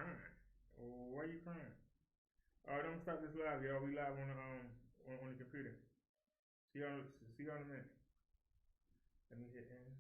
Crying. Oh, why you crying? Don't stop this live, y'all. We live on the computer. See y'all in a minute. Let me hit in.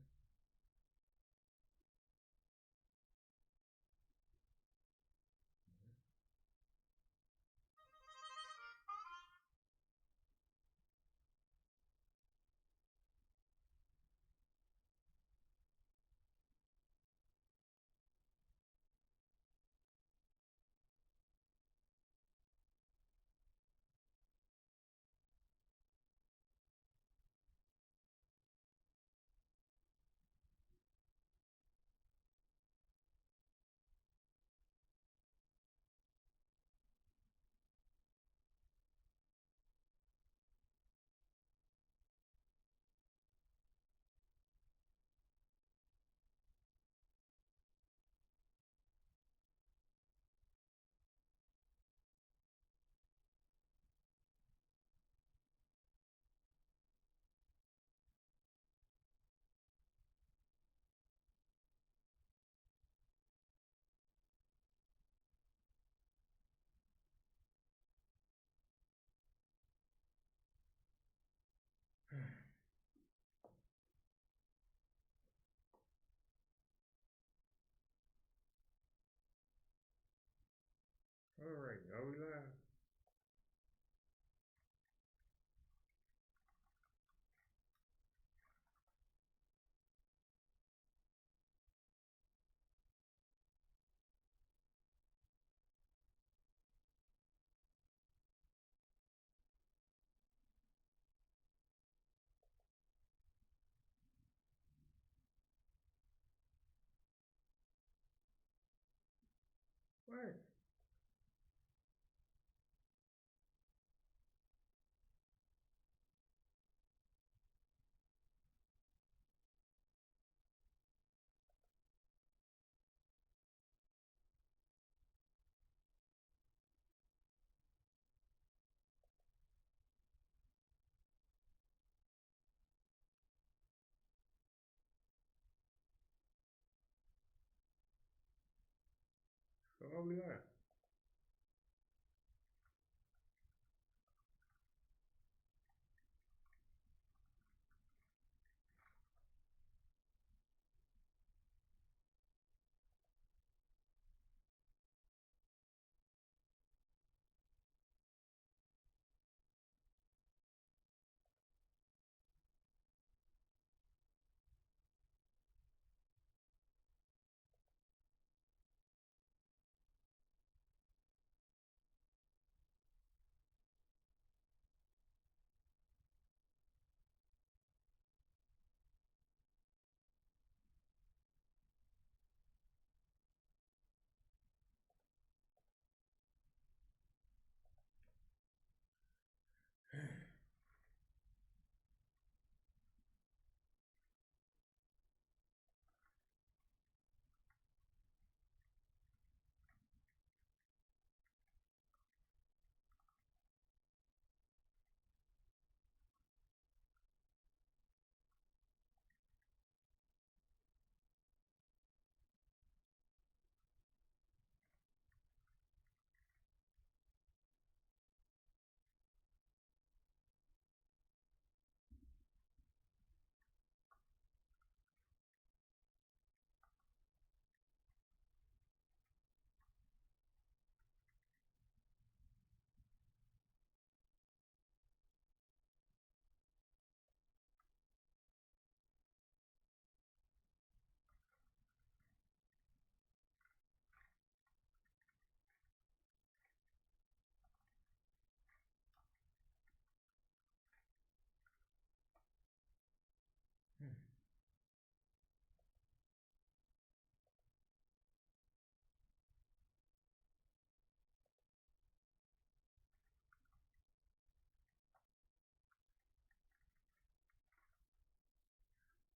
All right, y'all. We live. What? So all we live.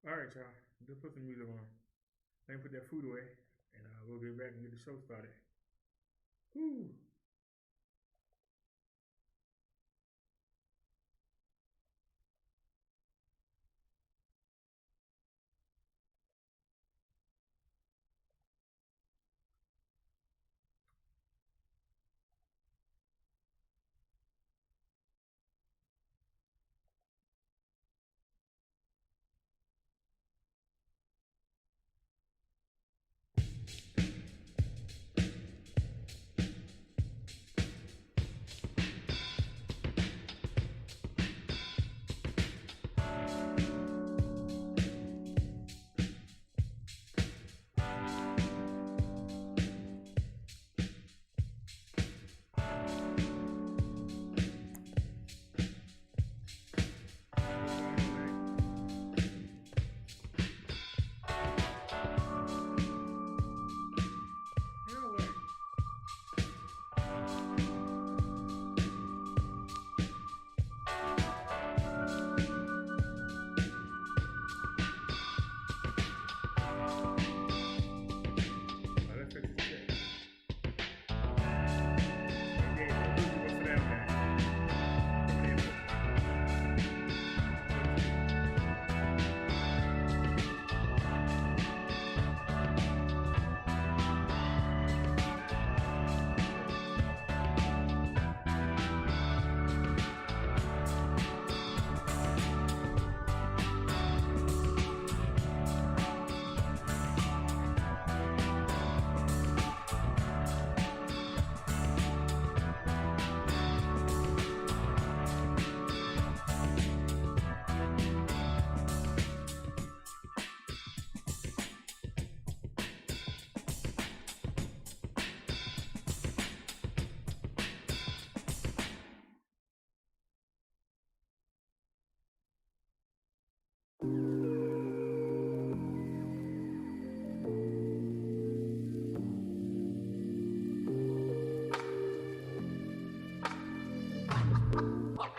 All right, y'all. Just put some music on. Let me put that food away, and we'll get back and get the show started. Woo!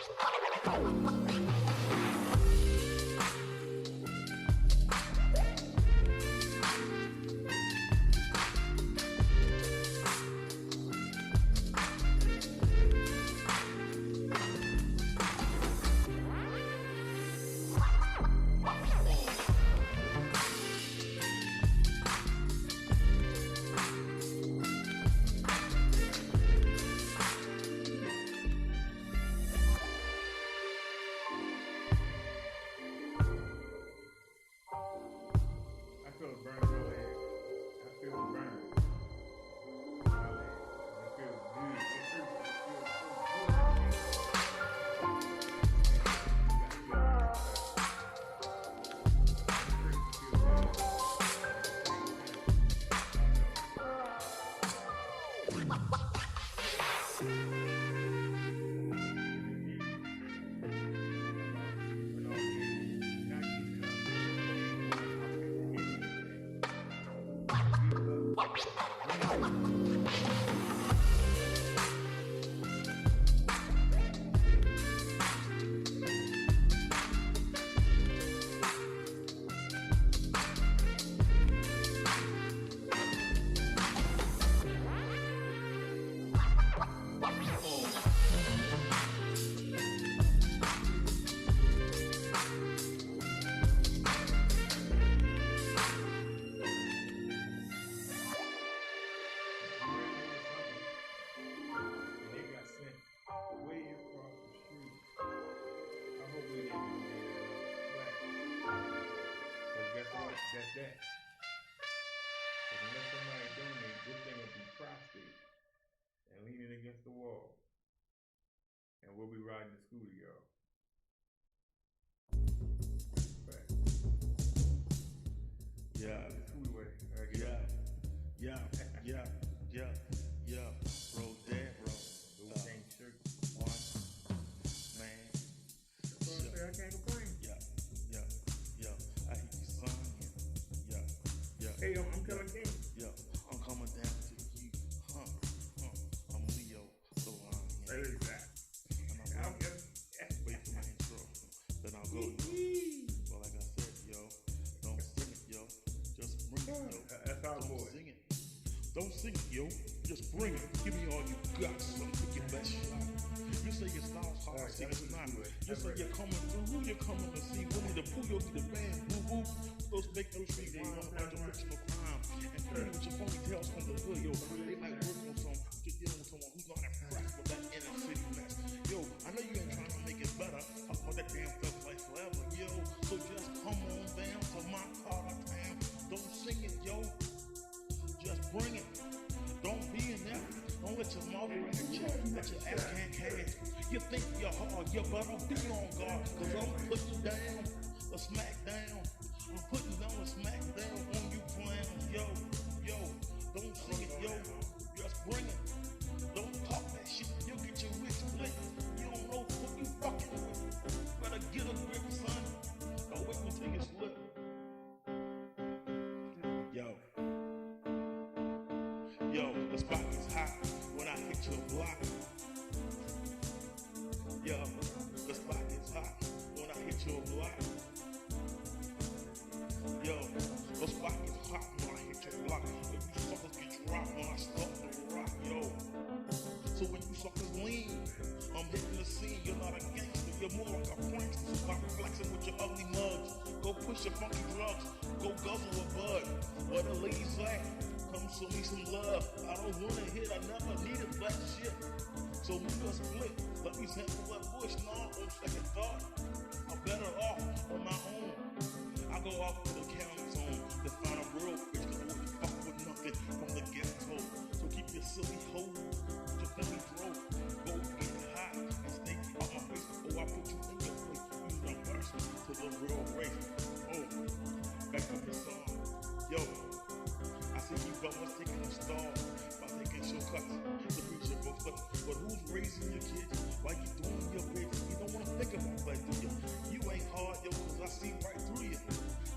I feel a burn in my leg. I feel a burn in my leg. It feels good. It hurts. It feels so good. That's that. Because unless somebody donate, this thing will be prostrate and leaning against the wall. And we'll be riding the scooter, y'all. Right. Yeah. The scooter way. Yeah. Bro, dead, bro. Those same shirt. One. Man. That's what I say. I can't complain. Yeah. I hear you, son. Yeah. Hey, I'm coming in. Yeah. I'm coming down to you. I'm Leo, the lion. Hey, look at that. And I'm wait for my intro. Then I'll go. Well, like I said, yo, don't sing it, yo. Just bring it, yo. That's our boy. Sing it. Don't sing it, yo. Just bring it. Give me all you got. So take your best shot. You say your style's hard, see it's not. You say you're coming through. Who you coming to see? Winnie the Pooh, you'll be the band. Boo boo. Those make no street rhyme about your fictional crime. And pretty with your ponytails from the hood, yo. They might work on some. You're dealing with someone who's not impressed with that inner city mess. Yo, I know you ain't trying to make it better. Talk about that damn stuff like forever, yo. So just come on down to my part of town. Don't sing it, yo. Just bring it. Don't be in there. Don't let your mouth write a check that your ass can't cash. You think you're hard, you better be on guard. Cause I'm putting down a smack down. I'm putting down a smack down on you clowns. Yo, don't sing it, yo. Just bring it. Don't talk that shit. You'll get your wig split. You don't know who you fucking with. Better get a grip, son. Don't wait until you slip. Yo, the spot is hot when I hit your block. Yo, the spot is hot when I hit your block. Yo, the spot is hot when I hit your block. If you suckers get dropped when I start to rock, yo. So when you suckers lean, I'm hitting the scene. You're not a gangster, you're more like a prankster. Stop flexing with your ugly mugs. Go push your funky drugs. Go guzzle a bud. Where the ladies at? Come show me some love. I don't wanna hit, I never needed that shit. So we just split. Let me sample that bush, nah, on second thought. I'm better off on my own. I go off to the county zone to find a real bitch, cause I wouldn't fuck with nothing from the ghetto. So keep your silly hoe, just let me throw. Go get high and stay out my face. Oh, I put you in your place. You reverse to the real race. Oh, back up the song. Yo. I see you brothers taking a stall by taking shortcuts to reach your books. But who's raising your kids? Why you doing your bits? You don't want to think about that, do you? You ain't hard, yo, cause I see right through you.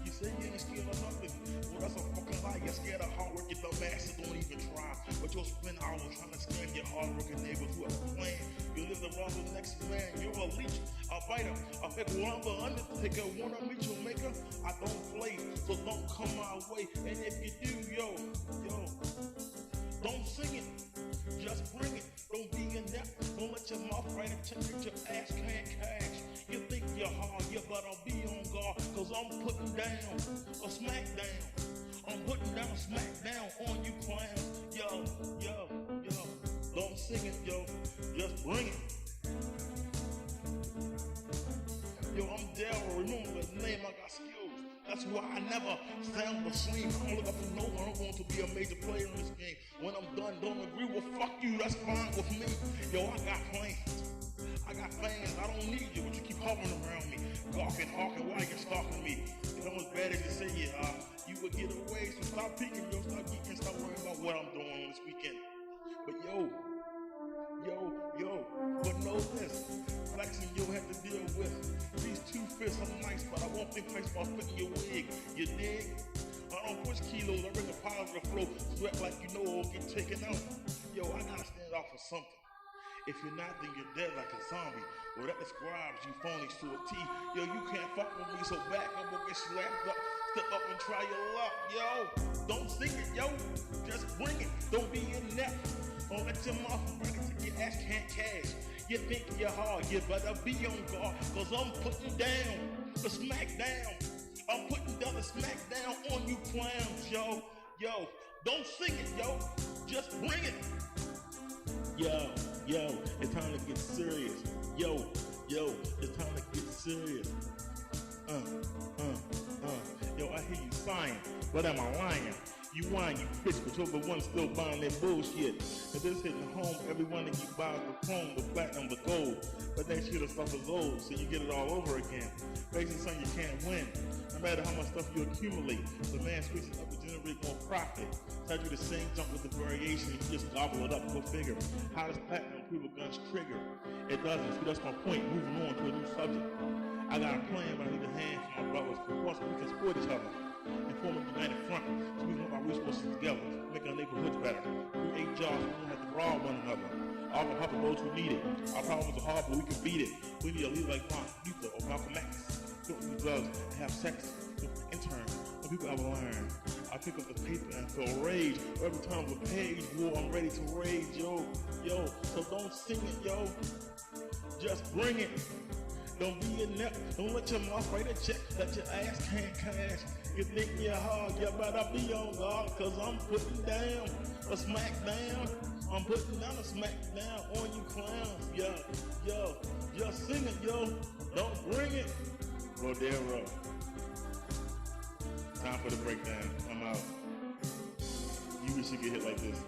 You say you ain't scared of nothing. Well, that's a fucking lie. You're scared of hard work, you dumb asses don't even try. but you'll spend hours trying to scam your hard-working neighbors who have a plan. You live the wrong with the next man. You're a leech, a biter, a pick one, the undertaker. Wanna meet your maker? I don't play, so don't come my way. And if you do, yo, don't sing it, just bring it. Don't be inept, don't let your mouth write a check that your ass can't cash. You think you're hard, you better be on guard, cause I'm putting down a smackdown. I'm putting down a smackdown on you clowns. Yo, don't sing it, yo, just bring it. Yo, I'm Daryl, remember the name, I got skills. That's why I never sound the same. I don't look up to no one. I'm going to be a major player in this game. When I'm done, don't agree, well, fuck you, that's fine with me. Yo, I got plans. I got fans, I don't need you, but you keep hovering around me. Gawking, hawking, why you stalking me? You know, as bad as you say you are, you would get away, so stop peeking, yo, stop geeking, stop worrying about what I'm doing this weekend. But yo, but know this, flexing you'll have to deal with. These 2 fists are nice, but I won't think twice about fitting your wig, you dig? I don't push kilos, I bring a positive flow, sweat like you know it'll get taken out. Yo, I gotta stand out for something. If you're not, then you're dead like a zombie. Well, that describes you phonies to a T. Yo, you can't fuck with me, so back up or get slapped up. Step up and try your luck, yo. Don't sing it, yo. Just bring it. Don't be inept. Don't let your mouth break it till your ass can't cash. You think you're hard, you better be on guard, cause I'm putting down the smackdown. I'm putting down the smackdown on you clowns, yo. Don't sing it, yo. Just bring it. Yo, it's time to get serious. Yo, it's time to get serious. Yo, I hear you sighing, but am I lying? You whine, you bitch, but you're the one still buying that bullshit. If this hitting home, every one of you buys the chrome, the platinum, the gold. But that shit stuff is old, so you get it all over again. Basically, son, you can't win. No matter how much stuff you accumulate, the man switches up to generate more profit. Tell you the same jump with the variation, you just gobble it up, go figure. How does platinum prove a gun's trigger? It doesn't, so that's my point, moving on to a new subject. I got a plan, but I need a hand from my brothers. Of course, we can support each other and form a united front, so we can put our resources together, make our neighborhoods better, create jobs, we don't have to rob one another. All can help those who need it. Our problems are hard, but we can beat it. We need a leader like Martin Luther or Malcolm X. Don't do drugs and have sex with interns. When people ever learn, I pick up the paper and feel rage. Every time a page, war, I'm ready to rage, yo. So don't sing it, yo. Just bring it. Don't be inept. Don't let your mouth write a check that your ass can't cash. You think you're hard, you better be on guard, cause I'm putting down a smackdown. I'm putting down a smackdown on you clowns. Yo, just sing it, yo. Don't bring it. Rodero. Time for the breakdown. I'm out. You wish you could hit like this.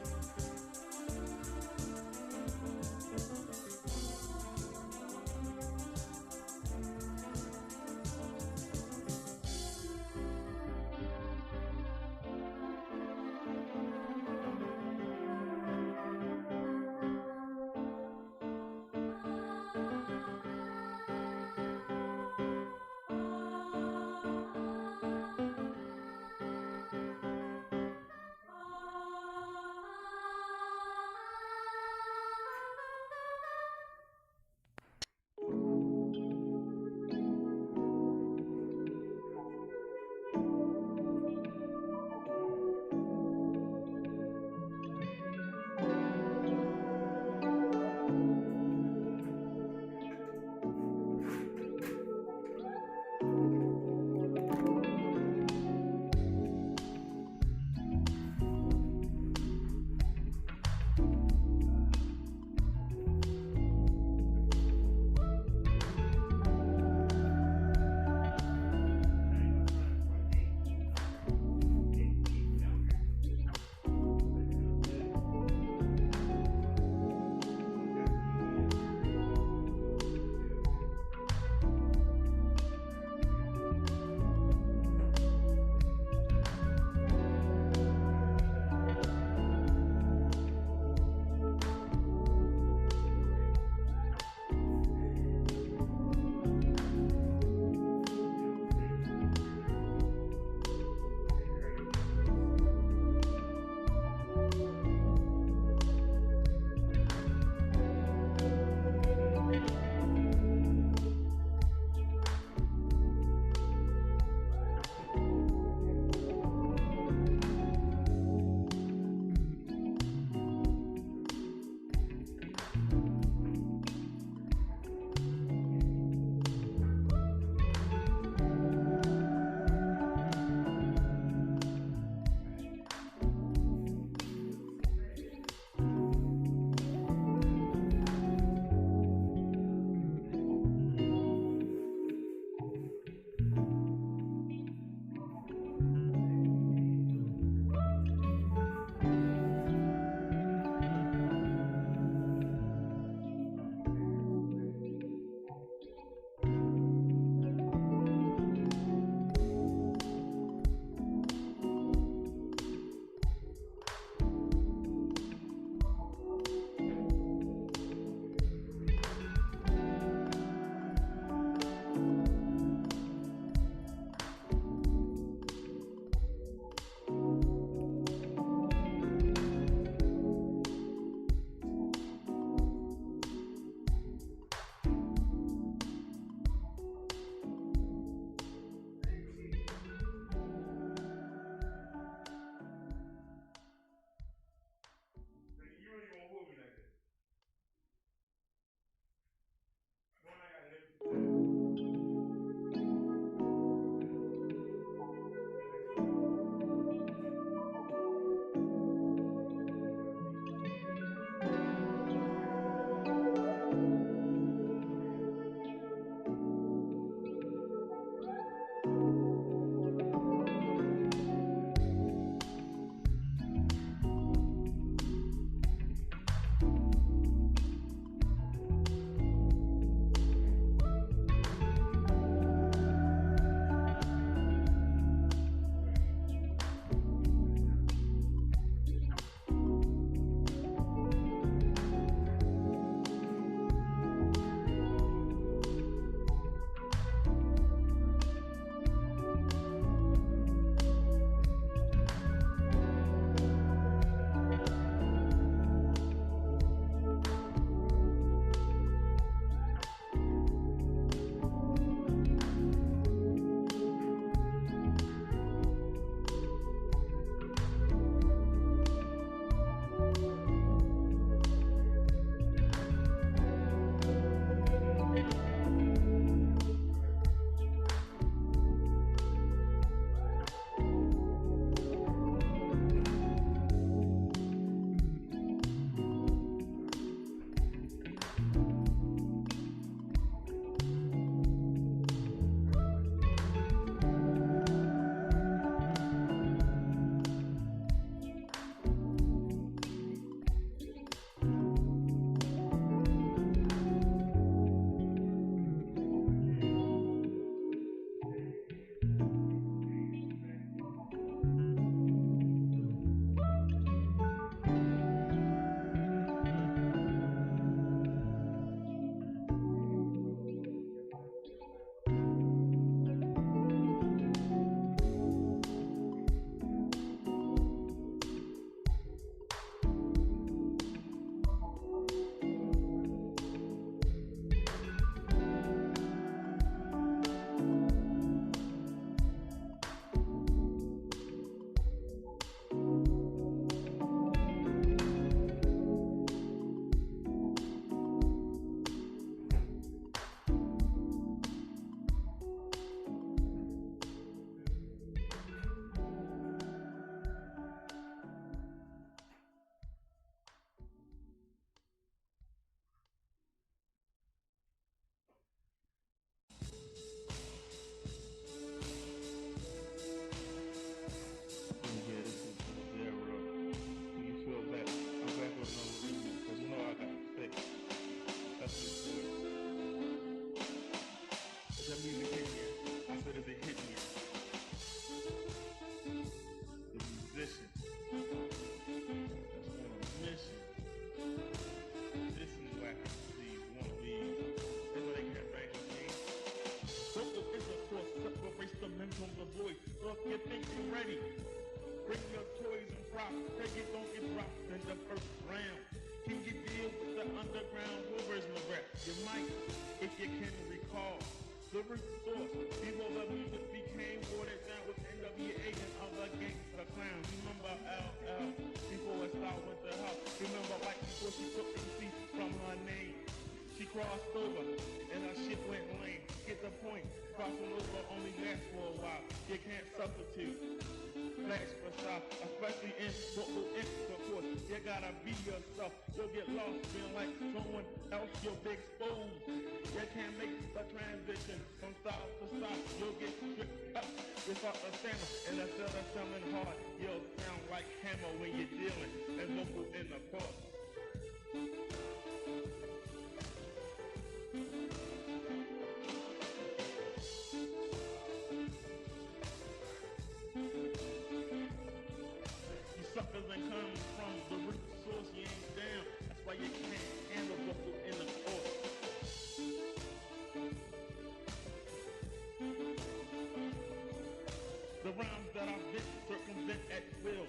ready. Bring your toys and props, take it, don't get dropped in the first round. Can you deal with the underground version of rap? You might, if you can recall. The root source, before the music became watered down with NWA and other gangsta clowns. Remember LL, before it started with the house. Remember like before she took MC from her name. She crossed over and her shit went lame. Get the point, crossing over only lasts for a while. You can't substitute. Flash for style, especially in vocal intercourse. You gotta be yourself. You'll get lost feeling like someone else. You'll be exposed. You can't make the transition from style to style. You'll get tripped up. You start to stammer, and instead of sounding hard, you'll sound like hammer when you're dealing and vocal intercourse. Suckers and comes from the root source, you ain't down. That's why you can't handle vocal intercourse. The rhymes that I've been circumvent at will.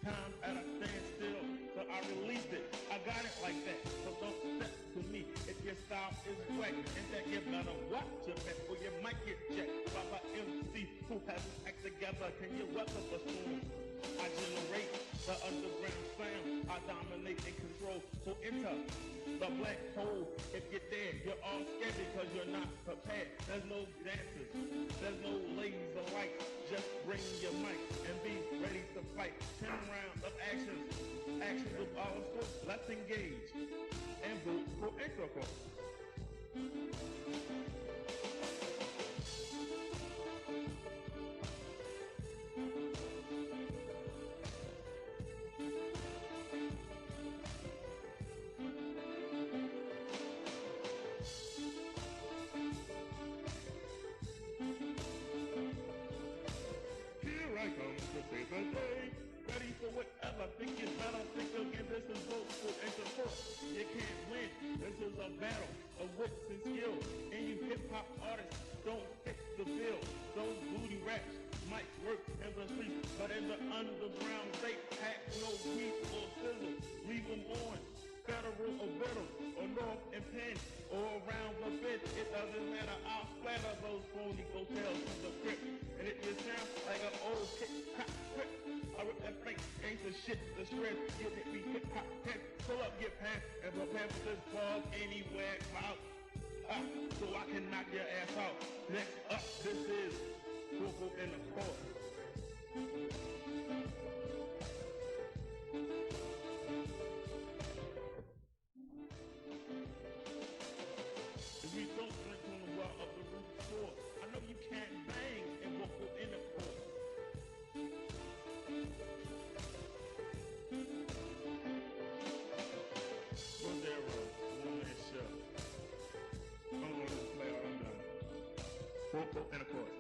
Times at a standstill, so I released it. I got it like that, so don't step to me. If your style is whack, and that you better watch your back, or you might get checked by the MC who has his act together. Can you weather the storm? I generate the underground sound. I dominate and control. So enter the black hole. If you're there, you're all scared because you're not prepared. There's no dancers. There's no laser lights. Just bring your mic and be ready to fight. 10 rounds of actions. Actions with all sorts. Let's engage and vote for intercourse. Ready for whatever, think it's better, think again, this is vocal intercourse. You can't win, this is a battle of wits and skill. And you hip-hop artists don't fit the bill. Those booty raps might work in the streets, but in the underground they pack no heat or sizzle. Leave them on, federal or middle, or north and penn, or around the bend. It doesn't matter, I'll splatter those phony hotels from the crypt. And it just sounds like an old hip-hop script. I rip that fake gangsta shit, the stress, you hit me hip-hop head. Pull up your pants and prepare for this bug anywhere out. So I can knock your ass out. Next up, this is vocal intercourse. If we don't drink on the well of the root source, I know you can't bang in vocal intercourse. Was there a one-man show? I'm going to play all I'm done. Vocal intercourse.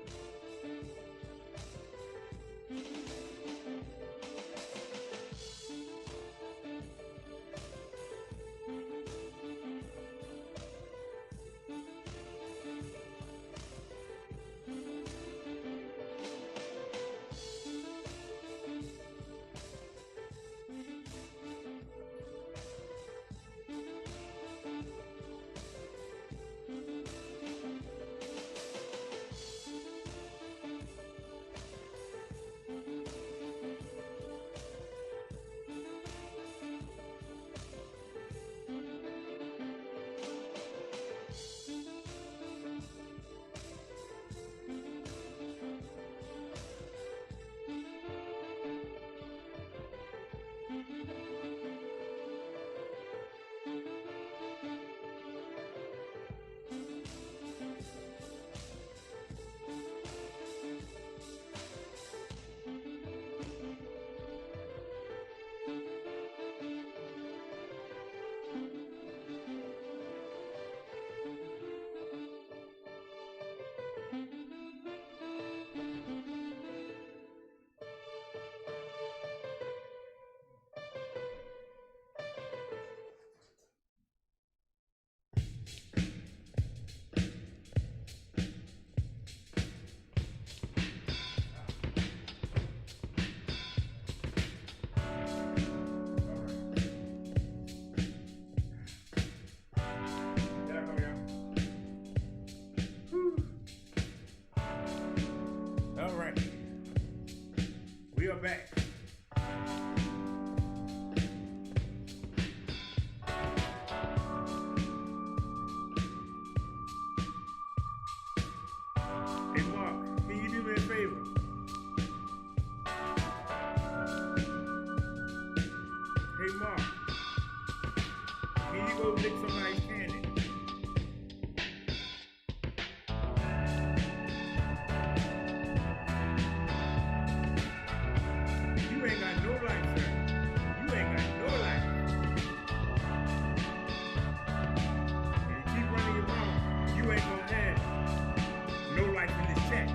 We are back. Hey Mark, can you do me a favor? Hey Mark, can you go lick somebody's cannon? You ain't got no life, sir. You ain't got no life. And you keep running your mouth, you ain't gonna have no life in this chat.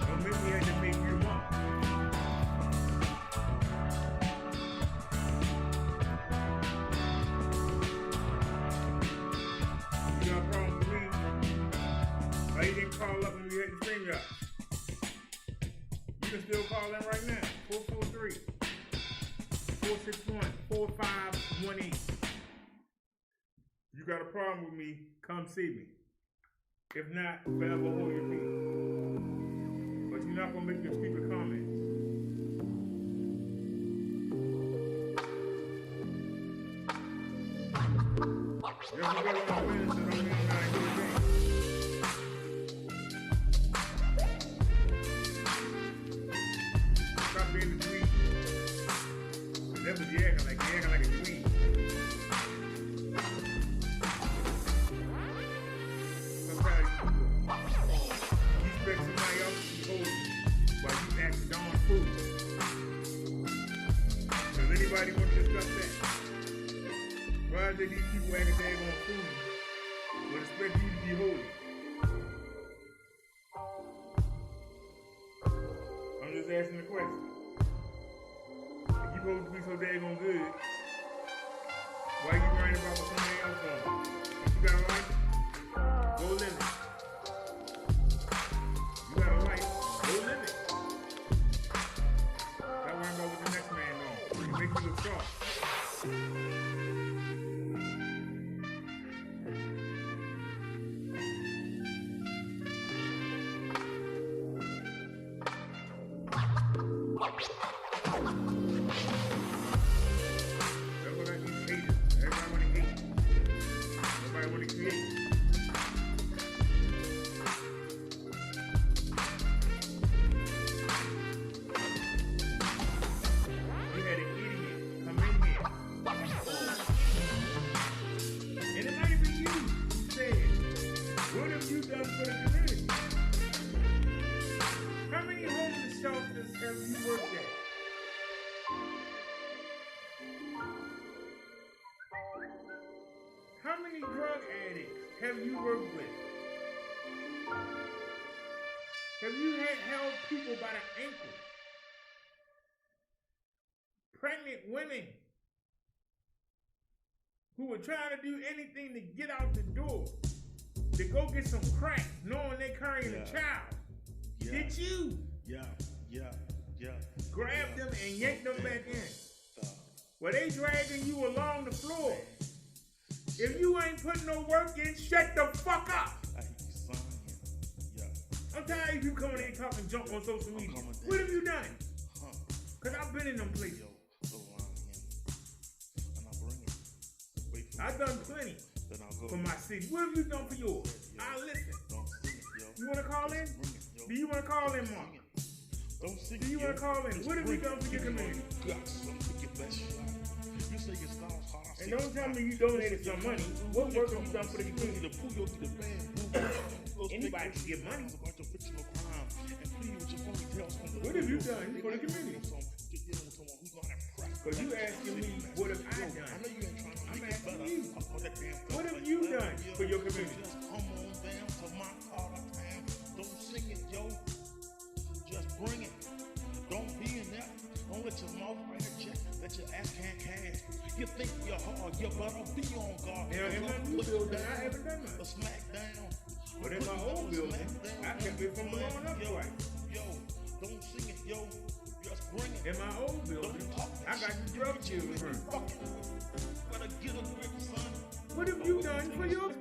Don't make me have to make you up. You got a problem with me? Why you didn't call up when you had the finger up? You can still call in right now. 443-461-4518. You got a problem with me, come see me. If not, forever hold your peace. But you're not gonna make your stupid comments. Just because I'm a minister don't mean I ain't doing things. Stop being a dweeb. That's what you acting like. You acting like a dweeb. Sometimes you expect somebody else to hold you while you act darn foolish. Does anybody want to discuss that? Why is it these people acting daggone foolish but expect you to be holy? I'm just asking the question. If you supposed to be so daggone good, why you worrying about what somebody else doing? If you got a life, go live it. You got a life, go live it. Stop worrying about what the next man doing. It makes you look soft. Everybody needs haters. Everybody want to hate. Nobody want to create. You had an idiot come in here. And it might be you who said, what have you done for the community? How many homeless shelters have you worked at? How many drug addicts have you worked with? Have you held people by the ankle? Pregnant women who were trying to do anything to get out the door, to go get some crack, knowing they carrying a child. Yeah. Did you Yeah. grab them and yank them back in? Were they dragging you along the floor? If you ain't putting no work in, shut the fuck up. I hear you sign. Yeah. I'm tired of you coming in and talking junk on social media. What have you done? Because I've been in them places. I've done plenty for my city. What have you done for yours? I'll listen. You want to call in? Do you want to call in, Mark? Do you want to call in? What have you done for your community? And don't tell me you donated some money. What work have you done for the community? Anybody can get money. What have you done for the community? Because you asking me, what have I done? I'm asking you, what have you done for your community? Don't sing it, yo. Just bring it. Don't be in there. Don't let your mouth write a check. Let your ass can't cash. You think you're hard, you better be on guard. Yeah, in my new building, I haven't done A that. smack down. But in my old building, I kept it from blowing up twice. Yo, don't sing it, yo. Just bring it. In my old building, I got the drug dealers. Better get a grip, son. What have you done for yours?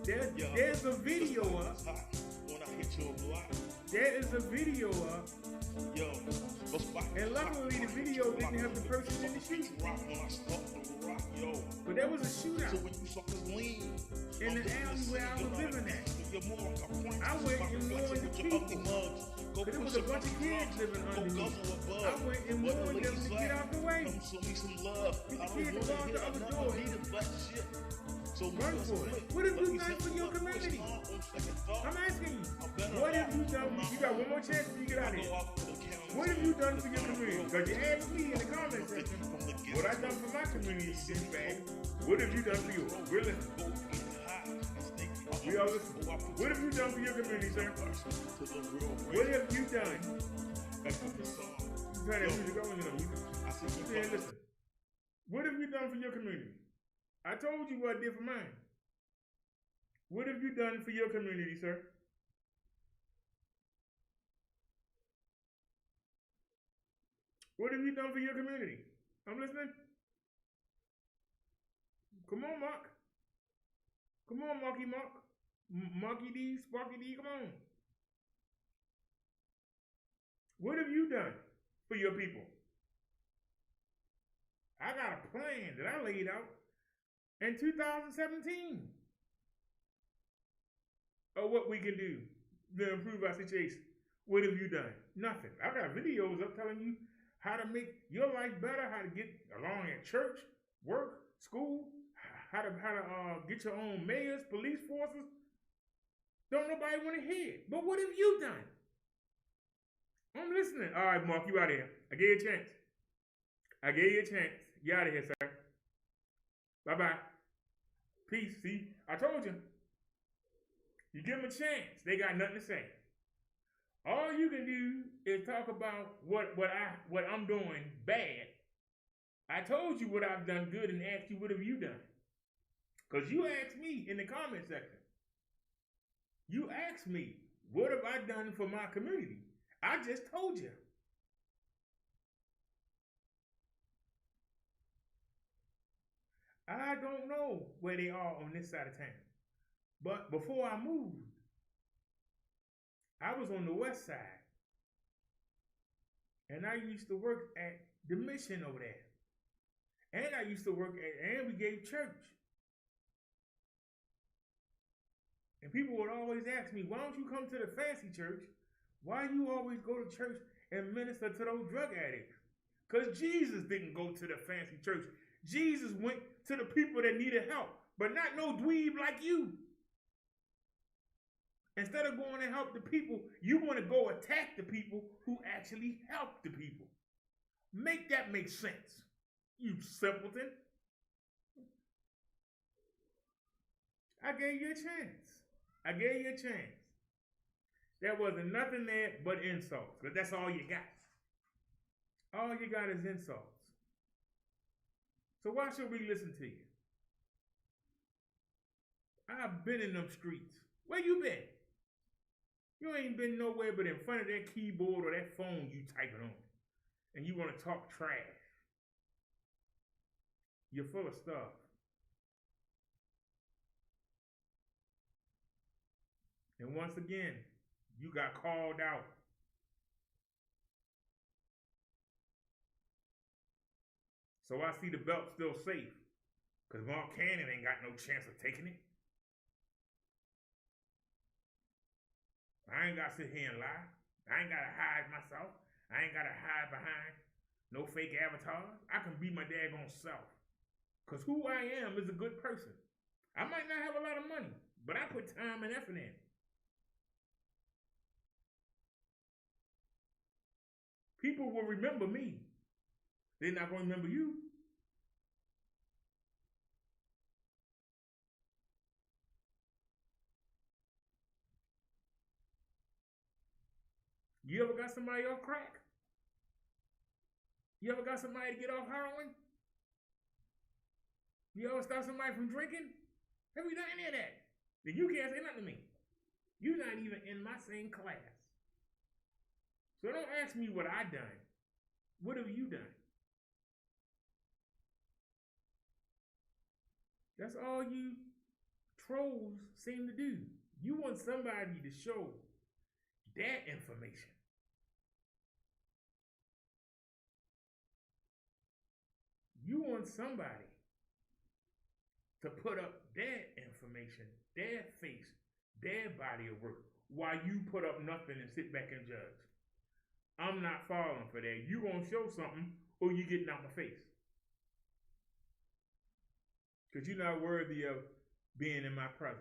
There's a video up. When I hit your block. There is a video up. Yo, and luckily the video didn't have the person in the shoot. But there was a shootout. So when you suckers lean in the alley where I was living at. I went and warned the people. Because there was a bunch of kids living underneath. I went and warned them to get out the way. Come show me some love. The kids go out the other door. So run for it. What have you done for your community? I'm asking you. What have you done? You got one more chance to get out of here. What have you done for your community? Because you asked me in the comment section what I done for my community, this bag. What have you done for yours? We're listening. We all listen. What have you done for your community, sir? What have you done? You turn that music on, you know. Listen. What have you done for your community? I told you what I did for mine. What have you done for your community, sir? What have you done for your community? I'm listening. Come on, Mark. Come on, Marky Mark. Marky D, Sparky D, come on. What have you done for your people? I got a plan that I laid out in 2017 of what we can do to improve our situation. What have you done? Nothing. I got videos up telling you how to make your life better, how to get along at church, work, school, how to get your own mayors, police forces. Don't nobody want to hear it. But what have you done? I'm listening. All right, Mark, you out of here. I gave you a chance. I gave you a chance. You out of here, sir. Bye-bye. Peace. See, I told you. You give them a chance. They got nothing to say. All you can do is talk about what I'm doing bad. I told you what I've done good and asked you what have you done. Because you asked me in the comment section. You asked me, what have I done for my community? I just told you. I don't know where they are on this side of town. But before I moved, I was on the west side. And I used to work at the mission over there. And I used to work at, and we gave church. And people would always ask me, why don't you come to the fancy church? Why you always go to church and minister to those drug addicts? Because Jesus didn't go to the fancy church. Jesus went to the people that needed help, but not no dweeb like you. Instead of going to help the people, you want to go attack the people who actually help the people. Make that make sense, you simpleton. I gave you a chance. I gave you a chance. There wasn't nothing there but insults, because that's all you got. All you got is insults. So why should we listen to you? I've been in them streets. Where you been? You ain't been nowhere but in front of that keyboard or that phone you typing on. And you want to talk trash. You're full of stuff. And once again, you got called out. So I see the belt still safe. Because Mark Cannon ain't got no chance of taking it. I ain't got to sit here and lie. I ain't got to hide myself. I ain't got to hide behind no fake avatars. I can be my daggone self. Because who I am is a good person. I might not have a lot of money, but I put time and effort in. People will remember me. They're not going to remember you. You ever got somebody off crack? You ever got somebody to get off heroin? You ever stop somebody from drinking? Have you done any of that? Then you can't say nothing to me. You're not even in my same class. So don't ask me what I done. What have you done? That's all you trolls seem to do. You want somebody to show their information. You want somebody to put up their information, their face, their body of work, while you put up nothing and sit back and judge. I'm not falling for that. You gonna show something or you getting out my face. Because you're not worthy of being in my presence.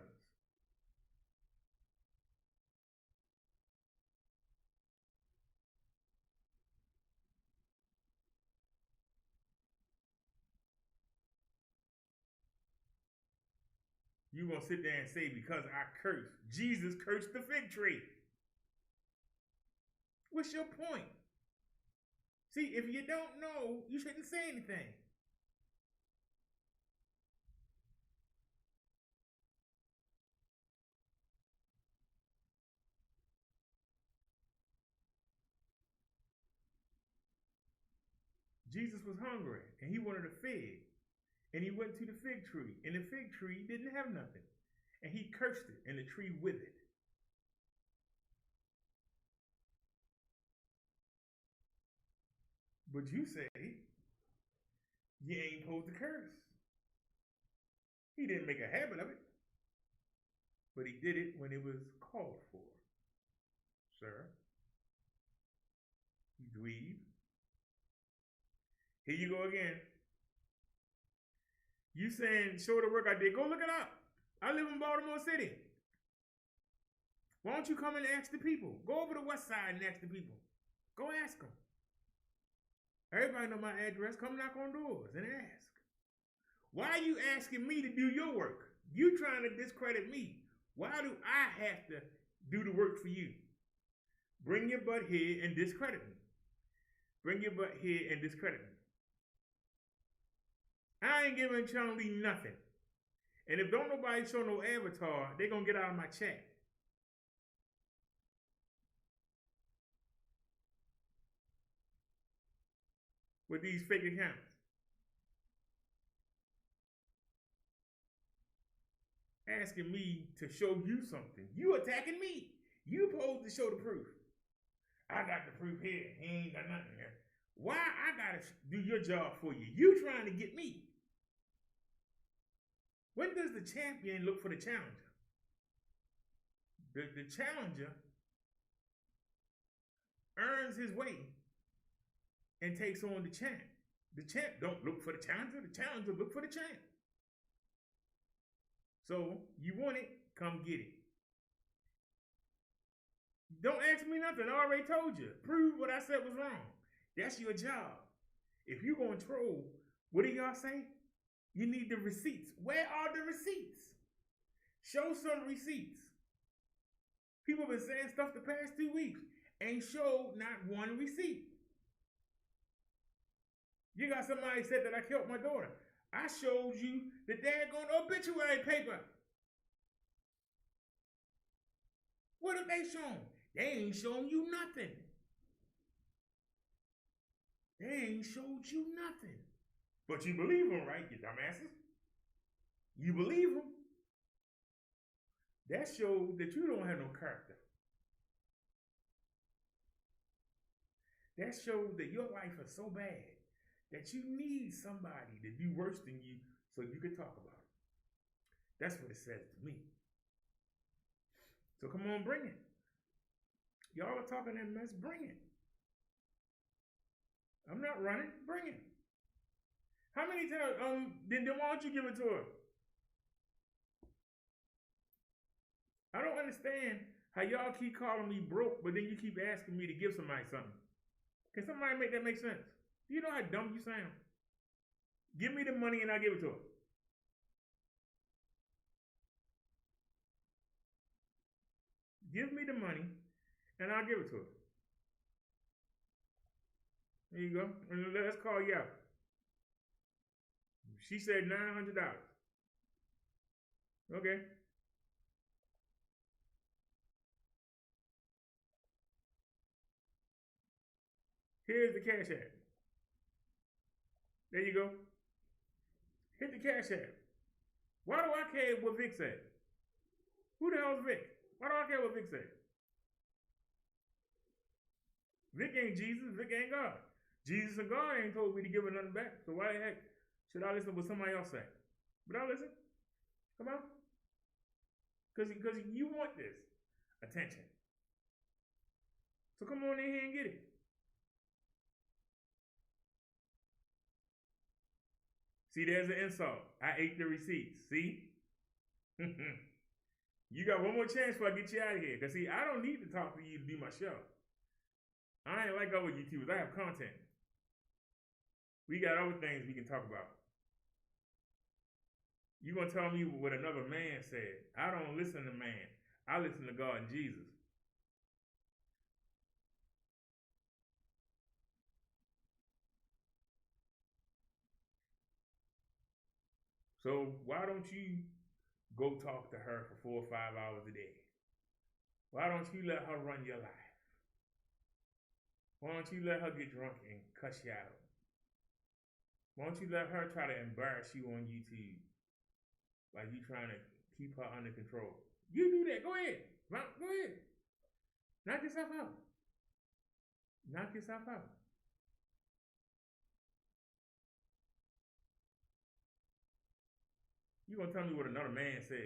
You gonna sit there and say, because I cursed. Jesus cursed the fig tree. What's your point? See, if you don't know, you shouldn't say anything. Jesus was hungry and he wanted a fig. And he went to the fig tree, and the fig tree didn't have nothing. And he cursed it, and the tree withered. But you say, you ain't supposed to curse. He didn't make a habit of it. But he did it when it was called for. Sir, you dweeb. Here you go again. You saying, show the work I did. Go look it up. I live in Baltimore City. Why don't you come and ask the people? Go over to the west side and ask the people. Go ask them. Everybody know my address. Come knock on doors and ask. Why are you asking me to do your work? You trying to discredit me. Why do I have to do the work for you? Bring your butt here and discredit me. Bring your butt here and discredit me. I ain't giving Chun Li nothing. And if don't nobody show no avatar, they gonna get out of my chat. With these fake accounts. Asking me to show you something. You attacking me. You supposed to show the proof. I got the proof here. He ain't got nothing here. Why I gotta do your job for you? You trying to get me. When does the champion look for the challenger? The challenger earns his way and takes on the champ. The champ don't look for the challenger. The challenger look for the champ. So you want it, come get it. Don't ask me nothing. I already told you. Prove what I said was wrong. That's your job. If you gonna troll, what do y'all say? You need the receipts. Where are the receipts? Show some receipts. People been saying stuff the past 2 weeks. Ain't showed not one receipt. You got somebody said that I killed my daughter. I showed you the daggone obituary paper. What have they shown? They ain't shown you nothing. They ain't showed you nothing. But you believe them, right, you dumbasses? You believe them. That shows that you don't have no character. That shows that your life is so bad that you need somebody to do worse than you so you can talk about it. That's what it says to me. So come on, bring it. Y'all are talking that mess, bring it. I'm not running, bring it. How many times, then why don't you give it to her? I don't understand how y'all keep calling me broke, but then you keep asking me to give somebody something. Can somebody make that make sense? Do you know how dumb you sound? Give me the money and I'll give it to her. Give me the money and I'll give it to her. There you go. And let's call you out. She said $900. Okay. Here's the Cash App. There you go. Hit the Cash App. Why do I care what Vic said? Who the hell is Vic? Why do I care what Vic says? Vic ain't Jesus. Vic ain't God. Jesus and God ain't told me to give her nothing back. So why the heck should I listen to what somebody else say? But I listen. Come on. Because you want this attention. So come on in here and get it. See, there's an insult. I ate the receipts. See? You got one more chance before I get you out of here. Because, see, I don't need to talk to you to do my show. I ain't like other YouTubers. I have content. We got other things we can talk about. You going to tell me what another man said. I don't listen to man. I listen to God and Jesus. So why don't you go talk to her for 4 or 5 hours a day? Why don't you let her run your life? Why don't you let her get drunk and cuss you out? Why don't you let her try to embarrass you on YouTube? Like you trying to keep her under control. You do that. Go ahead. Go ahead. Knock yourself out. Knock yourself out. You gonna tell me what another man said?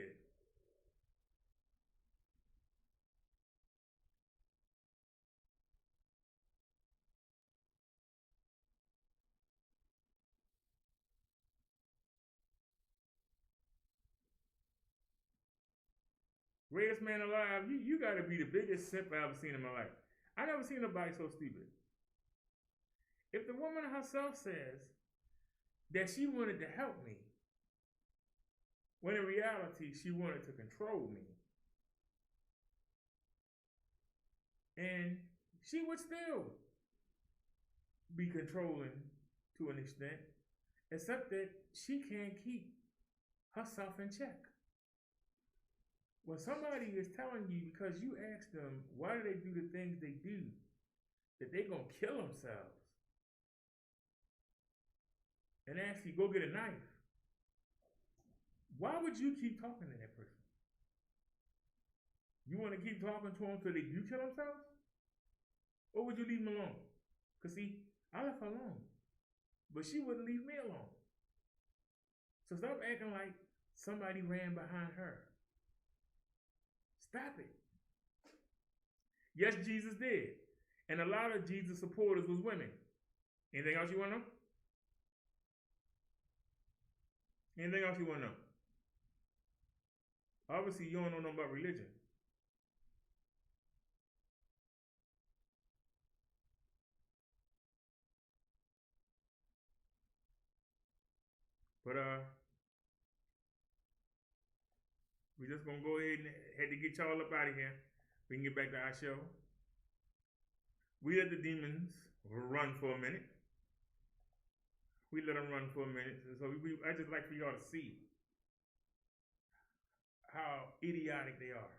Greatest man alive, you gotta be the biggest simp I ever seen in my life. I never seen nobody so stupid. If the woman herself says that she wanted to help me, when in reality she wanted to control me, and she would still be controlling to an extent, except that she can't keep herself in check. When somebody is telling you because you ask them why do they do the things they do, that they're gonna kill themselves, and ask you go get a knife, why would you keep talking to that person? You want to keep talking to them till they do kill themselves? Or would you leave them alone? Because see, I left her alone. But she wouldn't leave me alone. So stop acting like somebody ran behind her. Stop it. Yes, Jesus did. And a lot of Jesus supporters was women. Anything else you want to know? Anything else you want to know? Obviously, you don't know nothing about religion. But we're just gonna go ahead and had to get y'all up out of here. We can get back to our show. We let the demons run for a minute. We let them run for a minute. So I just like for y'all to see how idiotic they are.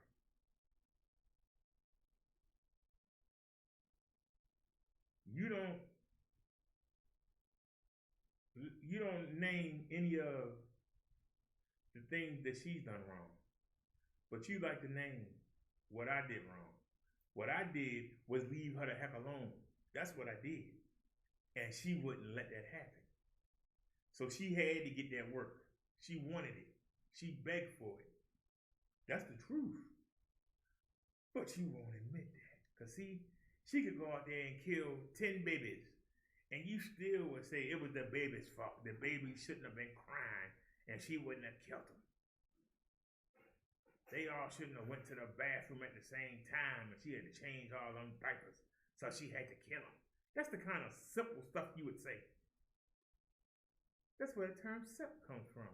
You don't name any of the things that she's done wrong, but you like to name what I did wrong. What I did was leave her the heck alone. That's what I did, and she wouldn't let that happen. So she had to get that work. She wanted it. She begged for it. That's the truth. But you won't admit that. Because see, she could go out there and kill 10 babies, and you still would say it was the baby's fault. The baby shouldn't have been crying, and she wouldn't have killed them. They all shouldn't have went to the bathroom at the same time, and she had to change all them diapers, so she had to kill them. That's the kind of simple stuff you would say. That's where the term simp comes from.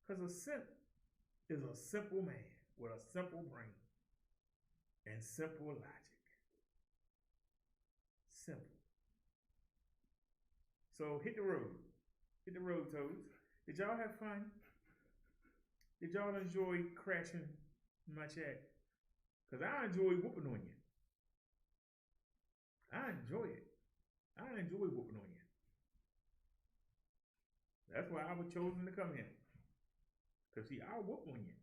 Because a simp is a simple man with a simple brain and simple logic. Simple. So hit the road. Hit the road, toads. Did y'all have fun? Did y'all enjoy crashing my chat? Because I enjoy whooping on you. I enjoy it. I enjoy whooping on you. That's why I was chosen to come here. Because see, I'll whoop on you.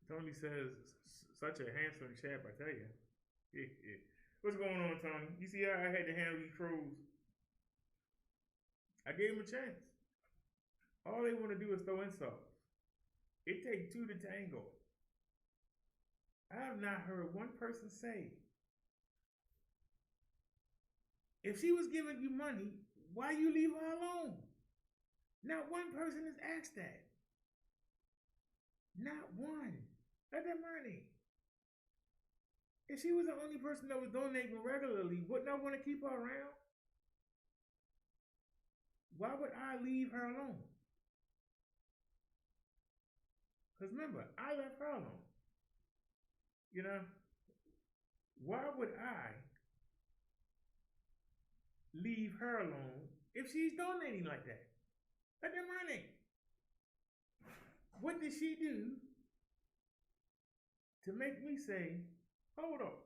Tony says, such a handsome chap, I tell you. What's going on, Tony? You see how I had to handle these trolls? I gave them a chance. All they want to do is throw insults. It takes two to tango. I have not heard one person say, if she was giving you money, why you leave her alone? Not one person has asked that. Not one. Let that money. If she was the only person that was donating regularly, wouldn't I want to keep her around? Why would I leave her alone? Because remember, I left her alone. You know, why would I leave her alone if she's donating like that? Let them money. What did she do to make me say, hold up?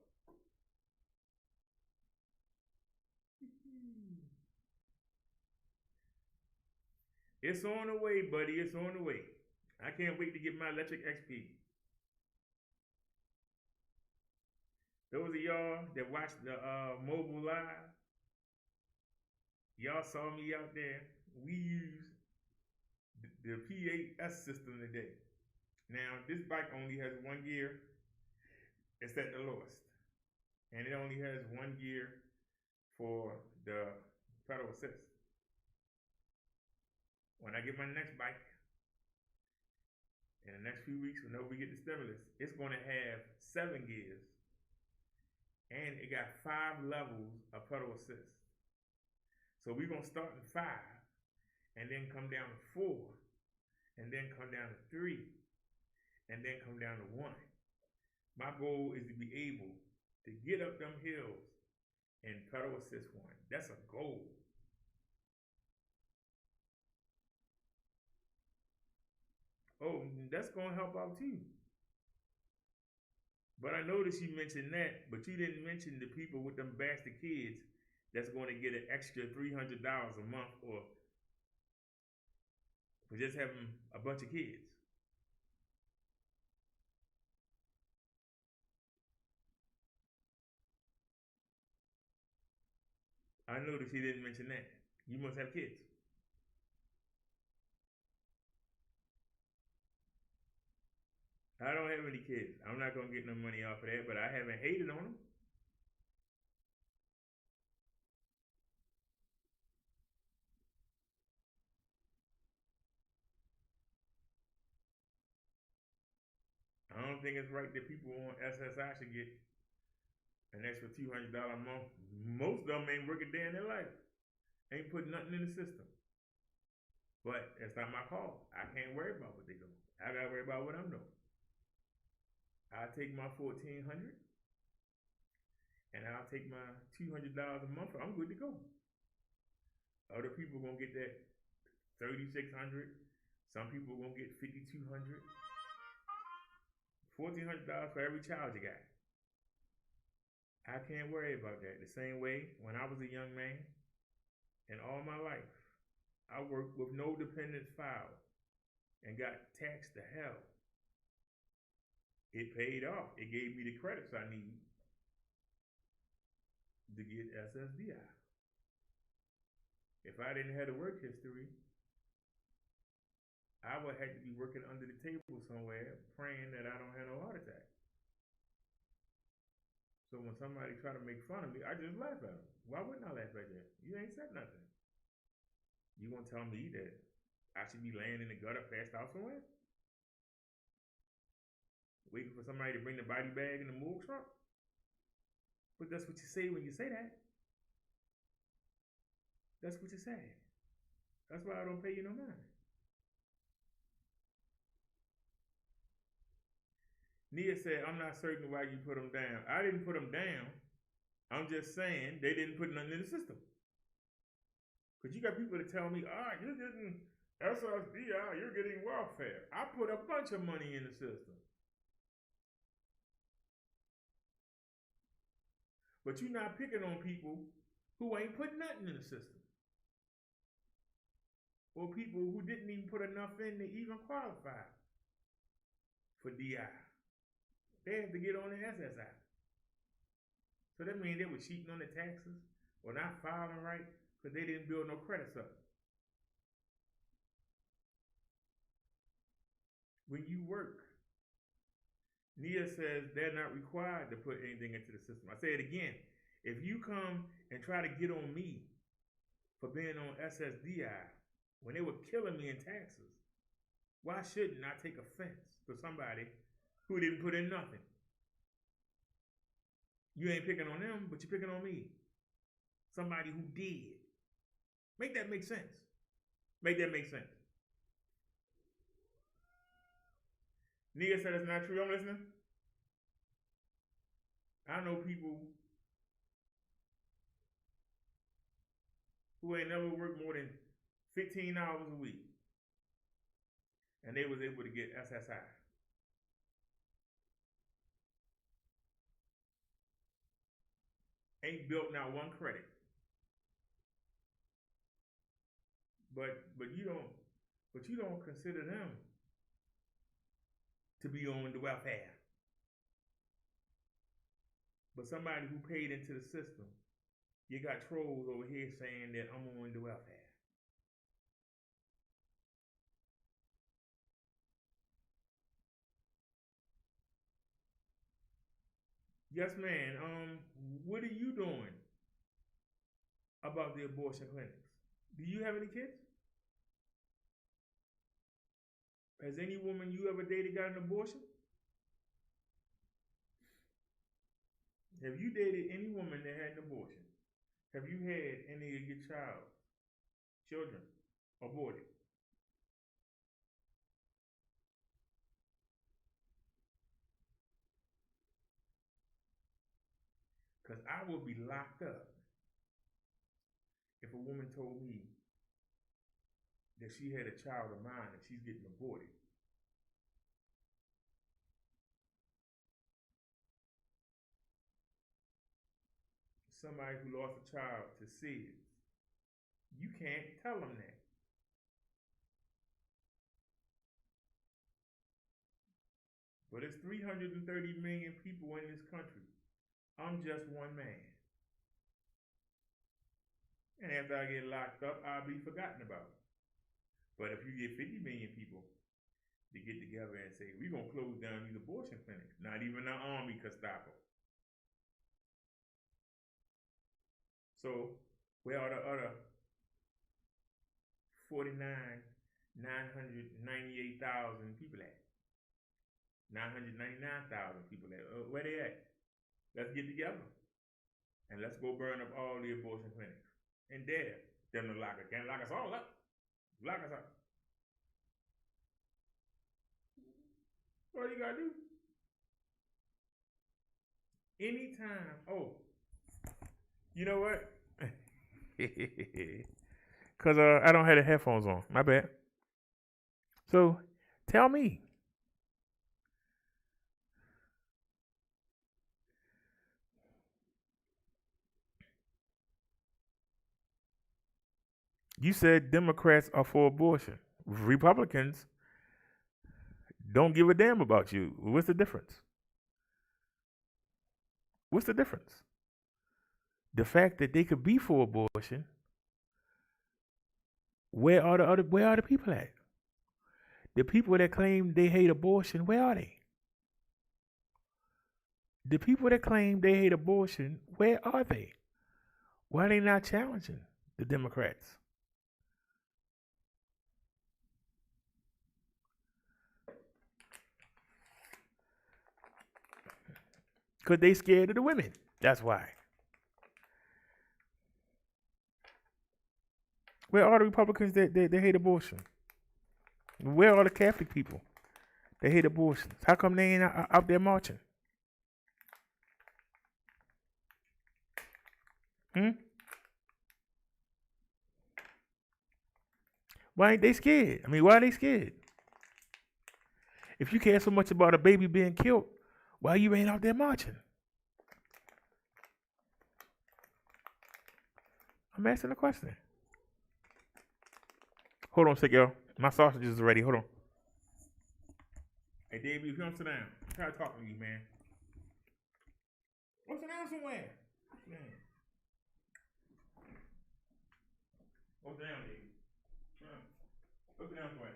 It's on the way, buddy. It's on the way. I can't wait to get my electric XP. Those of y'all that watched the mobile live, y'all saw me out there. We used the P8S system today. Now, this bike only has 1 gear. It's at the lowest. And it only has 1 gear for the pedal assist. When I get my next bike, in the next few weeks, whenever we get the stimulus, it's going to have 7 gears. And it got 5 levels of pedal assist. So we're going to start in 5, and then come down to 4, and then come down to 3, and then come down to 1. My goal is to be able to get up them hills in pedal assist 1. That's a goal. Oh, that's going to help out too. But I noticed you mentioned that, but you didn't mention the people with them bastard kids that's going to get an extra $300 a month or for just having a bunch of kids. I noticed you didn't mention that. You must have kids. I don't have any kids. I'm not going to get no money off of that, but I haven't hated on them. I don't think it's right that people on SSI should get an extra $200 a month. Most of them ain't working a day in their life. Ain't putting nothing in the system. But it's not my call. I can't worry about what they do. I gotta worry about what I'm doing. I'll take my $1,400 and I'll take my $200 a month. I'm good to go. Other people gonna get that $3,600. Some people gonna get $5,200. $1,400 for every child you got. I can't worry about that. The same way when I was a young man and all my life, I worked with no dependents filed and got taxed to hell. It paid off. It gave me the credits I need to get SSDI. If I didn't have the work history, I would have to be working under the table somewhere praying that I don't have no heart attack. So when somebody try to make fun of me, I just laugh at them. Why wouldn't I laugh at you? You ain't said nothing. You gonna tell me that I should be laying in the gutter passed out somewhere? Waiting for somebody to bring the body bag in the morgue truck? But that's what you say when you say that. That's what you say. That's why I don't pay you no mind. Nia said, I'm not certain why you put them down. I didn't put them down. I'm just saying they didn't put nothing in the system. Because you got people that tell me, you're getting SSDI, you're getting welfare. I put a bunch of money in the system. But you're not picking on people who ain't putting nothing in the system. or people who didn't even put enough in to even qualify for DI. They have to get on the SSI. So that means they were cheating on the taxes or not filing right because they didn't build no credits up. When you work, Nia says they're not required to put anything into the system. I say it again. If you come and try to get on me for being on SSDI when they were killing me in taxes, why shouldn't I take offense to somebody who didn't put in nothing? You ain't picking on them, but you're picking on me. Somebody who did. Make that make sense. Make that make sense. Nia said it's not true. I'm listening. I know people who ain't never worked more than 15 hours a week, and they was able to get SSI. Ain't built not one credit. But you don't consider them to be on the welfare. But somebody who paid into the system, you got trolls over here saying that I'm on the welfare. Yes, man. What are you doing about the abortion clinics? Do you have any kids? Has any woman you ever dated got an abortion? Have you dated any woman that had an abortion? Have you had any of your children aborted? Because I would be locked up if a woman told me that she had a child of mine and she's getting aborted. Somebody who lost a child to SIDS. You can't tell them that. But it's 330 million people in this country. I'm just one man. And after I get locked up, I'll be forgotten about. But if you get 50 million people to get together and say, we're going to close down these abortion clinics, not even the army could stop them. So where are the other 998,000 people at? 999,000 people at? Where they at? Let's get together and let's go burn up all the abortion clinics. And dare them to lock us. Can't lock us all up. Lock us up. What you gotta do? Anytime. Oh, you know what? Because I don't have the headphones on. My bad. So tell me. You said Democrats are for abortion. Republicans don't give a damn about you. What's the difference? What's the difference? The fact that they could be for abortion. Where are the people at? The people that claim they hate abortion, where are they? The people that claim they hate abortion, where are they? Why are they not challenging the Democrats? Because they scared of the women. That's why. Where are the Republicans that hate abortion? Where are the Catholic people that hate abortions? How come they ain't out there marching? Why ain't they scared? I mean, why are they scared? If you care so much about a baby being killed, why you ain't out there marching? I'm asking a question. Hold on a sec, yo. My sausages is ready. Hold on. Hey, Davey, if you don't sit down, try to talk to me, man. Go sit down somewhere. Man. Go sit down, Davey. Go sit down somewhere.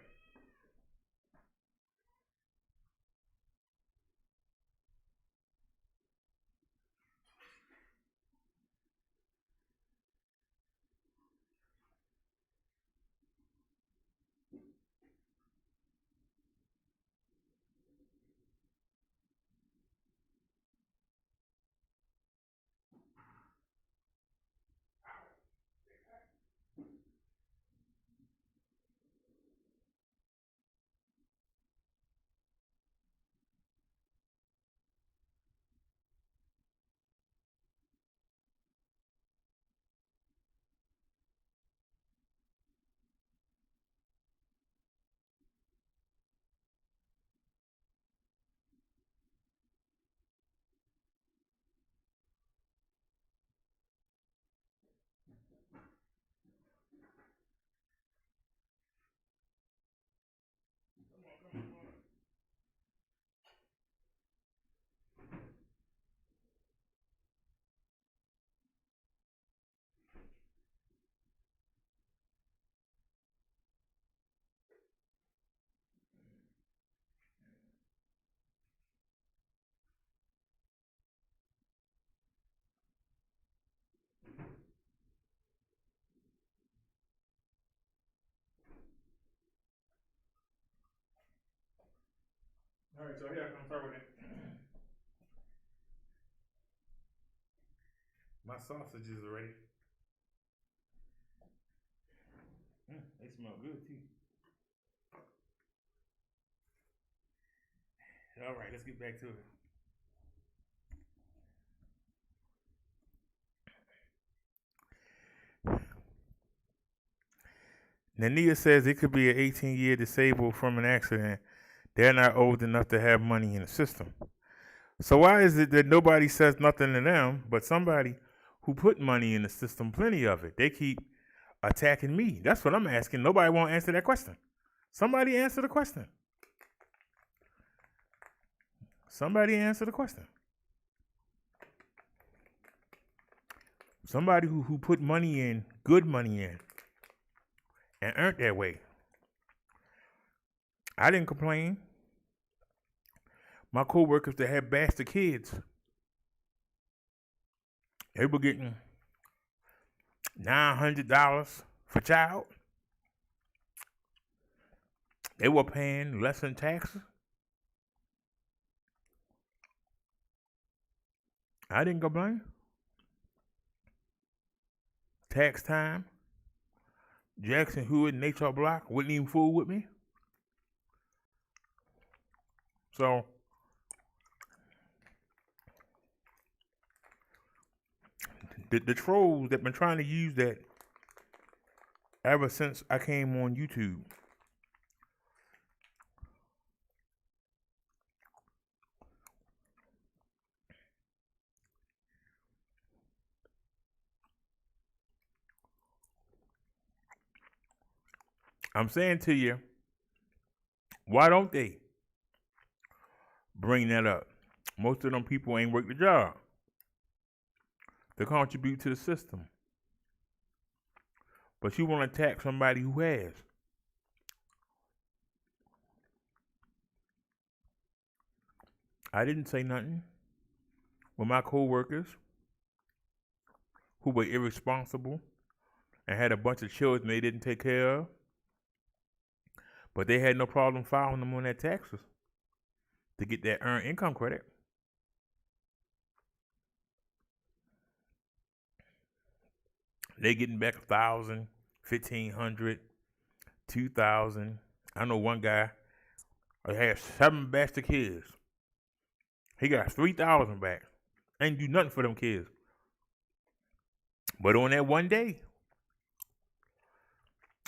All right, so here, I'm start with it. My sausages are ready. They smell good too. All right, let's get back to it. Nania says it could be an 18-year disabled from an accident. They're not old enough to have money in the system. So why is it that nobody says nothing to them, but somebody who put money in the system, plenty of it, they keep attacking me? That's what I'm asking. Nobody won't answer that question. Somebody answer the question. Somebody answer the question. Somebody who put money in, good money in, and earned their way. I didn't complain. My co-workers that had bastard kids, they were getting $900 for child. They were paying less than taxes. I didn't complain. Tax time. Jackson Hood and HR Block wouldn't even fool with me. So the trolls that been trying to use that ever since I came on YouTube. I'm saying to you, why don't they bring that up? Most of them people ain't worked the job to contribute to the system. But you want to attack somebody who has. I didn't say nothing with my co-workers who were irresponsible and had a bunch of children they didn't take care of. But they had no problem filing them on their taxes to get that earned income credit. They getting back 1,000, 1,500, 2,000. I know one guy had 7 bastard kids. He got 3,000 back. Ain't do nothing for them kids. But on that one day,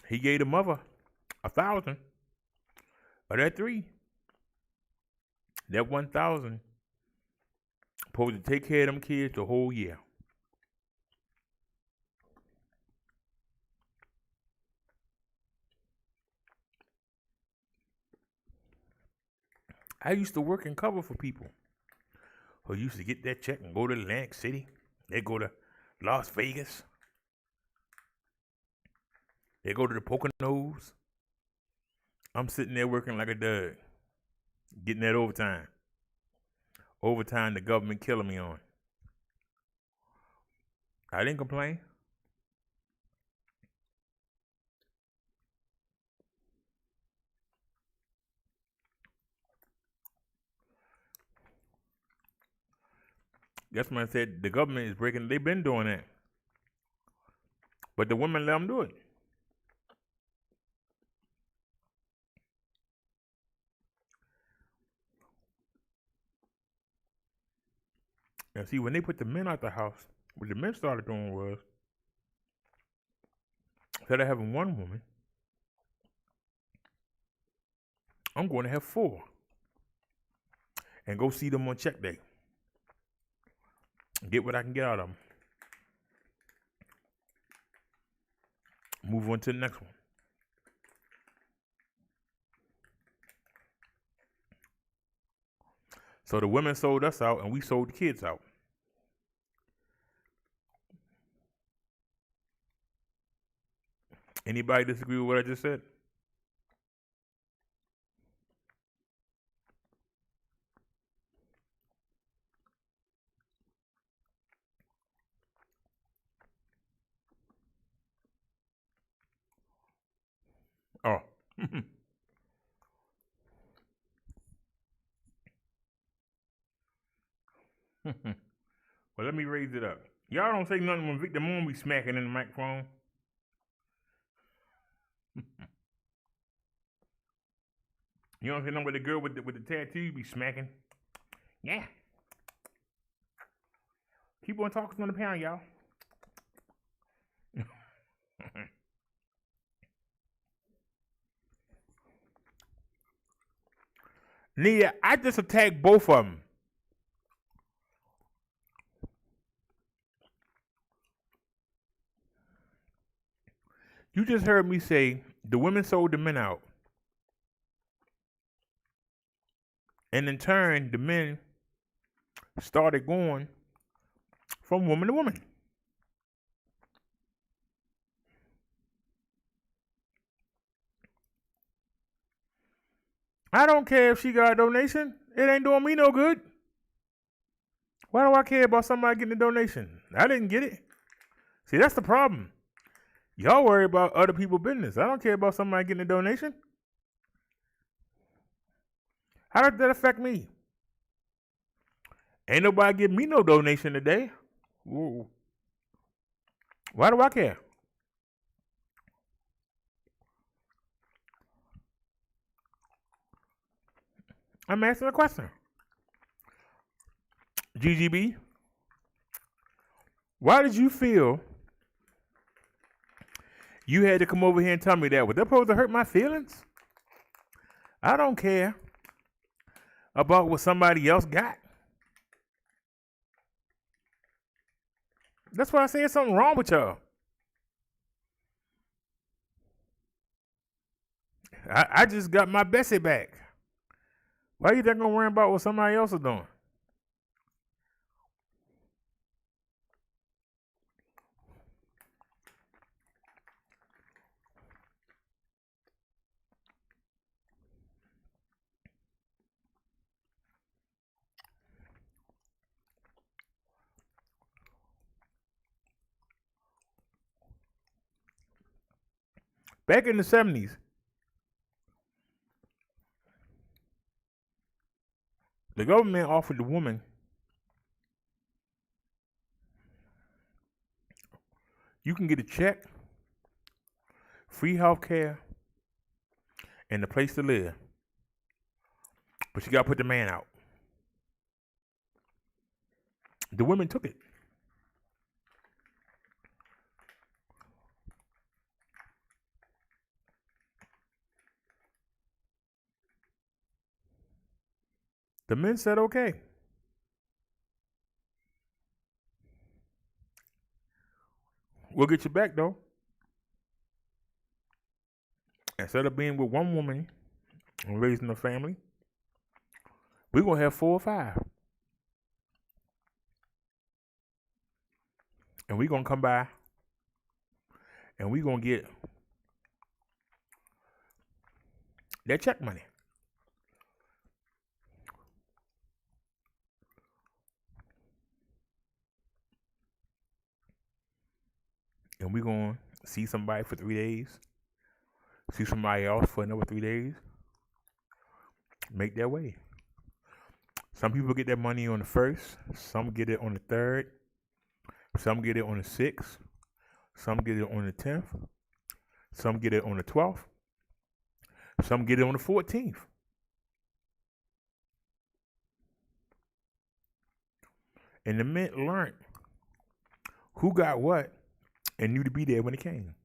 he gave the mother 1,000. Of that 3, that 1,000 supposed to take care of them kids the whole year. I used to work and cover for people who used to get that check and go to Atlantic City. They go to Las Vegas. They go to the Poconos. I'm sitting there working like a dog, getting that overtime. Overtime the government killing me on. I didn't complain. That's when I said the government is breaking. They've been doing that. But the women let them do it. And see, when they put the men out the house, what the men started doing was, instead of having one woman, I'm going to have 4 and go see them on check day. Get what I can get out of them. Move on to the next one. So the women sold us out and we sold the kids out. Anybody disagree with what I just said? Oh. Well, let me raise it up. Y'all don't say nothing when Victor Moon be smacking in the microphone. You don't say nothing with the girl with the tattoo be smacking. Yeah. Keep on talking on the pound, y'all. Nia, I just attacked both of them. You just heard me say the women sold the men out. And in turn, the men started going from woman to woman. I don't care if she got a donation. It ain't doing me no good. Why do I care about somebody getting a donation? I didn't get it. See, that's the problem. Y'all worry about other people's business. I don't care about somebody getting a donation. How did that affect me? Ain't nobody give me no donation today. Whoa. Why do I care? I'm asking a question. GGB, why did you feel you had to come over here and tell me that? Was that supposed to hurt my feelings? I don't care about what somebody else got. That's why I said something wrong with y'all. I just got my Bessie back. Why you think I'm worrying about what somebody else is doing? Back in the 70s, the government offered the woman you can get a check, free health care, and a place to live. But you got to put the man out. The women took it. The men said, okay. We'll get you back, though. Instead of being with one woman and raising a family, We're going to have 4 or 5. And we're going to come by and we're going to get that check money. And we're going to see somebody for 3 days, see somebody else for another 3 days, make their way. Some people get their money on the 1st, some get it on the 3rd, some get it on the 6th, some get it on the 10th, some get it on the 12th, some get it on the 14th. And the Mint learned who got what and knew to be there when it came.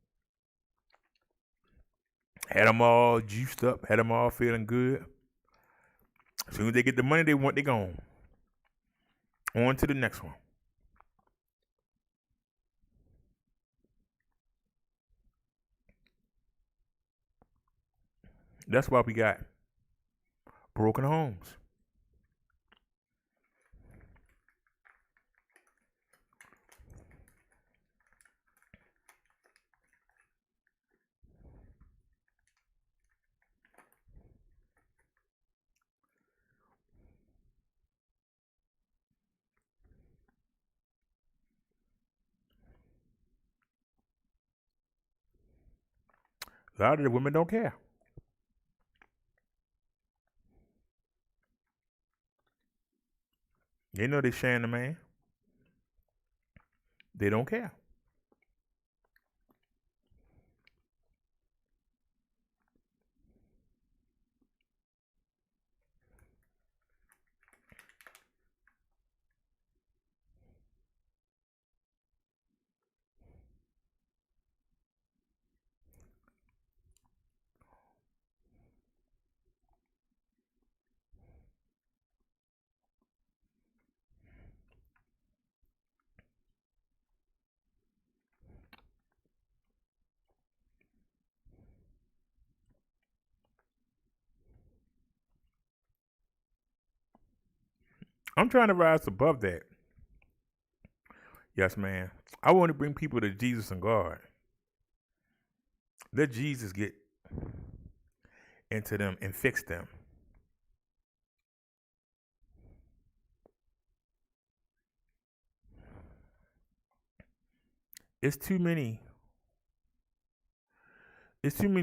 Had them all juiced up, had them all feeling good. As soon as they get the money they want, they gone. On to the next one. That's why we got broken homes. A lot of the women don't care. They know they're sharing the man. They don't care. I'm trying to rise above that. Yes, man. I want to bring people to Jesus and God. Let Jesus get into them and fix them. It's too many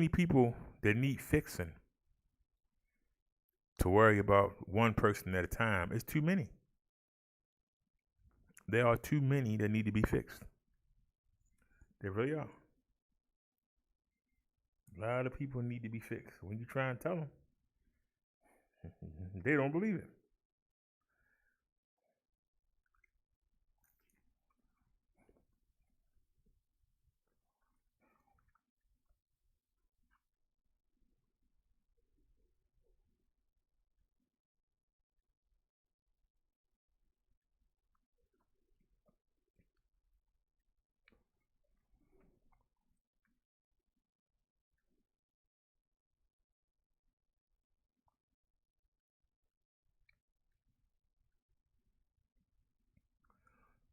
people that need fixing to worry about one person at a time. It's too many. There are too many that need to be fixed. There really are. A lot of people need to be fixed. When you try and tell them, they don't believe it.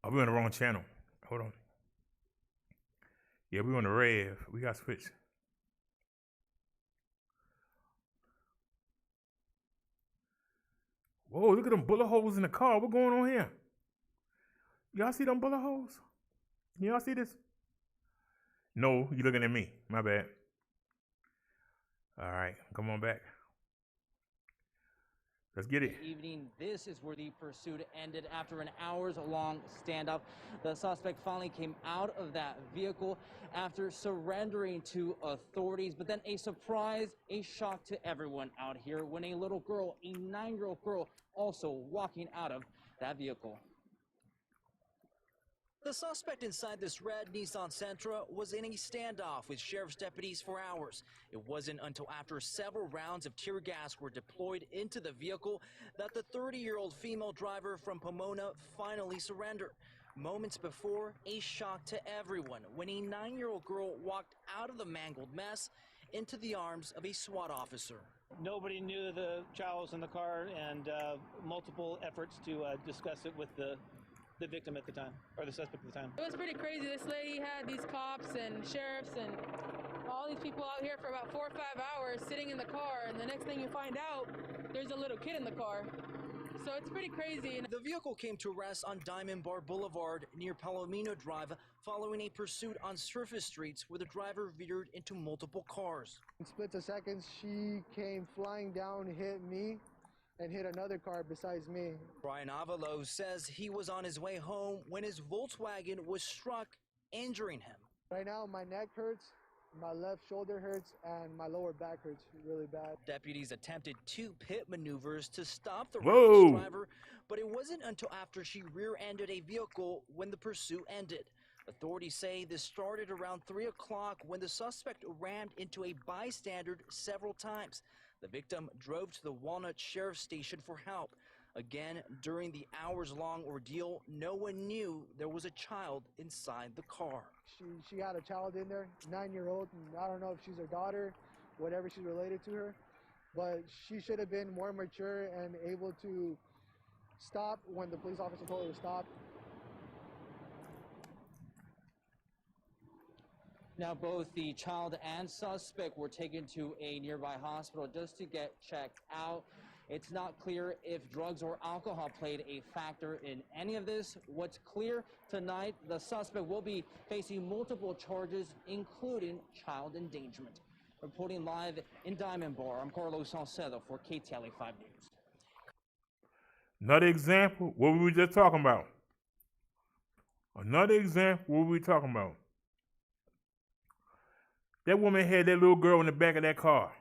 Oh, we're on the wrong channel. Hold on. Yeah, we're on the Rev. We got switch. Whoa, look at them bullet holes in the car. What's going on here? Y'all see them bullet holes? Y'all see this? No, you looking at me. My bad. All right, come on back. Let's get it. Evening. This is where the pursuit ended after an hours-long standoff. The suspect finally came out of that vehicle after surrendering to authorities. But then a surprise, a shock to everyone out here when a little girl, a 9-year-old girl, also walking out of that vehicle. The suspect inside this red Nissan Sentra was in a standoff with sheriff's deputies for hours. It wasn't until after several rounds of tear gas were deployed into the vehicle that the 30-year-old female driver from Pomona finally surrendered. Moments before, a shock to everyone when a 9-year-old girl walked out of the mangled mess into the arms of a SWAT officer. Nobody knew the child was in the car, and multiple efforts to discuss it with the victim at the time, or the suspect at the time. It was pretty crazy. This lady had these cops and sheriffs and all these people out here for about 4 or 5 hours sitting in the car, and the next thing you find out, there's a little kid in the car. So it's pretty crazy. The vehicle came to rest on Diamond Bar Boulevard near Palomino Drive following a pursuit on surface streets where the driver veered into multiple cars. In splits of seconds, she came flying down, hit me, and hit another car besides me. Brian Avalo says he was on his way home when his Volkswagen was struck, injuring him. Right now, my neck hurts, my left shoulder hurts, and my lower back hurts really bad. Deputies attempted 2 pit maneuvers to stop the Whoa. reckless driver, but it wasn't until after she rear-ended a vehicle when the pursuit ended. Authorities say this started around 3 o'clock when the suspect rammed into a bystander several times. The victim drove to the Walnut Sheriff's Station for help. Again, during the hours-long ordeal, no one knew there was a child inside the car. She had a child in there, 9-year-old, and I don't know if she's her daughter, whatever she's related to her, but she should have been more mature and able to stop when the police officer told her to stop. Now, both the child and suspect were taken to a nearby hospital just to get checked out. It's not clear if drugs or alcohol played a factor in any of this. What's clear tonight, the suspect will be facing multiple charges, including child endangerment. Reporting live in Diamond Bar, I'm Carlos Salcedo for KTLA 5 News. Another example, what we were just talking about. Another example, what we talking about. That woman had that little girl in the back of that car.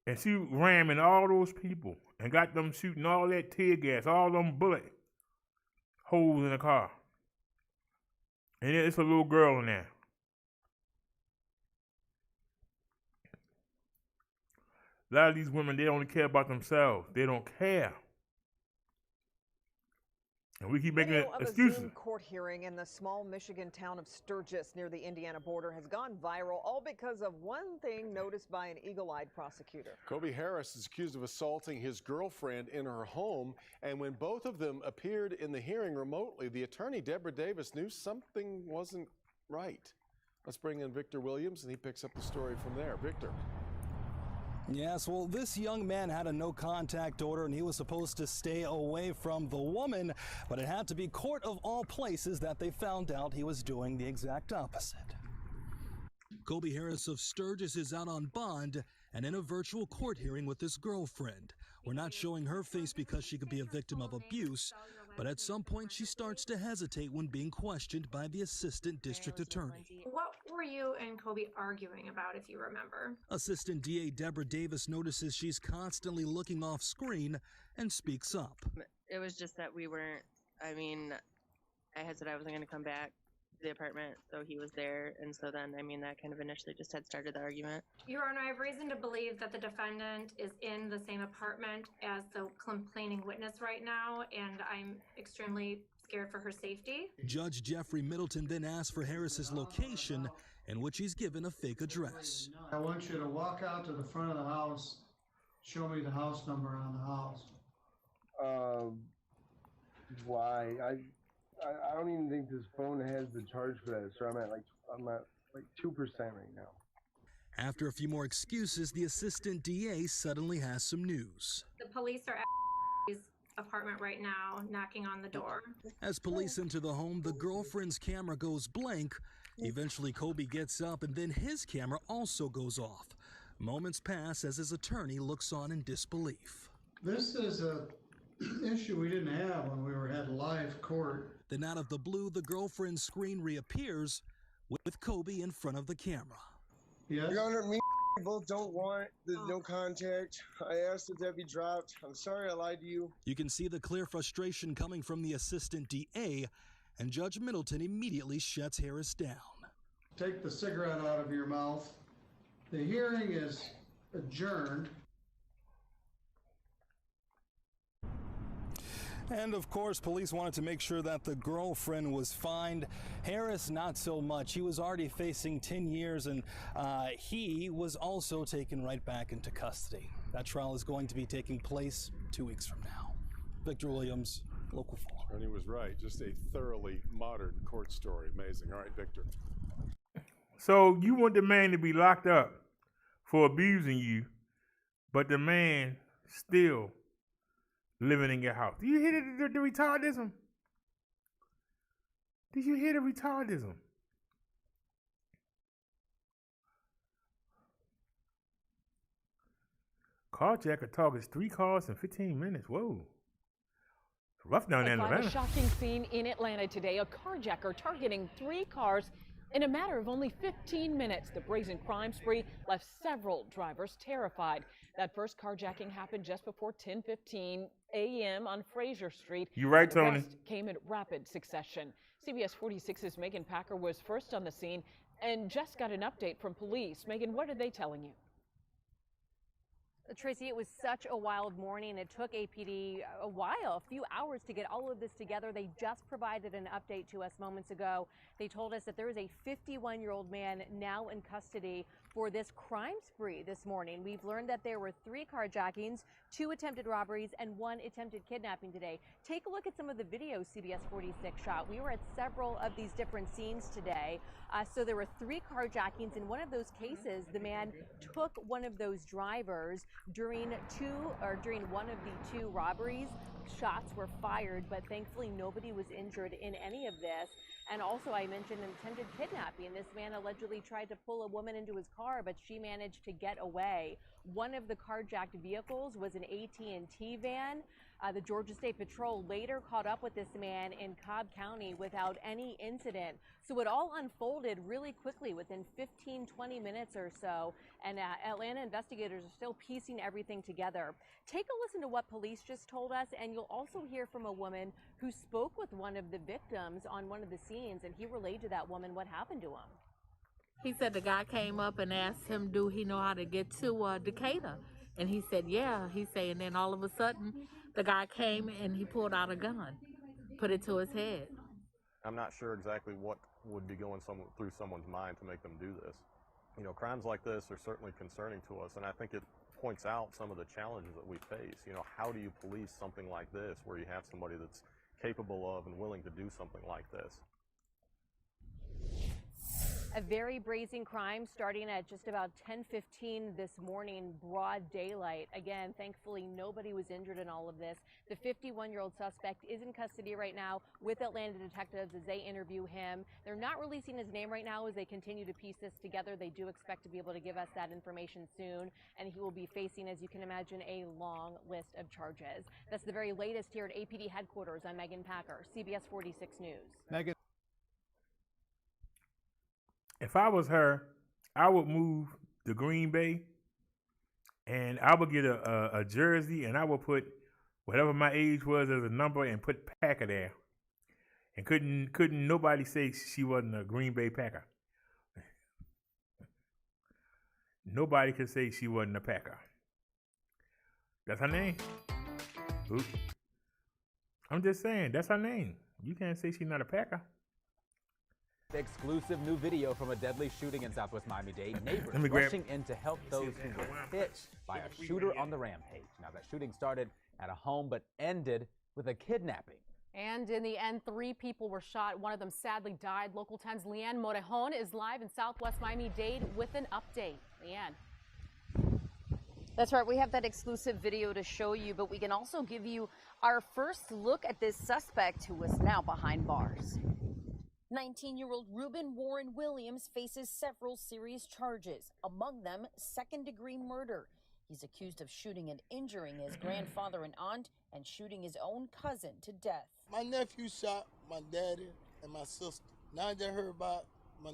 And she ramming all those people and got them shooting all that tear gas, all them bullet holes in the car. And it's a little girl in there. A lot of these women, they only care about themselves. They don't care. And we keep making excuses. A Zoom court hearing in the small Michigan town of Sturgis near the Indiana border has gone viral, all because of one thing noticed by an eagle-eyed prosecutor. Kobe Harris is accused of assaulting his girlfriend in her home, and when both of them appeared in the hearing remotely, the attorney, Deborah Davis, knew something wasn't right. Let's bring in Victor Williams, and he picks up the story from there. Victor. Yes, well, this young man had a no-contact order, and he was supposed to stay away from the woman, but it had to be court of all places that they found out he was doing the exact opposite. Kobe Harris of Sturgis is out on bond and in a virtual court hearing with his girlfriend. We're not showing her face because she could be a victim of abuse, but at some point she starts to hesitate when being questioned by the assistant district attorney. What were you and Kobe arguing about, if you remember? Assistant DA Deborah Davis notices she's constantly looking off screen and speaks up. It was just that we weren't, I had said I wasn't going to come back to the apartment, so he was there, and so then, that kind of initially just had started the argument. Your Honor, I have reason to believe that the defendant is in the same apartment as the complaining witness right now, and I'm extremely scared for her safety. Judge Jeffrey Middleton then asked for Harris's location, in which he's given a fake address. I want you to walk out to the front of the house, show me the house number on the house. Why? I don't even think this phone has the charge for that, so I'm at like 2% right now. After a few more excuses, the assistant DA suddenly has some news. The police are at his apartment right now, knocking on the door. As police enter the home, the girlfriend's camera goes blank. Eventually, Kobe gets up, and then his camera also goes off. Moments pass as his attorney looks on in disbelief. This is a issue we didn't have when we had live court. Then out of the blue, the girlfriend's screen reappears with Kobe in front of the camera. Yes? Your Honor, me and both don't want the no contact. I asked that that be dropped. I'm sorry I lied to you. You can see the clear frustration coming from the assistant DA, and Judge Middleton immediately shuts Harris down. Take the cigarette out of your mouth. The hearing is adjourned. And of course, police wanted to make sure that the girlfriend was fined. Harris, not so much. He was already facing 10 years, and he was also taken right back into custody. That trial is going to be taking place 2 weeks from now. Victor Williams, Local 4. And he was right. Just a thoroughly modern court story. Amazing. All right, Victor. So you want the man to be locked up for abusing you, but the man still living in your house. Do you hear the retardism? Did you hear the retardism? Carjacker targets 3 cars in 15 minutes. Whoa. It's rough down there in Atlanta. A shocking scene in Atlanta today. A carjacker targeting 3 cars in a matter of only 15 minutes. The brazen crime spree left several drivers terrified. That first carjacking happened just before 10:15 a.m. on Fraser Street. You right, The Tony. rest came in rapid succession. CBS 46's Megan Packer was first on the scene and just got an update from police. Megan, what are they telling you? Tracy, it was such a wild morning. It took APD a few hours to get all of this together. They just provided an update to us moments ago. They told us that there is a 51-year-old man now in custody for this crime spree this morning. We've learned that there were 3 carjackings, 2 attempted robberies, and 1 attempted kidnapping today. Take a look at some of the videos CBS 46 shot. We were at several of these different scenes today. So there were 3 carjackings. In one of those cases, the man took one of those drivers during one of the 2 robberies. Shots were fired, but thankfully nobody was injured in any of this. And also, I mentioned an attempted kidnapping. This man allegedly tried to pull a woman into his car, but she managed to get away. One of the carjacked vehicles was an AT&T van. The Georgia State Patrol later caught up with this man in Cobb County without any incident. So it all unfolded really quickly within 15-20 minutes or so, and Atlanta investigators are still piecing everything together. Take a listen to what police just told us, and you'll also hear from a woman who spoke with one of the victims on one of the scenes, and he relayed to that woman what happened to him. He said the guy came up and asked him, do he know how to get to Decatur? And he said, yeah. He said, and then all of a sudden, the guy came and he pulled out a gun, put it to his head. I'm not sure exactly what would be going through someone's mind to make them do this. You know, crimes like this are certainly concerning to us, and I think it points out some of the challenges that we face. You know, how do you police something like this where you have somebody that's capable of and willing to do something like this? A very brazen crime starting at just about 10:15 this morning, broad daylight. Again, thankfully, nobody was injured in all of this. The 51-year-old suspect is in custody right now with Atlanta detectives as they interview him. They're not releasing his name right now as they continue to piece this together. They do expect to be able to give us that information soon, and he will be facing, as you can imagine, a long list of charges. That's the very latest here at APD headquarters. I'm Megan Packer, CBS 46 News. Megan. If I was her, I would move to Green Bay, and I would get a jersey, and I would put whatever my age was as a number and put Packer there. And couldn't nobody say she wasn't a Green Bay Packer. Nobody could say she wasn't a Packer. That's her name. Oops. I'm just saying, that's her name. You can't say she's not a Packer. Exclusive new video from a deadly shooting in Southwest Miami-Dade. Neighbors rushing in to help those who were hit by a shooter on the rampage. Now, that shooting started at a home but ended with a kidnapping. And in the end, 3 people were shot. One of them sadly died. Local 10's Leanne Morejon is live in Southwest Miami-Dade with an update. Leanne. That's right. We have that exclusive video to show you, but we can also give you our first look at this suspect who is now behind bars. 19-year-old Reuben Warren Williams faces several serious charges, among them second-degree murder. He's accused of shooting and injuring his grandfather and aunt and shooting his own cousin to death. My nephew shot my daddy and my sister. Now I just heard about my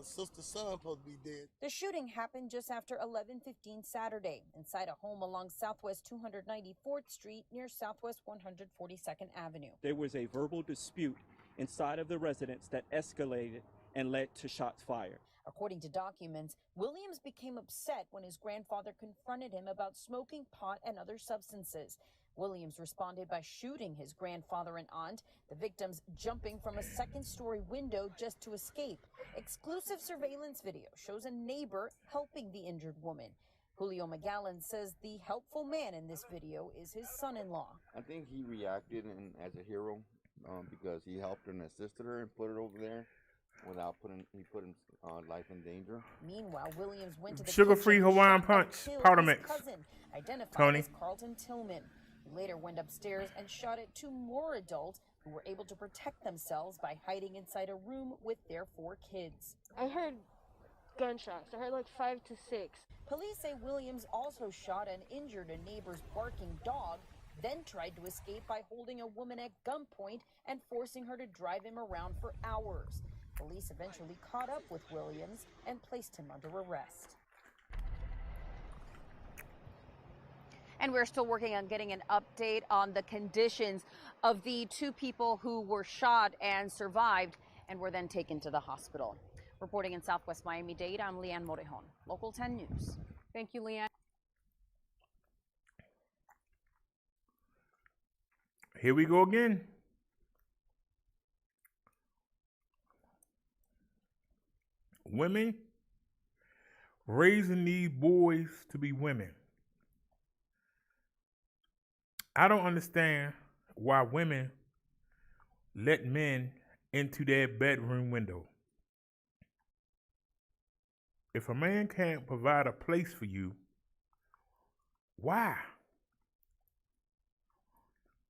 sister's son supposed to be dead. The shooting happened just after 11:15 Saturday inside a home along Southwest 294th Street near Southwest 142nd Avenue. There was a verbal dispute inside of the residence that escalated and led to shots fired. According to documents, Williams became upset when his grandfather confronted him about smoking pot and other substances. Williams responded by shooting his grandfather and aunt, the victims jumping from a second-story window just to escape. Exclusive surveillance video shows a neighbor helping the injured woman. Julio McGallan says the helpful man in this video is his son-in-law. I think he reacted as a hero because he helped her and assisted her and put her over there without put his life in danger. Meanwhile, Williams went to the sugar-free kitchen, Hawaiian shot punch and killed powder his mix. cousin, identified Tony. as Carlton Tillman. He later went upstairs and shot at 2 more adults who were able to protect themselves by hiding inside a room with their 4 kids. I heard gunshots. I heard like 5 to 6. Police say Williams also shot and injured a neighbor's barking dog, then tried to escape by holding a woman at gunpoint and forcing her to drive him around for hours. Police eventually caught up with Williams and placed him under arrest. And we're still working on getting an update on the conditions of the 2 people who were shot and survived and were then taken to the hospital. Reporting in Southwest Miami-Dade, I'm Leanne Morejon, Local 10 News. Thank you, Leanne. Here we go again. Women raising these boys to be women. I don't understand why women let men into their bedroom window. If a man can't provide a place for you, why?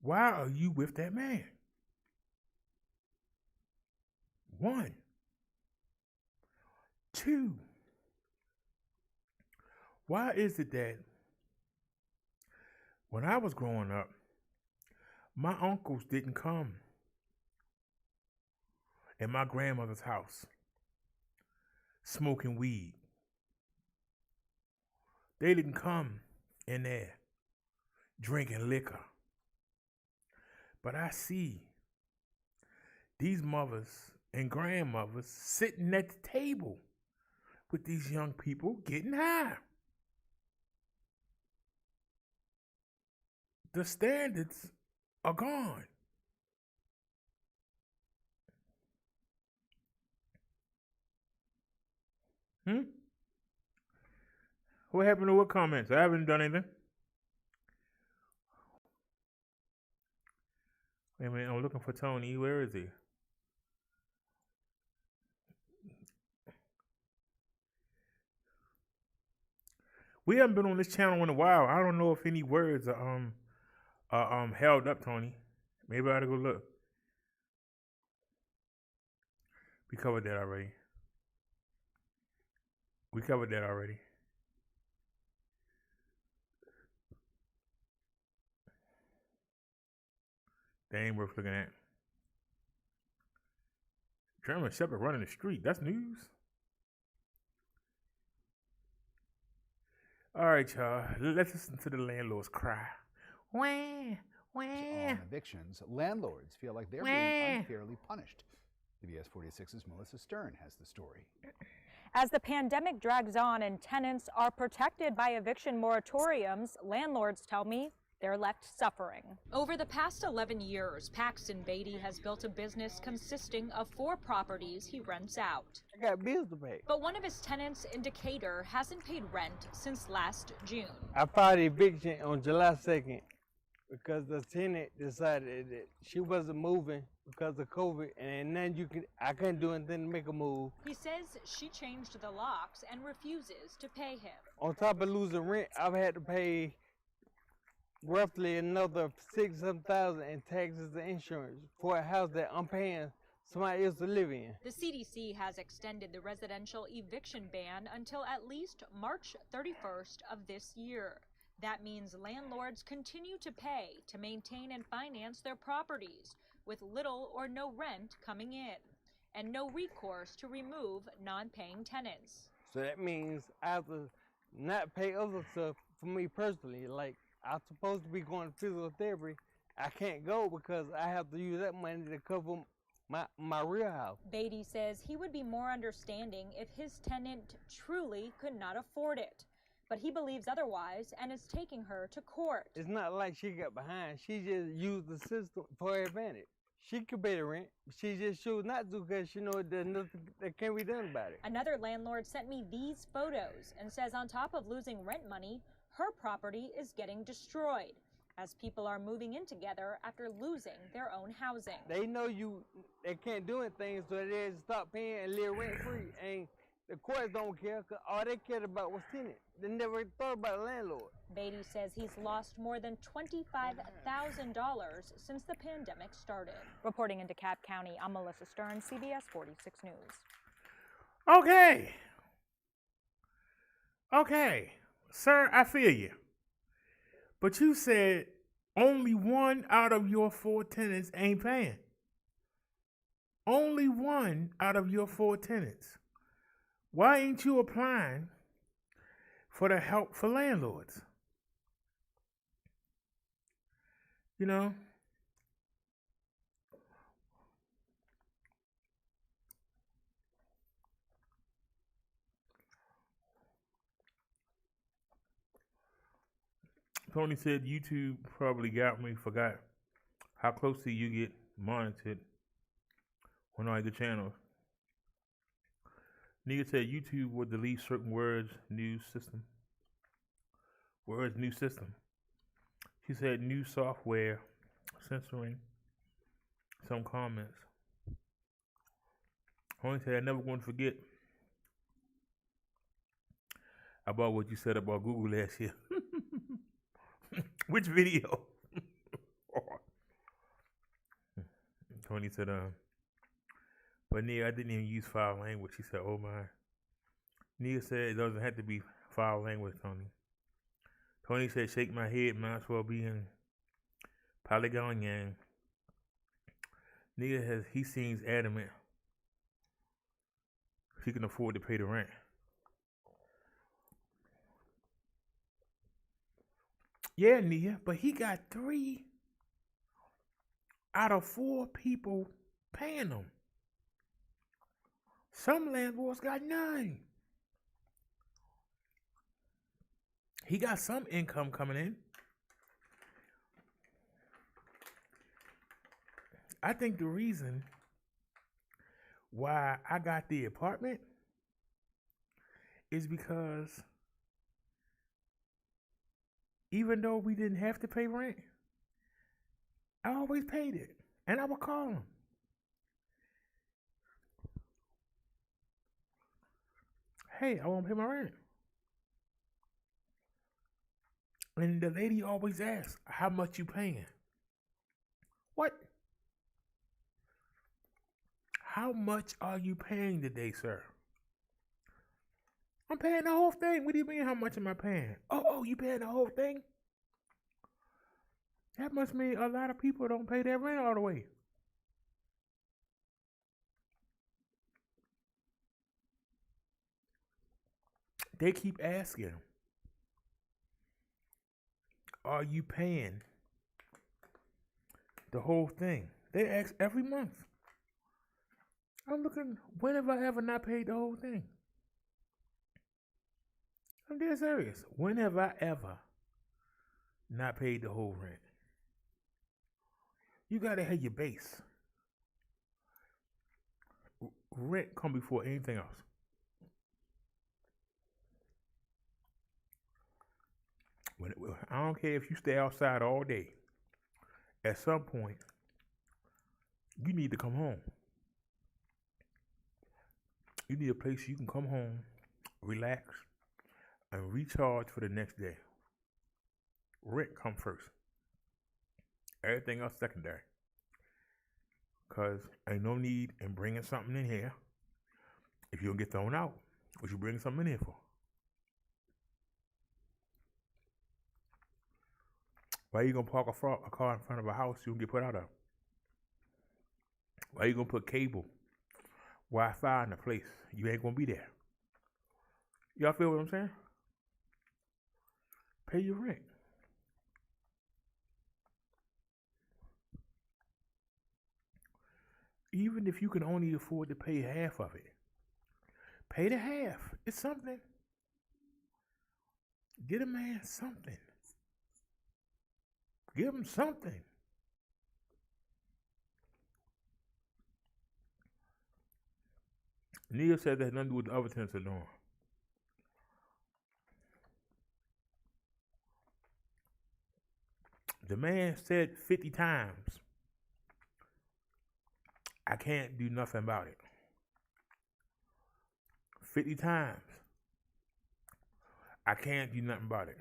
Why are you with that man? 1. 2. Why is it that when I was growing up, my uncles didn't come in my grandmother's house smoking weed? They didn't come in there drinking liquor. But I see these mothers and grandmothers sitting at the table with these young people getting high. The standards are gone. What happened to what comments? I haven't done anything. Wait a minute, I'm looking for Tony. Where is he? We haven't been on this channel in a while. I don't know if any words are held up, Tony. Maybe I ought to go look. We covered that already. They ain't worth looking at. German Shepherd running the street. That's news. All right, y'all. Let's listen to the landlords cry. Wah, wah. On evictions, landlords feel like they're being unfairly punished. CBS 46's Melissa Stern has the story. As the pandemic drags on and tenants are protected by eviction moratoriums, landlords tell me they're left suffering. Over the past 11 years, Paxton Beatty has built a business consisting of 4 properties he rents out. I got bills to pay. But one of his tenants in Decatur hasn't paid rent since last June. I filed eviction on July 2nd because the tenant decided that she wasn't moving because of COVID, and then I couldn't do anything to make a move. He says she changed the locks and refuses to pay him. On top of losing rent, I've had to pay roughly another $6,000 in taxes and insurance for a house that I'm paying somebody else to live in. The CDC has extended the residential eviction ban until at least March 31st of this year. That means landlords continue to pay to maintain and finance their properties, with little or no rent coming in, and no recourse to remove non-paying tenants. So that means I have to not pay other stuff for me personally. Like, I'm supposed to be going to physical therapy. I can't go because I have to use that money to cover my real house. Beatty says he would be more understanding if his tenant truly could not afford it. But he believes otherwise and is taking her to court. It's not like she got behind. She just used the system for her advantage. She could pay the rent. She just chose not to because she knows there's nothing that can be done about it. Another landlord sent me these photos and says on top of losing rent money, her property is getting destroyed as people are moving in together after losing their own housing. They know they can't do anything, so they just stop paying and live rent free. And the courts don't care because all they cared about was tenant. They never thought about a landlord. Beatty says he's lost more than $25,000 since the pandemic started. Reporting in DeKalb County, I'm Melissa Stern, CBS 46 News. Okay. Sir, I feel you. But you said only 1 out of your 4 tenants ain't paying. Only 1 out of your 4 tenants. Why ain't you applying for the help for landlords? You know? Tony said YouTube probably got me, forgot how closely you get monitored on all your channels. Nigga said YouTube would delete certain words, new system. Words, new system. She said new software censoring some comments. Tony said I never going to forget about what you said about Google last year. Which video? Tony said, but Nia, I didn't even use foul language. She said, oh my. Nia said it doesn't have to be foul language, Tony. Tony said, shake my head, might as well be in Polygon Yang. Nia he seems adamant she can afford to pay the rent. Yeah, Nia, but he got 3 out of 4 people paying him. Some landlords got none. He got some income coming in. I think the reason why I got the apartment is because even though we didn't have to pay rent, I always paid it. And I would call him. Hey, I want to pay my rent. And the lady always asks, how much you paying? What? How much are you paying today, sir? I'm paying the whole thing. What do you mean, how much am I paying? Oh, you paying the whole thing? That must mean a lot of people don't pay their rent all the way. They keep asking, are you paying the whole thing? They ask every month. I'm looking, when have I ever not paid the whole thing? I'm dead serious. When have I ever not paid the whole rent? You gotta have your base. Rent come before anything else. I don't care if you stay outside all day. At some point, you need to come home. You need a place you can come home, relax, and recharge for the next day. Rent come first. Everything else secondary. Because ain't no need in bringing something in here if you don't get thrown out. What you bring something in here for? Why you gonna park a car in front of a house you don't get put out of? Why you gonna put cable, Wi-Fi in the place? You ain't gonna be there. Y'all feel what I'm saying? Pay your rent. Even if you can only afford to pay half of it, pay the half. It's something. Get a man something. Give him something. Neil said that had nothing to do with the other tenants are doing. The man said 50 times, I can't do nothing about it. 50 times, I can't do nothing about it.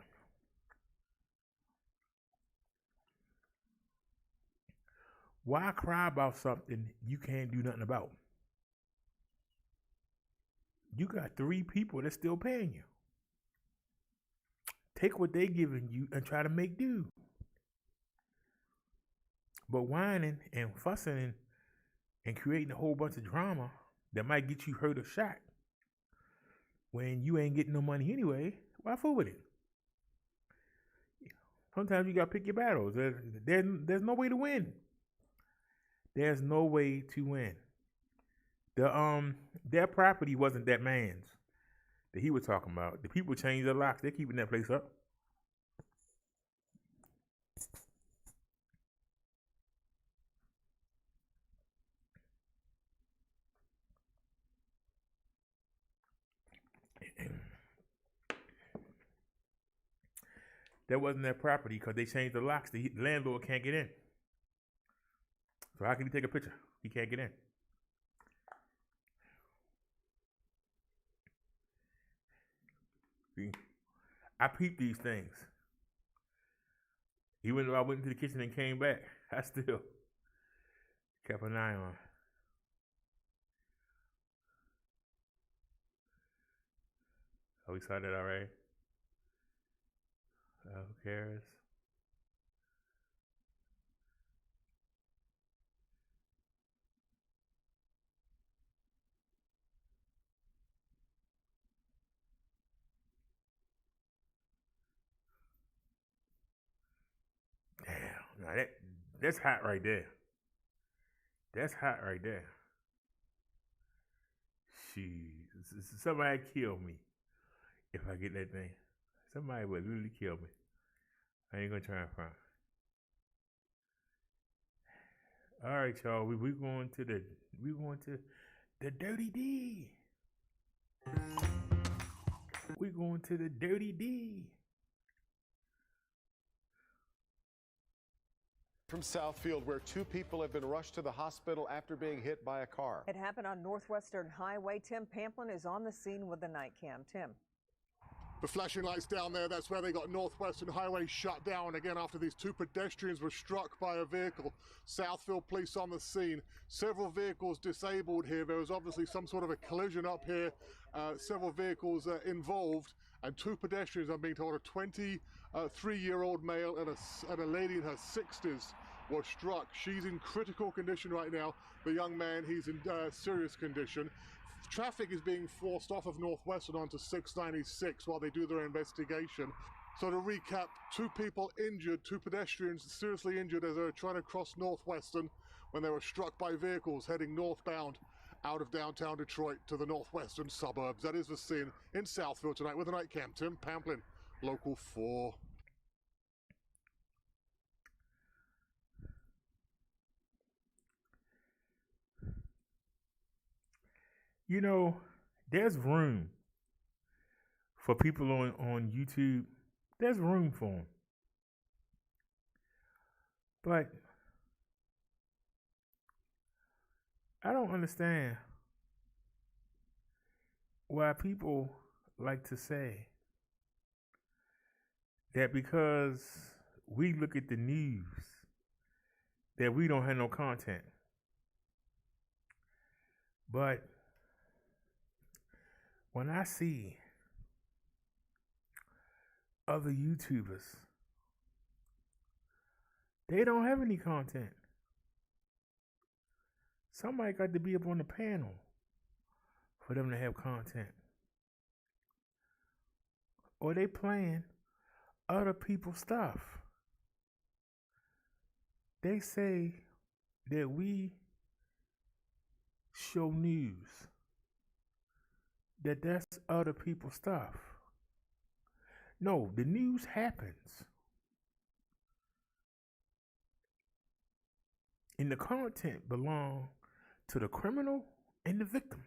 Why cry about something you can't do nothing about? You got 3 people that's still paying you. Take what they giving you and try to make do. But whining and fussing and creating a whole bunch of drama that might get you hurt or shot when you ain't getting no money anyway, why fool with it? Sometimes you gotta pick your battles. There's no way to win. There's no way to win. Their property wasn't that man's that he was talking about. The people changed their locks. They're keeping that place up. That wasn't their property because they changed the locks. The landlord can't get in. So how can he take a picture? He can't get in. See, I peeped these things. Even though I went into the kitchen and came back, I still kept an eye on. Oh, we saw that already. Who cares? Damn, now that's hot right there. That's hot right there. Somebody kill me if I get that thing. Somebody would literally kill me. I ain't gonna try and front. All right, y'all. We going to the Dirty D. We going to the Dirty D. From Southfield, where 2 people have been rushed to the hospital after being hit by a car. It happened on Northwestern Highway. Tim Pamplin is on the scene with the night cam. Tim. The flashing lights down there, that's where they got Northwestern Highway shut down again after these 2 pedestrians were struck by a vehicle. Southfield police on the scene. Several vehicles disabled here. There was obviously some sort of a collision up here. Several vehicles involved, and 2 pedestrians, I'm being told, a 23-year-old male and a lady in her 60s were struck. She's in critical condition right now. The young man, he's in serious condition. Traffic is being forced off of Northwestern onto 696 while they do their investigation. So to recap, 2 people injured, 2 pedestrians seriously injured as they were trying to cross Northwestern when they were struck by vehicles heading northbound out of downtown Detroit to the northwestern suburbs. That is the scene in Southfield tonight with the night cam. Tim Pamplin, Local 4. You know, there's room for people on YouTube. There's room for them. But I don't understand why people like to say that because we look at the news that we don't have no content. But when I see other YouTubers, they don't have any content. Somebody got to be up on the panel for them to have content. Or they playing other people's stuff. They say that we show news that's other people's stuff. No, the news happens. And the content belongs to the criminal and the victim.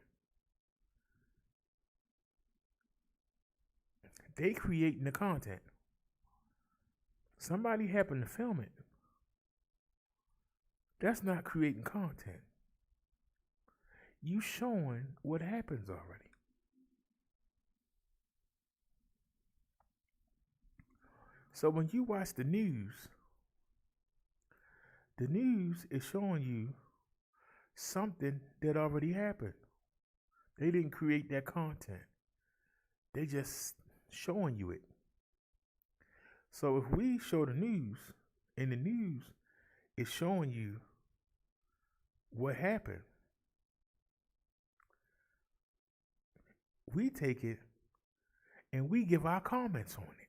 They creating the content. Somebody happened to film it. That's not creating content. You showing what happens already. So when you watch the news is showing you something that already happened. They didn't create that content. They just showing you it. So if we show the news, and the news is showing you what happened, we take it and we give our comments on it.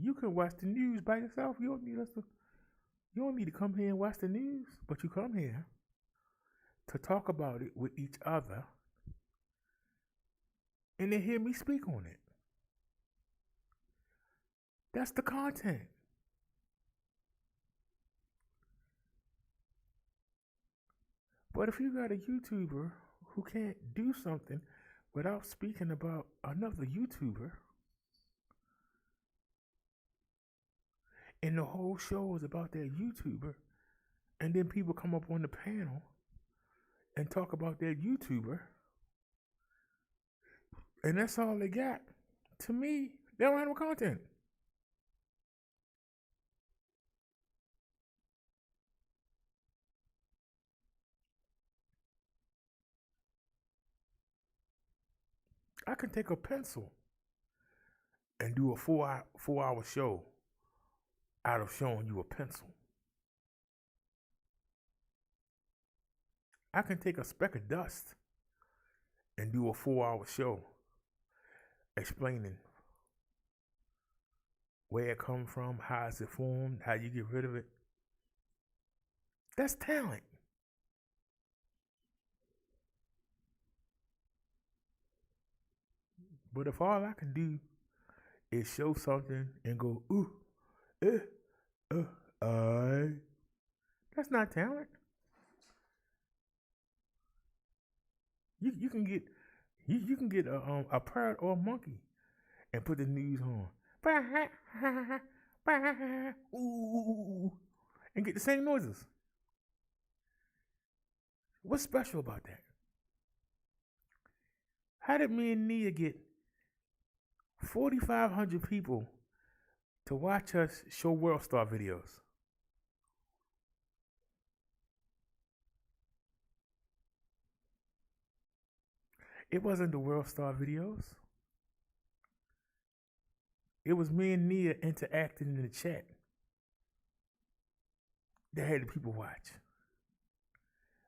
You can watch the news by yourself. You don't need to come here and watch the news, but you come here to talk about it with each other and then hear me speak on it. That's the content. But if you got a YouTuber who can't do something without speaking about another YouTuber, and the whole show is about that YouTuber, and then people come up on the panel and talk about that YouTuber, and that's all they got, to me, they don't have no content. I can take a pencil and do a 4-hour show out of showing you a pencil. I can take a speck of dust and do a 4-hour show explaining where it comes from, how is it formed, how you get rid of it. That's talent. But if all I can do is show something and go, ooh, that's not talent. You can get a parrot or a monkey and put the news on. Ooh, and get the same noises. What's special about that? How did me and Nia get 4,500 people to watch us show World Star videos? It wasn't the World Star videos. It was me and Nia interacting in the chat that had the people watch.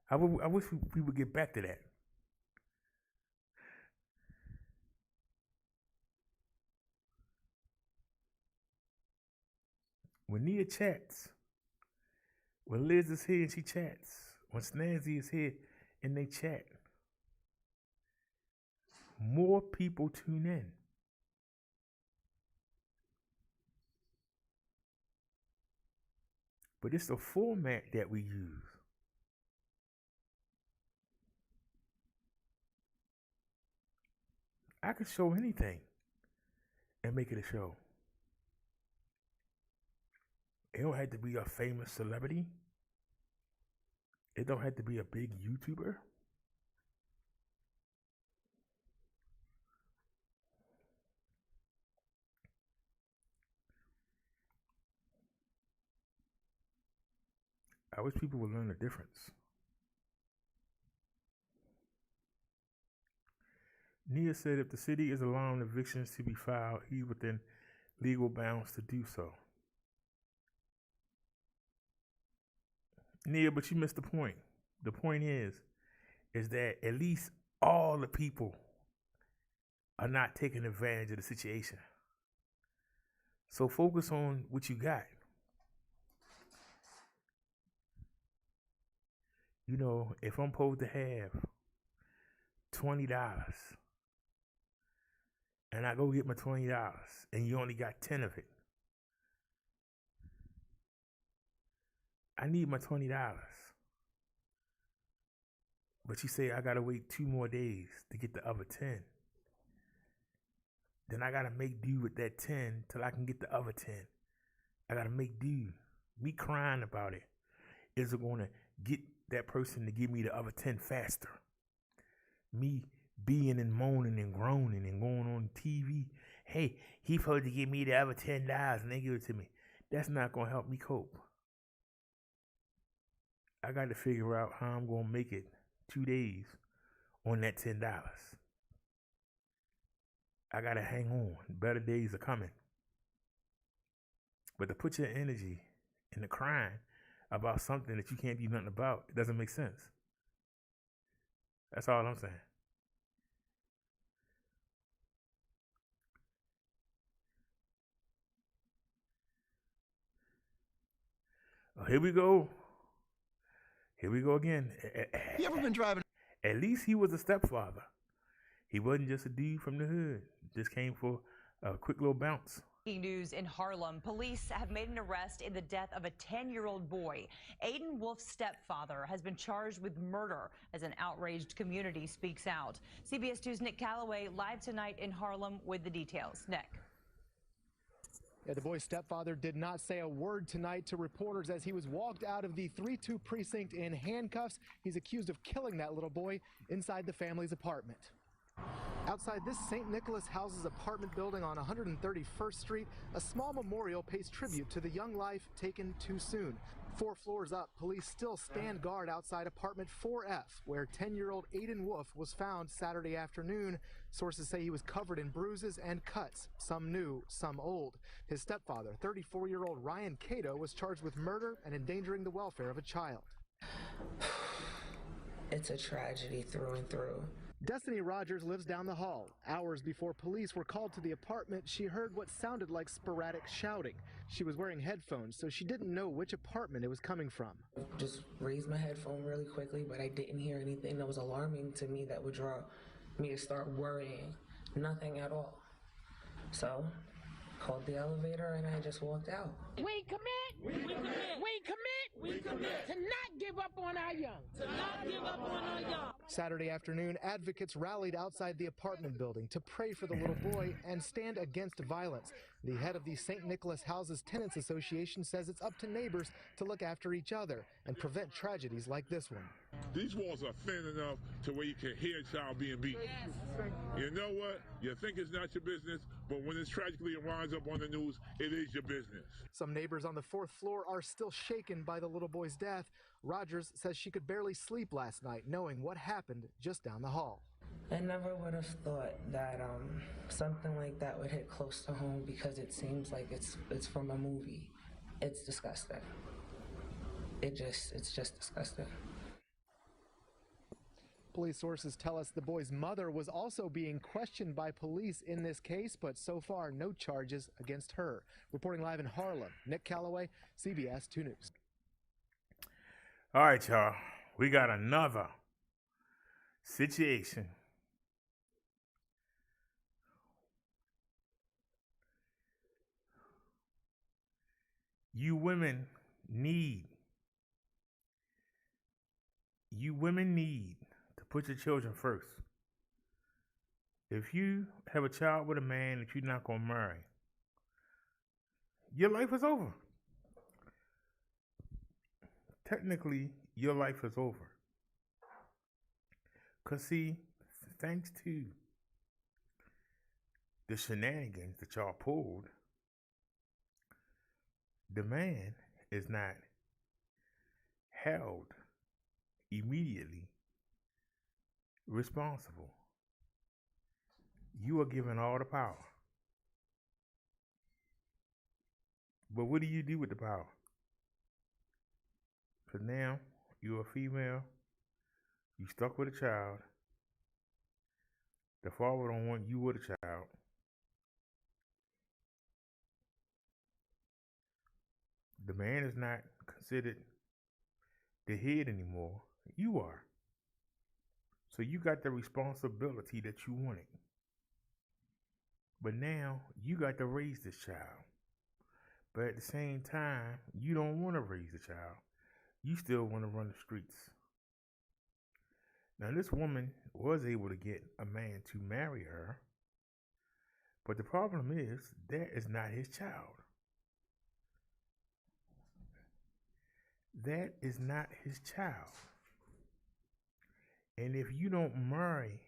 I wish we would get back to that. When Nia chats, when Liz is here and she chats, when Snazzy is here and they chat, more people tune in. But it's the format that we use. I can show anything and make it a show. It don't have to be a famous celebrity. It don't have to be a big YouTuber. I wish people would learn the difference. Nia said if the city is allowing evictions to be filed, he's within legal bounds to do so. Nia, but you missed the point. The point is that at least all the people are not taking advantage of the situation. So focus on what you got. You know, if I'm supposed to have $20 and I go get my $20 and you only got 10 of it, I need my $20. But you say I gotta wait 2 more days to get the other 10. Then I gotta make do with that 10 till I can get the other 10. I gotta make do. Me crying about it is gonna get that person to give me the other 10 faster. Me being and moaning and groaning and going on TV. Hey, he supposed to give me the other $10 and they give it to me. That's not gonna help me cope. I got to figure out how I'm gonna make it 2 days on that $10. I gotta hang on. Better days are coming. But to put your energy into crying about something that you can't do nothing about, it doesn't make sense. That's all I'm saying. Oh, here we go. Here we go again. You ever been driving? At least he was a stepfather. He wasn't just a dude from the hood. Just came for a quick little bounce. News in Harlem. Police have made an arrest in the death of a 10-year-old boy. Aiden Wolf's stepfather has been charged with murder as an outraged community speaks out. CBS 2's Nick Calloway live tonight in Harlem with the details. Nick. Yeah, the boy's stepfather did not say a word tonight to reporters as he was walked out of the 3-2 precinct in handcuffs. He's accused of killing that little boy inside the family's apartment. Outside this St. Nicholas Houses apartment building on 131st Street, a small memorial pays tribute to the young life taken too soon. 4 floors up, police still stand guard outside apartment 4F, where 10-year-old Aiden Wolf was found Saturday afternoon. Sources say he was covered in bruises and cuts, some new, some old. His stepfather, 34-year-old Ryan Cato, was charged with murder and endangering the welfare of a child. It's a tragedy through and through. Destiny Rogers lives down the hall. Hours before police were called to the apartment, she heard what sounded like sporadic shouting. She was wearing headphones, so she didn't know which apartment it was coming from. Just raised my headphone really quickly, but I didn't hear anything that was alarming to me that would draw me to start worrying. Nothing at all. So, called the elevator and I just walked out. We commit. We commit. We commit. We commit to not give up on our young. To not give up on our young. Saturday afternoon, advocates rallied outside the apartment building to pray for the little boy and stand against violence. The head of the St. Nicholas Houses Tenants Association says it's up to neighbors to look after each other and prevent tragedies like this one. These walls are thin enough to where you can hear a child being beaten. You know what? You think it's not your business, but when it's tragically winds up on the news, it is your business. Some neighbors on the 4th floor are still shaken by the little boy's death. Rogers says she could barely sleep last night knowing what happened just down the hall. I never would have thought that something like that would hit close to home because it seems like it's from a movie. It's disgusting. It's just disgusting. Police sources tell us the boy's mother was also being questioned by police in this case, but so far no charges against her. Reporting live in Harlem, Nick Calloway, CBS 2 News. All right, y'all. We got another situation. You women need to put your children first. If you have a child with a man that you're not going to marry, your life is over. Technically, your life is over. Because, see, thanks to the shenanigans that y'all pulled, the man is not held immediately responsible. You are given all the power. But what do you do with the power? Because now you're a female, you stuck with a child, the father don't want you with a child. The man is not considered the head anymore. You are. So you got the responsibility that you wanted. But now you got to raise this child. But at the same time, you don't want to raise the child. You still want to run the streets. Now, this woman was able to get a man to marry her. But the problem is, that is not his child. That is not his child. And if you don't marry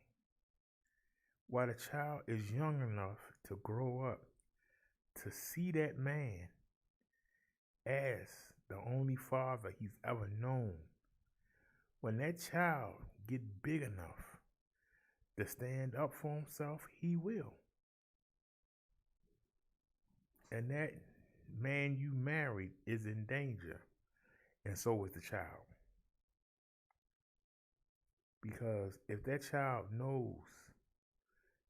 while the child is young enough to grow up to see that man as the only father he's ever known, when that child get big enough to stand up for himself, he will. And that man you married is in danger, and so is the child. Because if that child knows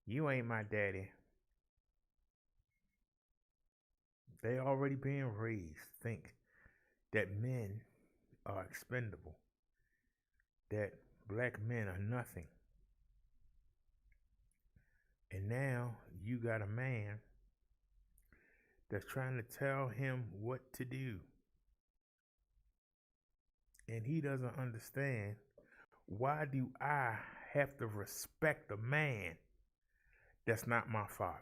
you ain't my daddy, they already being raised think that men are expendable, that black men are nothing. And now you got a man that's trying to tell him what to do. And he doesn't understand, why do I have to respect a man that's not my father?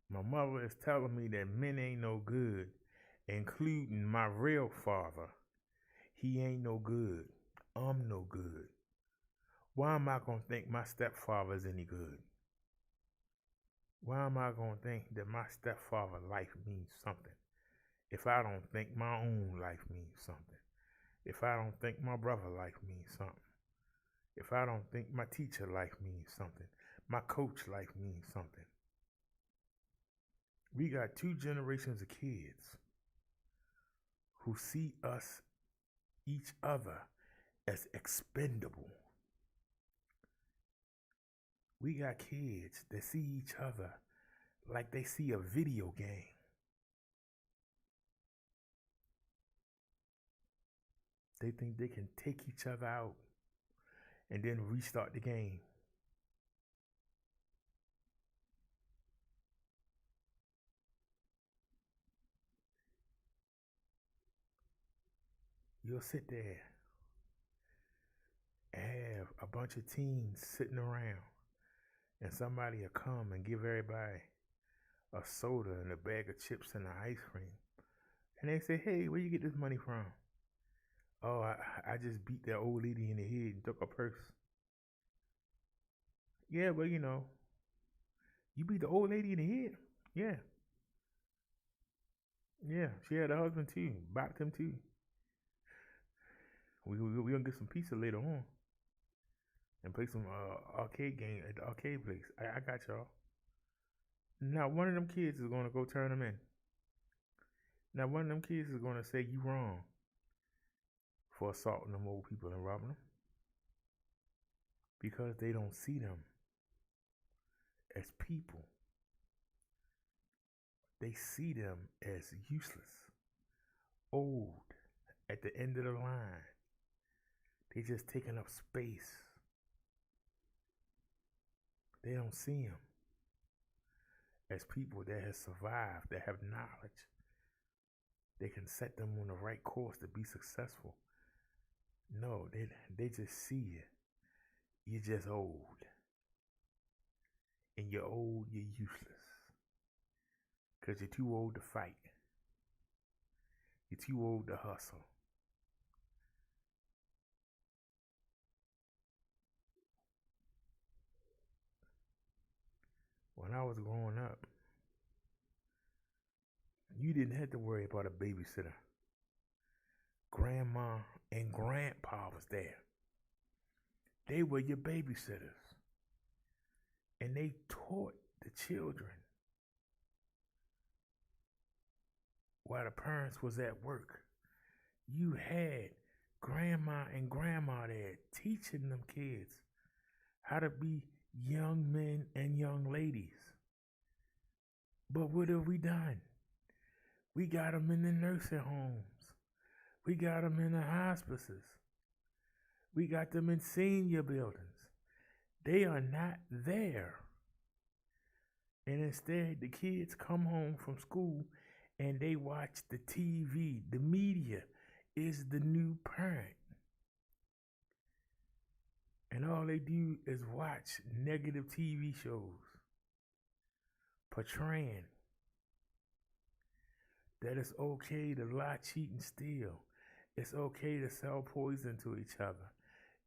My mother is telling me that men ain't no good, including my real father. He ain't no good. I'm no good. Why am I going to think my stepfather is any good? Why am I going to think that my stepfather's life means something if I don't think my own life means something? If I don't think my brother's life means something? If I don't think my teacher life means something? My coach life means something? We got two generations of kids who see us, each other, as expendable. We got kids that see each other like they see a video game. They think they can take each other out and then restart the game. You'll sit there and have a bunch of teens sitting around, and somebody will come and give everybody a soda and a bag of chips and ice cream. And they say, hey, where you get this money from? Oh, I just beat that old lady in the head and took her purse. Yeah, well, you know, you beat the old lady in the head? Yeah. Yeah, she had a husband too. Bopped him too. We gonna get some pizza later on and play some arcade game at the arcade place. I got y'all. Now one of them kids is gonna go turn them in. Now one of them kids is gonna say you wrong for assaulting them old people and robbing them, because they don't see them as people. They see them as useless, old, at the end of the line. They just taking up space. They don't see them as people that have survived, that have knowledge. They can set them on the right course to be successful. No, they just see you. You're just old. And you're old, you're useless. Because you're too old to fight. You're too old to hustle. When I was growing up, you didn't have to worry about a babysitter. Grandma and grandpa was there. They were your babysitters. And they taught the children while the parents was at work. You had grandma and grandma there teaching them kids how to be young men and young ladies. But what have we done? We got them in the nursing homes. We got them in the hospices. We got them in senior buildings. They are not there. And instead, the kids come home from school and they watch the TV. The media is the new parent. And all they do is watch negative TV shows portraying that it's okay to lie, cheat, and steal. It's okay to sell poison to each other.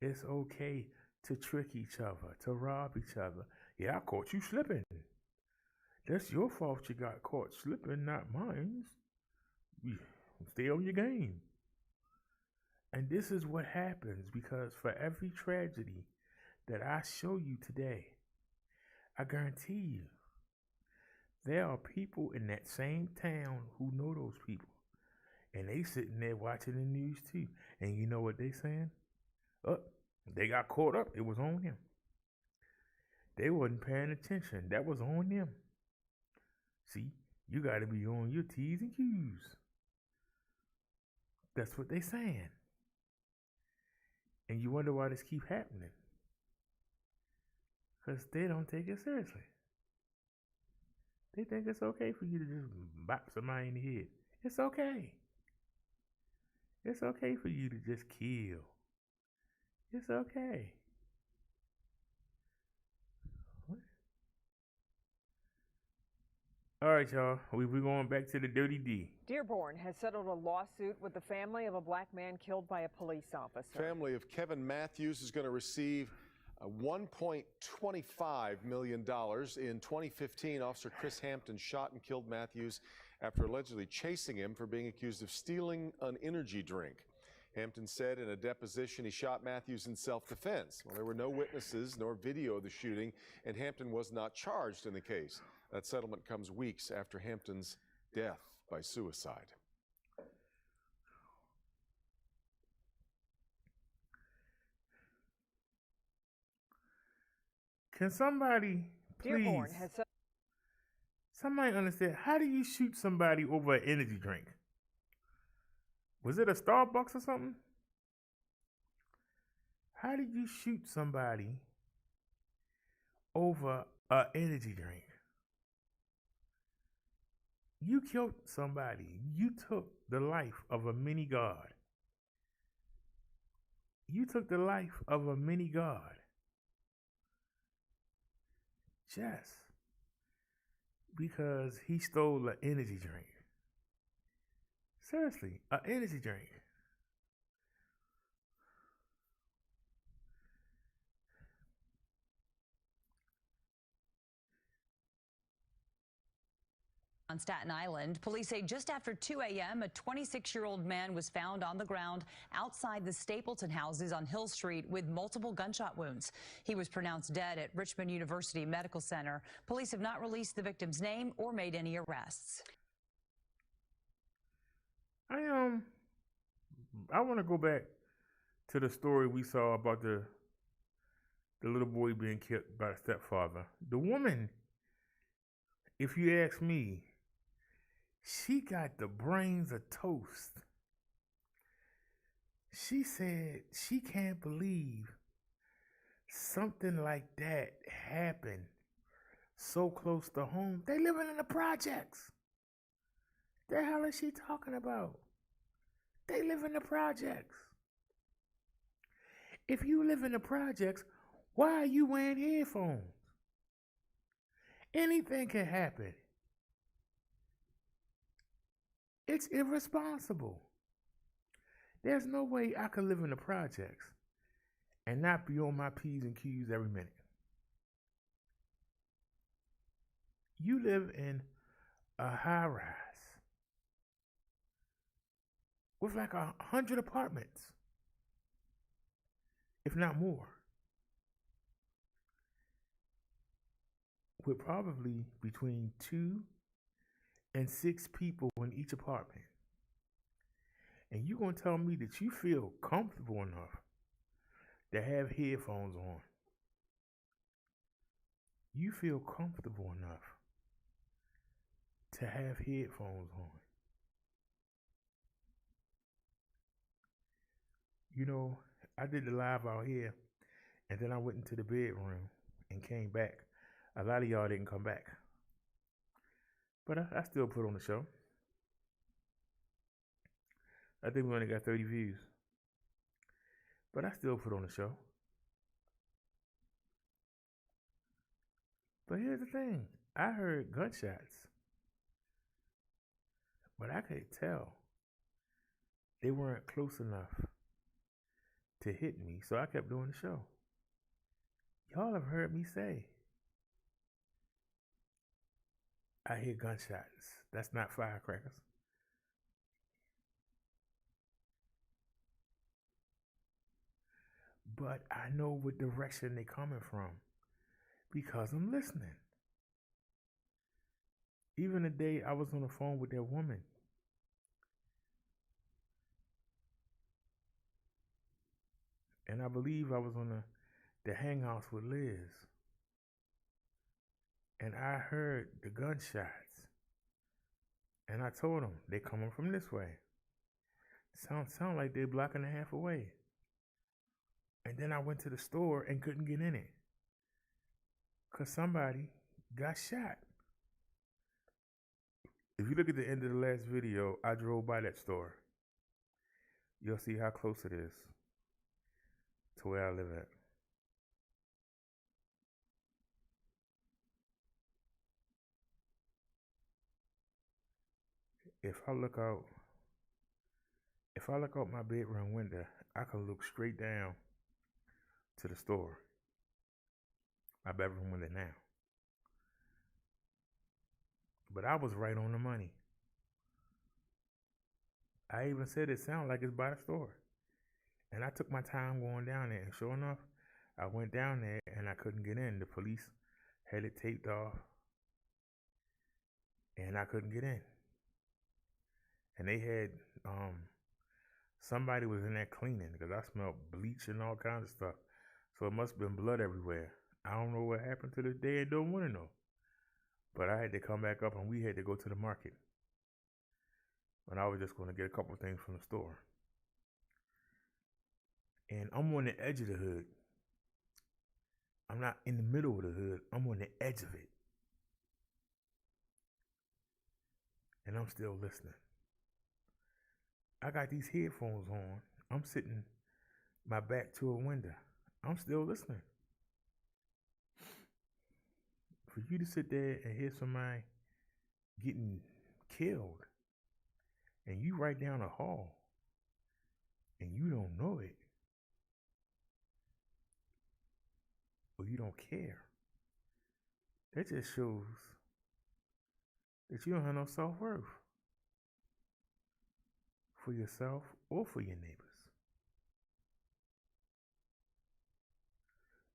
It's okay to trick each other, to rob each other. Yeah, I caught you slipping. That's your fault you got caught slipping, not mine. Stay on your game. And this is what happens because for every tragedy that I show you today, I guarantee you, there are people in that same town who know those people. And they sitting there watching the news too. And you know what they saying? Oh, they got caught up. It was on them. They wasn't paying attention. That was on them. See, you got to be on your T's and Q's. That's what they saying. And you wonder why this keep happening. Because they don't take it seriously. They think it's okay for you to just bop somebody in the head. It's okay. It's okay for you to just kill. It's okay. What? All right, y'all. We're going back to the Dirty D. Dearborn has settled a lawsuit with the family of a black man killed by a police officer. Family of Kevin Matthews is going to receive $1.25 million. In 2015, Officer Chris Hampton shot and killed Matthews after allegedly chasing him for being accused of stealing an energy drink. Hampton said in a deposition he shot Matthews in self-defense. Well, there were no witnesses nor video of the shooting, and Hampton was not charged in the case. That settlement comes weeks after Hampton's death by suicide. Can somebody please, somebody understand, how do you shoot somebody over an energy drink? Was it a Starbucks or something? How did you shoot somebody over an energy drink? You killed somebody. You took the life of a mini god. You took the life of a mini god. Just because he stole an energy drink. Seriously, an energy drink. On Staten Island, police say just after 2 a.m., a 26-year-old man was found on the ground outside the Stapleton houses on Hill Street with multiple gunshot wounds. He was pronounced dead at Richmond University Medical Center. Police have not released the victim's name or made any arrests. I want to go back to the story we saw about the little boy being killed by a stepfather. The woman, if you ask me, she got the brains of toast. She said she can't believe something like that happened so close to home. They living in the projects. The hell is she talking about? They live in the projects. If you live in the projects, why are you wearing headphones? Anything can happen. It's irresponsible. There's no way I could live in the projects and not be on my P's and Q's every minute. You live in a high rise with like 100 apartments, if not more, with probably between 2 and 6 people in each apartment. And you gonna tell me that you feel comfortable enough to have headphones on? You feel comfortable enough to have headphones on? You know, I did the live out here, and then I went into the bedroom and came back. A lot of y'all didn't come back, but I still put on the show. I think we only got 30 views, but I still put on the show. But here's the thing. I heard gunshots, but I could tell they weren't close enough to hit me, so I kept doing the show. Y'all have heard me say, I hear gunshots. That's not firecrackers. But I know what direction they're coming from because I'm listening. Even the day I was on the phone with that woman, and I believe I was on the hangouts with Liz, and I heard the gunshots, and I told them they coming from this way. Sound like they're blocking a half away. And then I went to the store and couldn't get in it because somebody got shot. If you look at the end of the last video, I drove by that store. You'll see how close it is to where I live at. If I look out my bedroom window, I can look straight down to the store. My bedroom window now. But I was right on the money. I even said it sounded like it's by the store. And I took my time going down there, and sure enough, I went down there and I couldn't get in. The police had it taped off, and I couldn't get in. And they had somebody was in there cleaning because I smelled bleach and all kinds of stuff. So it must have been blood everywhere. I don't know what happened to this day. I don't want to know. But I had to come back up and we had to go to the market. And I was just going to get a couple of things from the store. And I'm on the edge of the hood. I'm not in the middle of the hood. I'm on the edge of it. And I'm still listening. I got these headphones on. I'm sitting my back to a window. I'm still listening. For you to sit there and hear somebody getting killed, and you right down the hall, and you don't know it, or you don't care, that just shows that you don't have no self-worth for yourself or for your neighbors.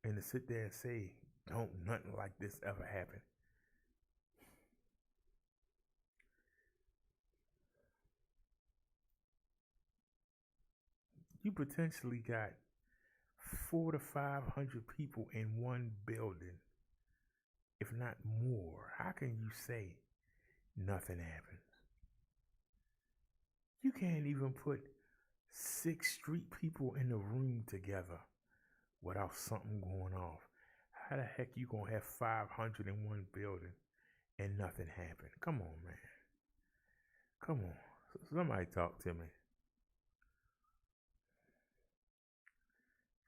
And to sit there and say, don't nothing like this ever happen. You potentially got 400 to 500 people in one building, if not more. How can you say nothing happens? You can't even put 6 street people in a room together without something going off. How the heck you gonna have 500 in one building and nothing happen? Come on, man. Come on. Somebody talk to me.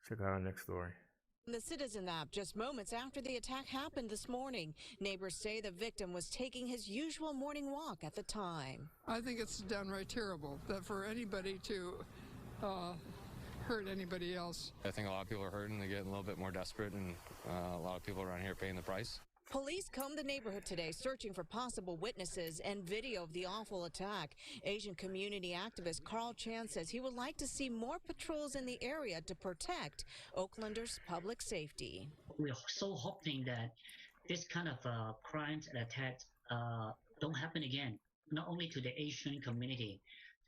Check out our next story. The Citizen app just moments after the attack happened this morning. Neighbors say the victim was taking his usual morning walk at the time. I think it's downright terrible that for anybody to hurt anybody else. I think a lot of people are hurting. They're getting a little bit more desperate, and a lot of people around here paying the price. Police combed the neighborhood today searching for possible witnesses and video of the awful attack. Asian community activist Carl Chan says he would like to see more patrols in the area to protect Oaklanders' public safety. We are so hoping that this kind of crimes and attacks don't happen again, not only to the Asian community,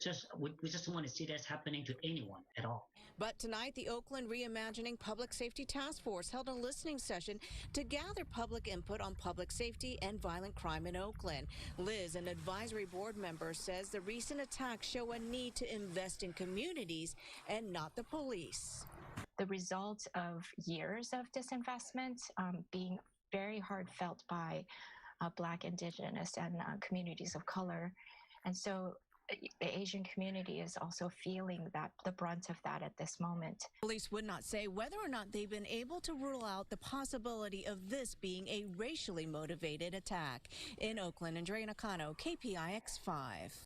We just don't want to see that happening to anyone at all. But tonight, the Oakland Reimagining Public Safety Task Force held a listening session to gather public input on public safety and violent crime in Oakland. Liz, an advisory board member, says the recent attacks show a need to invest in communities and not the police. The result of years of disinvestment being very hard felt by Black, Indigenous, and communities of color. And so the Asian community is also feeling the brunt of that at this moment. Police would not say whether or not they've been able to rule out the possibility of this being a racially motivated attack. In Oakland, Andrea Nakano, KPIX 5.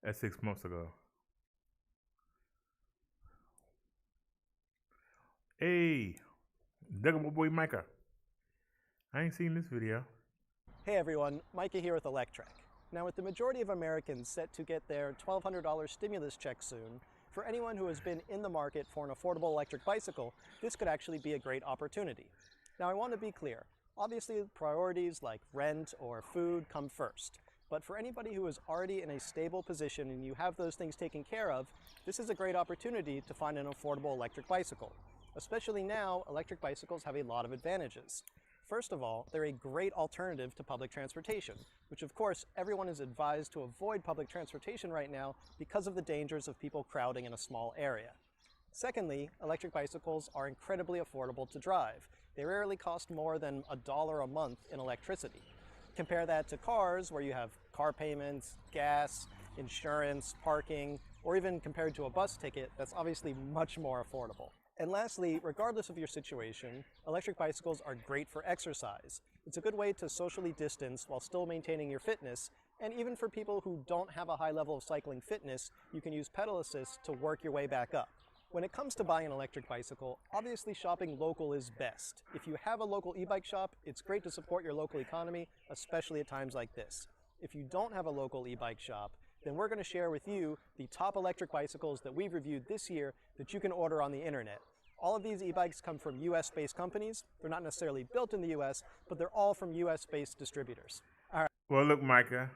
That's 6 months ago. Hey, there go my boy Micah. I ain't seen this video. Hey everyone, Micah here with Electrek. Now, with the majority of Americans set to get their $1,200 stimulus check soon, for anyone who has been in the market for an affordable electric bicycle, this could actually be a great opportunity. Now, I want to be clear. Obviously, priorities like rent or food come first. But for anybody who is already in a stable position and you have those things taken care of, this is a great opportunity to find an affordable electric bicycle. Especially now, electric bicycles have a lot of advantages. First of all, they're a great alternative to public transportation, which of course everyone is advised to avoid public transportation right now because of the dangers of people crowding in a small area. Secondly, electric bicycles are incredibly affordable to drive. They rarely cost more than $1 a month in electricity. Compare that to cars, where you have car payments, gas, insurance, parking, or even compared to a bus ticket, that's obviously much more affordable. And lastly, regardless of your situation, electric bicycles are great for exercise. It's a good way to socially distance while still maintaining your fitness, and even for people who don't have a high level of cycling fitness, you can use pedal assist to work your way back up. When it comes to buying an electric bicycle, obviously shopping local is best. If you have a local e-bike shop, it's great to support your local economy, especially at times like this. If you don't have a local e-bike shop, then we're going to share with you the top electric bicycles that we've reviewed this year that you can order on the internet. All of these e-bikes come from US-based companies. They're not necessarily built in the US, but they're all from US-based distributors. All right. Well, look, Micah,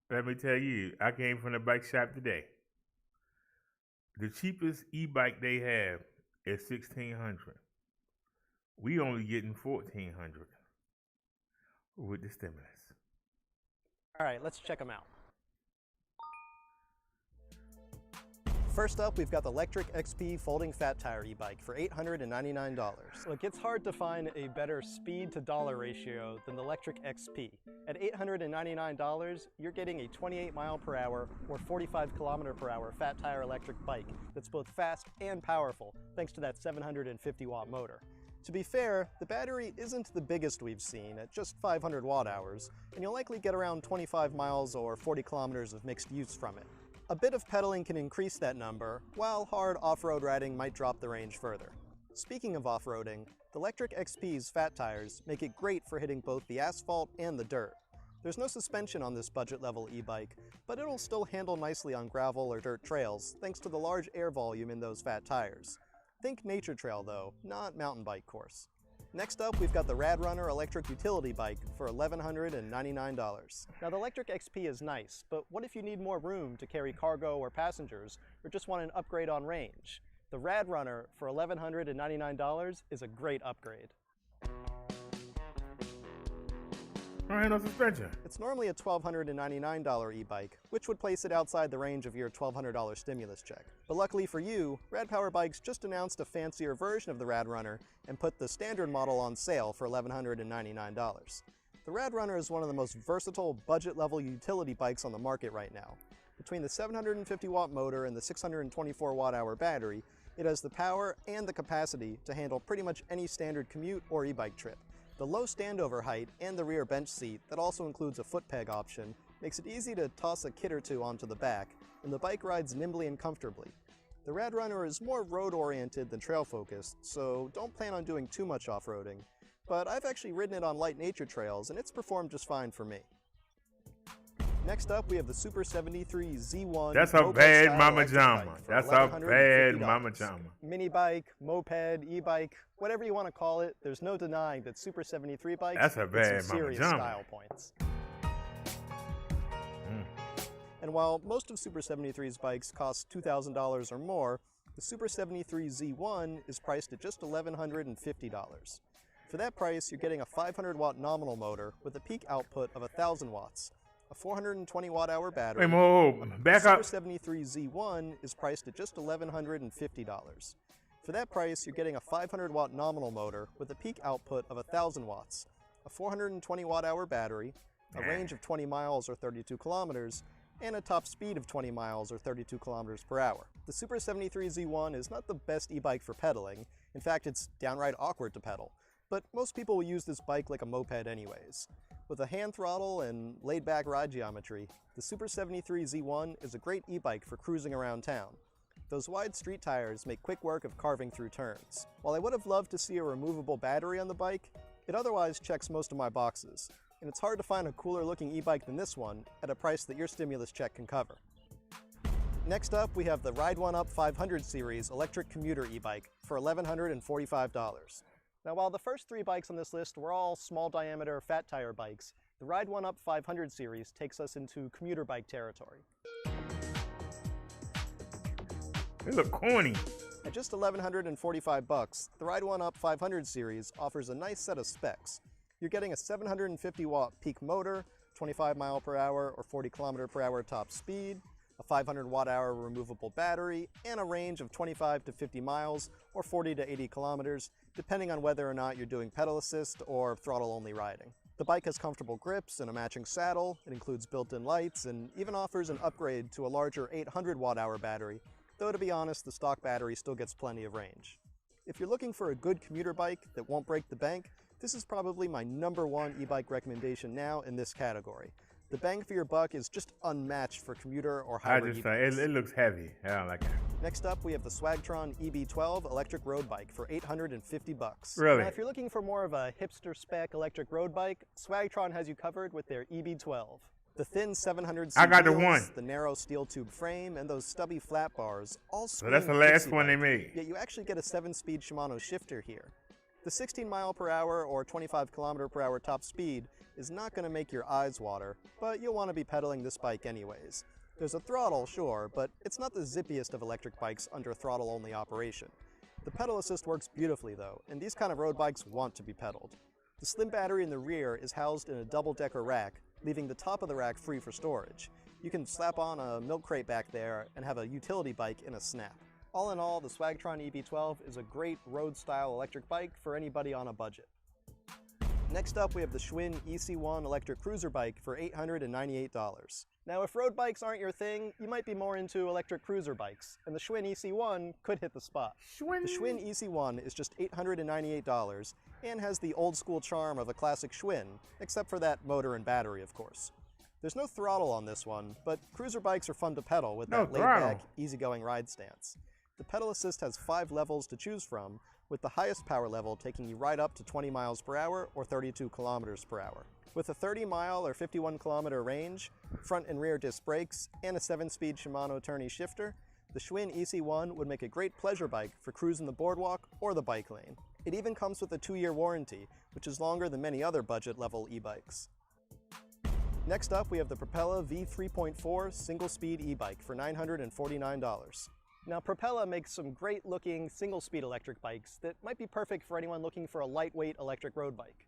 let me tell you, I came from the bike shop today. The cheapest e-bike they have is $1,600. We only getting $1,400 with the stimulus. All right, let's check them out. First up, we've got the Lectric XP folding fat tire e-bike for $899. Look, it's hard to find a better speed to dollar ratio than the Lectric XP. At $899, you're getting a 28 mile per hour or 45 kilometer per hour fat tire electric bike that's both fast and powerful thanks to that 750 watt motor. To be fair, the battery isn't the biggest we've seen at just 500 watt hours, and you'll likely get around 25 miles or 40 kilometers of mixed use from it. A bit of pedaling can increase that number, while hard off-road riding might drop the range further. Speaking of off-roading, the Lectric XP's fat tires make it great for hitting both the asphalt and the dirt. There's no suspension on this budget-level e-bike, but it'll still handle nicely on gravel or dirt trails thanks to the large air volume in those fat tires. Think nature trail though, not mountain bike course. Next up, we've got the Rad Runner electric utility bike for $1,199. Now the Lectric XP is nice, but what if you need more room to carry cargo or passengers, or just want an upgrade on range? The Rad Runner for $1,199 is a great upgrade. No suspension. It's normally a $1,299 e-bike, which would place it outside the range of your $1,200 stimulus check. But luckily for you, Rad Power Bikes just announced a fancier version of the Rad Runner and put the standard model on sale for $1,199. The Rad Runner is one of the most versatile budget-level utility bikes on the market right now. Between the 750 watt motor and the 624 watt hour battery, it has the power and the capacity to handle pretty much any standard commute or e-bike trip. The low standover height and the rear bench seat that also includes a foot peg option makes it easy to toss a kid or two onto the back, and the bike rides nimbly and comfortably. The Rad Runner is more road-oriented than trail-focused, so don't plan on doing too much off-roading, but I've actually ridden it on light nature trails, and it's performed just fine for me. Next up, we have the Super 73 Z1. That's a bad mama electric jama. bike for That's a bad $1,150. mama jama. Mini bike, moped, e-bike, whatever you want to call it, there's no denying that Super 73 bikes That's a hit bad some mama serious jama. style points. And while most of Super 73's bikes cost $2,000 or more, the Super 73 Z1 is priced at just $1,150. For that price, you're getting a 500-watt nominal motor with a peak output of 1,000 watts, a 420 watt-hour battery. Wait, whoa, back the up. Super 73 Z1 is priced at just $1,150. For that price, you're getting a 500-watt nominal motor with a peak output of 1,000 watts, a 420 watt-hour battery, a range of 20 miles or 32 kilometers, and a top speed of 20 miles or 32 kilometers per hour. The Super 73 Z1 is not the best e-bike for pedaling. In fact, it's downright awkward to pedal. But most people will use this bike like a moped anyways. With a hand throttle and laid-back ride geometry, the Super 73 Z1 is a great e-bike for cruising around town. Those wide street tires make quick work of carving through turns. While I would have loved to see a removable battery on the bike, it otherwise checks most of my boxes. And it's hard to find a cooler looking e-bike than this one at a price that your stimulus check can cover. Next up, we have the Ride One Up 500 series electric commuter e-bike for $1,145. Now, while the first three bikes on this list were all small diameter fat tire bikes, the Ride One Up 500 series takes us into commuter bike territory. They look corny. At just $1,145, the Ride One Up 500 series offers a nice set of specs. You're getting a 750 watt peak motor, 25 mile per hour or 40 kilometer per hour top speed, a 500 watt hour removable battery, and a range of 25 to 50 miles or 40 to 80 kilometers, depending on whether or not you're doing pedal assist or throttle only riding. The bike has comfortable grips and a matching saddle, it includes built-in lights, and even offers an upgrade to a larger 800 watt hour battery, though to be honest, the stock battery still gets plenty of range. If you're looking for a good commuter bike that won't break the bank, this is probably my #1 e-bike recommendation now in this category. The bang for your buck is just unmatched for commuter or hybrid e-bikes. It looks heavy. I don't like it. Next up, we have the Swagtron EB12 electric road bike for $850. Really? Now, if you're looking for more of a hipster spec electric road bike, Swagtron has you covered with their EB12. The thin 700cc I got the wheels, one. the narrow steel tube frame, and those stubby flat bars all So that's the last one they made. Yet you actually get a 7-speed Shimano shifter here. The 16 mile per hour or 25 kilometer per hour top speed is not going to make your eyes water, but you'll want to be pedaling this bike anyways. There's a throttle, sure, but it's not the zippiest of electric bikes under throttle-only operation. The pedal assist works beautifully though, and these kind of road bikes want to be pedaled. The slim battery in the rear is housed in a double-decker rack, leaving the top of the rack free for storage. You can slap on a milk crate back there and have a utility bike in a snap. All in all, the Swagtron EB12 is a great road-style electric bike for anybody on a budget. Next up, we have the Schwinn EC1 electric cruiser bike for $898. Now, if road bikes aren't your thing, you might be more into electric cruiser bikes, and the Schwinn EC1 could hit the spot. The Schwinn EC1 is just $898 and has the old-school charm of a classic Schwinn, except for that motor and battery, of course. There's no throttle on this one, but cruiser bikes are fun to pedal with that laid-back, easygoing ride stance. The pedal assist has 5 levels to choose from, with the highest power level taking you right up to 20 miles per hour or 32 kilometers per hour. With a 30 mile or 51 kilometer range, front and rear disc brakes, and a 7-speed Shimano tourney shifter, the Schwinn EC1 would make a great pleasure bike for cruising the boardwalk or the bike lane. It even comes with a 2-year warranty, which is longer than many other budget-level e-bikes. Next up, we have the Propella V3.4 single-speed e-bike for $949. Now, Propella makes some great-looking single-speed electric bikes that might be perfect for anyone looking for a lightweight electric road bike.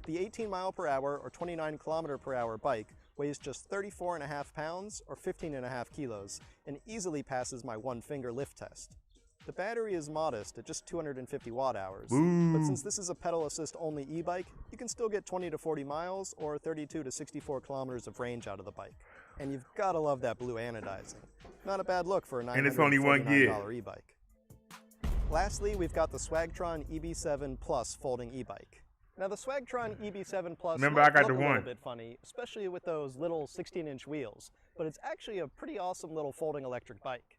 The 18 mile per hour or 29 kilometer per hour bike weighs just 34.5 pounds or 15.5 kilos and easily passes my one-finger lift test. The battery is modest at just 250 watt hours, but since this is a pedal assist only e-bike, you can still get 20 to 40 miles or 32 to 64 kilometers of range out of the bike. And you've got to love that blue anodizing. Not a bad look for a $949 e-bike. Lastly, we've got the Swagtron EB7 Plus folding e-bike. Now the Swagtron EB7 Plus Remember, might I got look the a little one. bit funny, especially with those little 16-inch wheels, but it's actually a pretty awesome little folding electric bike.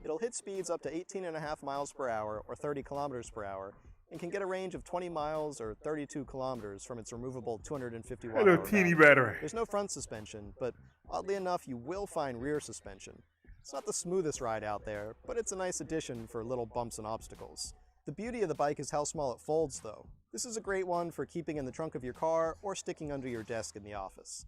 It'll hit speeds up to 18.5 miles per hour or 30 kilometers per hour and can get a range of 20 miles or 32 kilometers from its removable 250 watt little hour teeny battery. battery. There's no front suspension, but oddly enough, you will find rear suspension. It's not the smoothest ride out there, but it's a nice addition for little bumps and obstacles. The beauty of the bike is how small it folds, though. This is a great one for keeping in the trunk of your car or sticking under your desk in the office.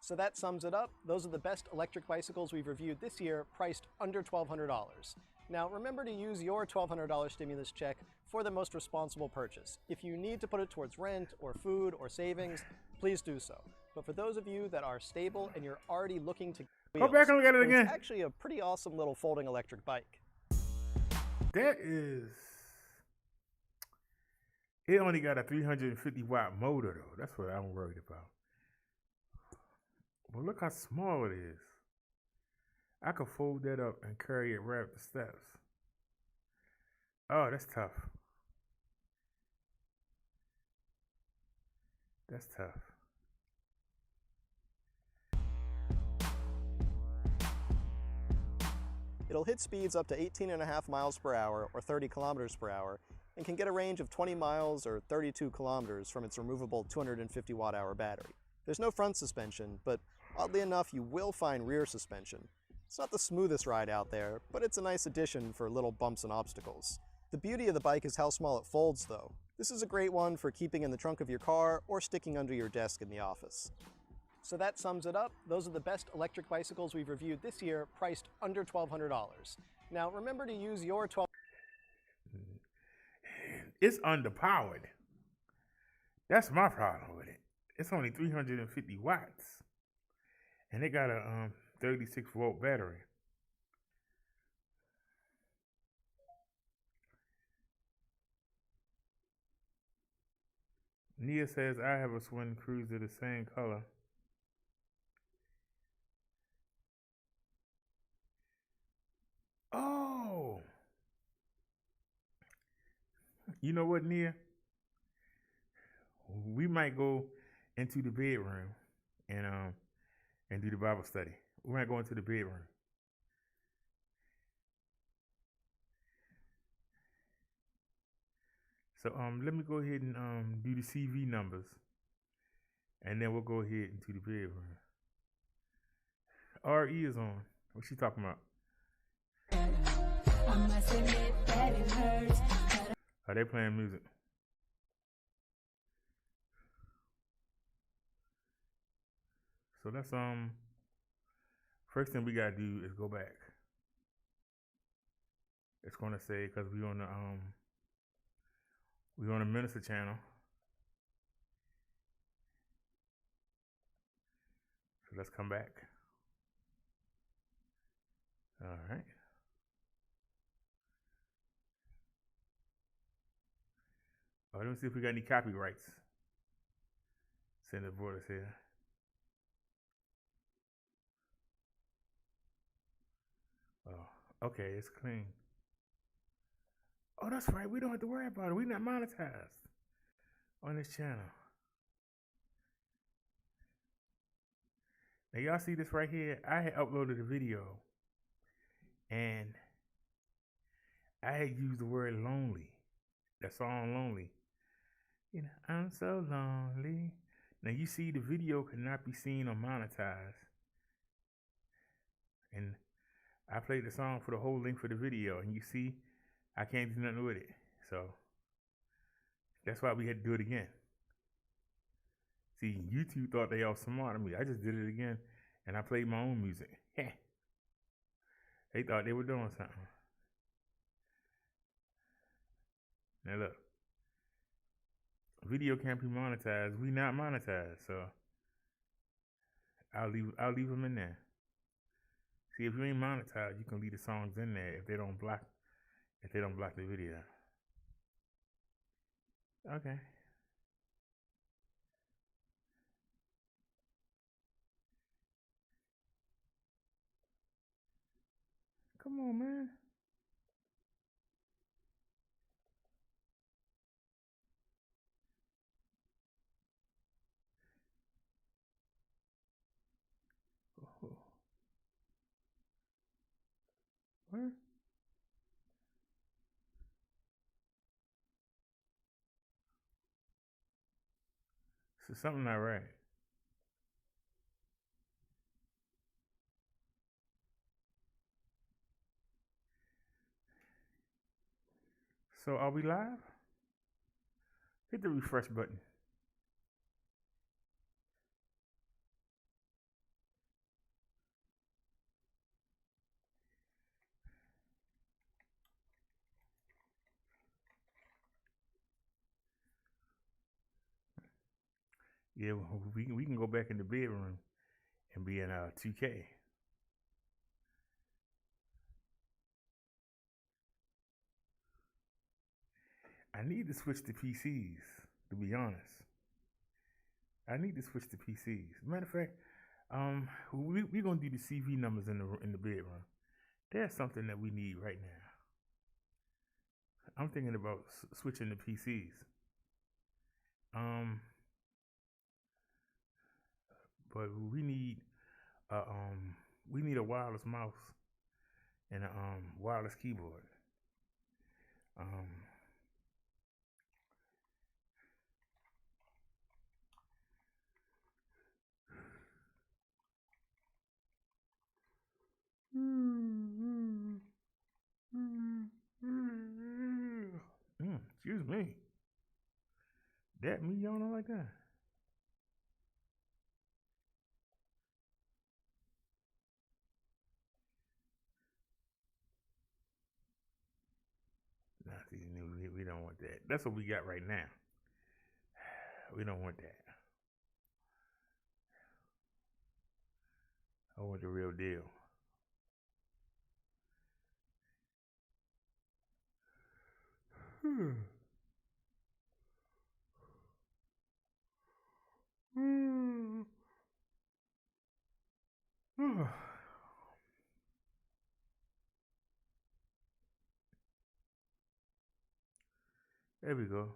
So that sums it up. Those are the best electric bicycles we've reviewed this year, priced under $1,200. Now remember to use your $1,200 stimulus check for the most responsible purchase. If you need to put it towards rent or food or savings, please do so. But for those of you that are stable and you're already looking to Go back and look at it again. It's actually a pretty awesome little folding electric bike. That is. It only got a 350 watt motor though. That's what I'm worried about. But look how small it is. I could fold that up and carry it right up the steps. Oh, that's tough. That's tough. It'll hit speeds up to 18.5 miles per hour or 30 kilometers per hour and can get a range of 20 miles or 32 kilometers from its removable 250 watt hour battery. There's no front suspension, but oddly enough, you will find rear suspension. It's not the smoothest ride out there, but it's a nice addition for little bumps and obstacles. The beauty of the bike is how small it folds, though. This is a great one for keeping in the trunk of your car or sticking under your desk in the office. So that sums it up. Those are the best electric bicycles we've reviewed this year, priced under $1,200. Now remember to use your It's underpowered. That's my problem with it. It's only 350 watts. And it got a 36 volt battery. Nia says, I have a Swing Cruiser the same color. Oh. You know what, Nia? We might go into the bedroom and do the Bible study. We might go into the bedroom. So let me go ahead and do the CV numbers, and then we'll go ahead into the bedroom. RE is on. What's she talking about? Are they playing music? So that's first thing we gotta do is go back. It's gonna say, because we on the minister channel. So let's come back. All right. Let me see if we got any copyrights. Senator Borders here. Oh, okay, it's clean. Oh, that's right. We don't have to worry about it. We're not monetized on this channel. Now, y'all see this right here? I had uploaded a video, and I had used the word lonely. That song, Lonely. You know, I'm so lonely. Now, you see the video cannot be seen or monetized. And I played the song for the whole length of the video, and you see, I can't do nothing with it. So that's why we had to do it again. See, YouTube thought they all smart on me. I just did it again, and I played my own music. They thought they were doing something. Now look, video can't be monetized. We not monetized, so I'll leave them in there. See, if you ain't monetized, you can leave the songs in there if they don't block the video. Okay. Come on, man. What? So something not right. So are we live? Hit the refresh button. Yeah, we can go back in the bedroom and be in 2K. I need to switch to PCs, to be honest. I need to switch to PCs. Matter of fact, we're gonna do the CV numbers in the bedroom. That's something that we need right now. I'm thinking about switching to PCs. But we need a wireless mouse and a wireless keyboard. Excuse me. That me yawning like that? Nah, see, we don't want that. That's what we got right now. We don't want that. I want the real deal. There we go.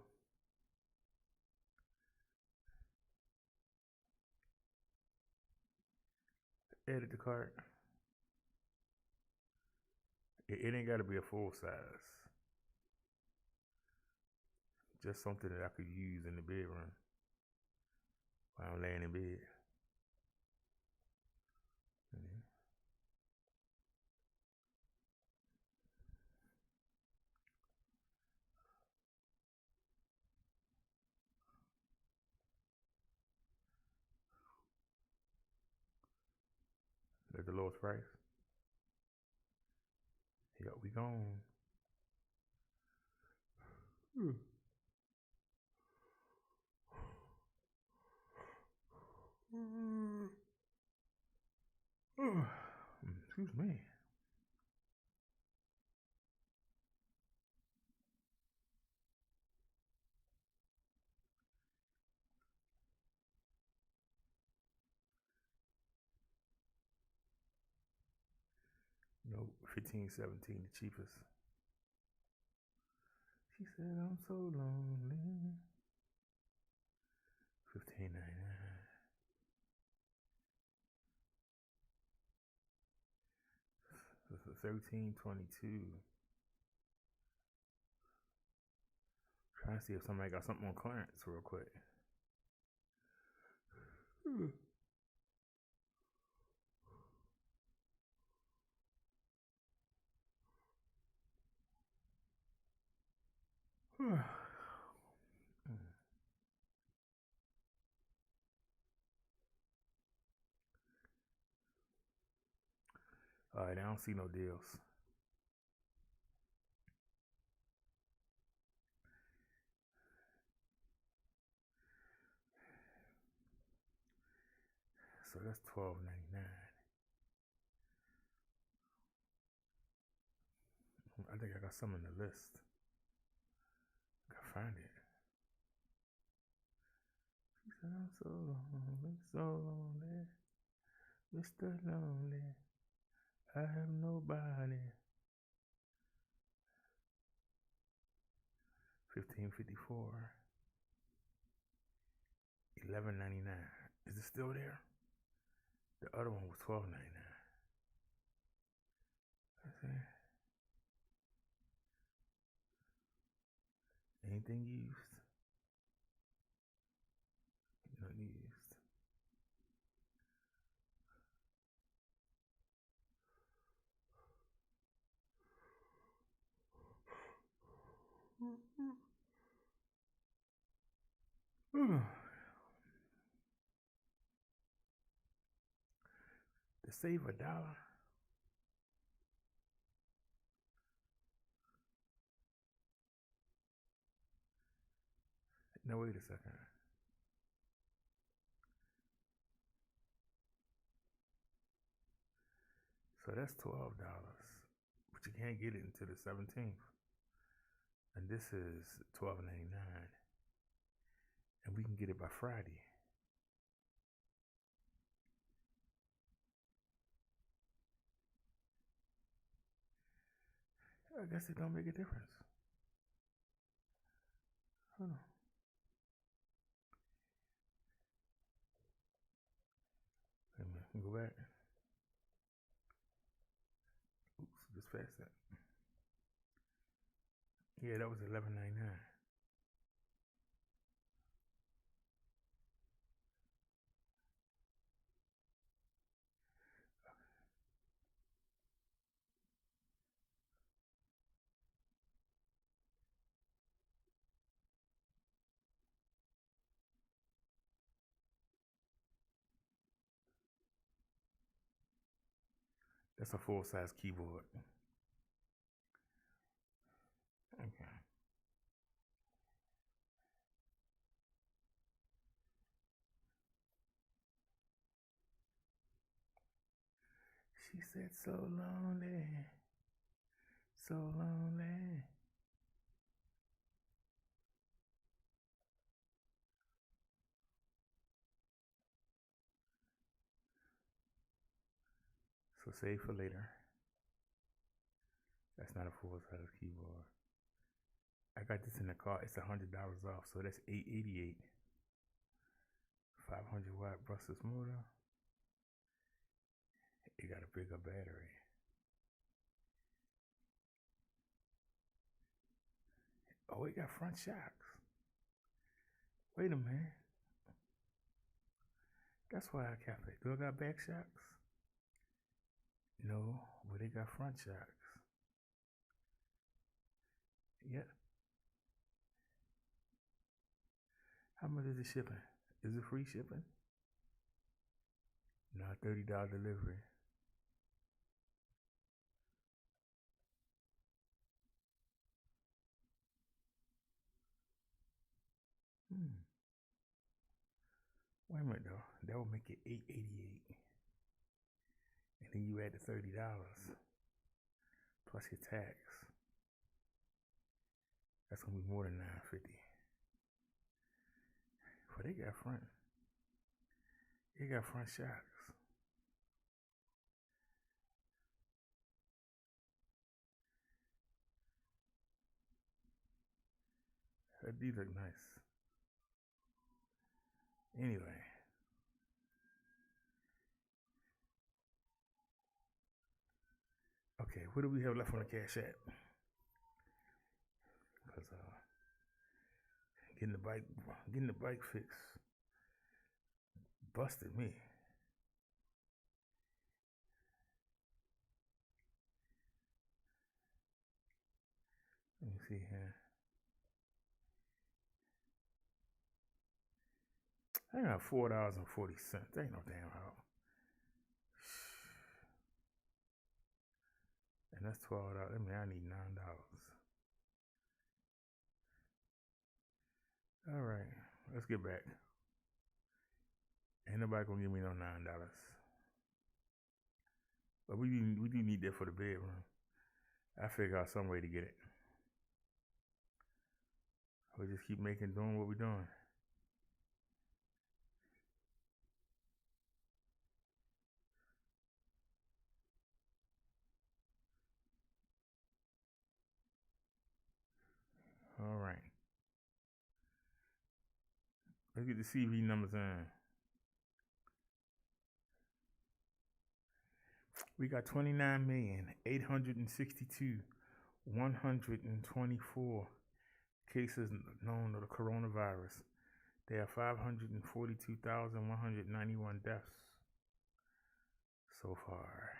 Edit the cart. It ain't got to be a full size. Just something that I could use in the bedroom while I'm laying in bed. That's the lowest price. Yeah, we gone. Excuse me. Nope, 15, 17, the cheapest. She said, I'm so lonely. 15.99. This is 13.22. Trying to see if somebody got something on clearance real quick. All right, I don't see no deals. So that's $12.99. I think I got some in the list. I gotta find it. She said, I'm so lonely, Mr. Lonely. I have nobody. 15.54. 11.99. Is it still there? The other one was $12.99. Let's see. Anything used? Not used. To save $1. No, wait a second. So that's $12, but you can't get it until the 17th. And this is $12.99, and we can get it by Friday. I guess it don't make a difference. Hold on. Wait a minute, go back. Oops, just past that. Yeah, that was $11.99. That's a full-size keyboard. Okay. She said, so lonely, so lonely. So save for later. That's not a full-size keyboard. I got this in the car. It's $100 off, so that's $888. 500-watt brushless motor. It got a bigger battery. Oh, it got front shocks. Wait a minute. That's why I kept it. Do I got back shocks? No, but it got front shocks. Yeah. How much is it shipping? Is it free shipping? No, $30 delivery. Wait a minute though. That would make it $888. And then you add the $30 plus your tax. That's gonna be more than $950. But they got front shocks. These look nice. Anyway. Okay, what do we have left on the cash app? Because getting the bike fixed busted me. Let me see here. I got $4.40. That ain't no damn how. And that's $12. I mean, I need $9. All right, let's get back. Ain't nobody gonna give me no $9. But we do need that for the bedroom. I figure out some way to get it. We just keep doing what we're doing. All right. Let's get the CV numbers in. We got 29,862,124 cases known of the coronavirus. There are 542,191 deaths so far.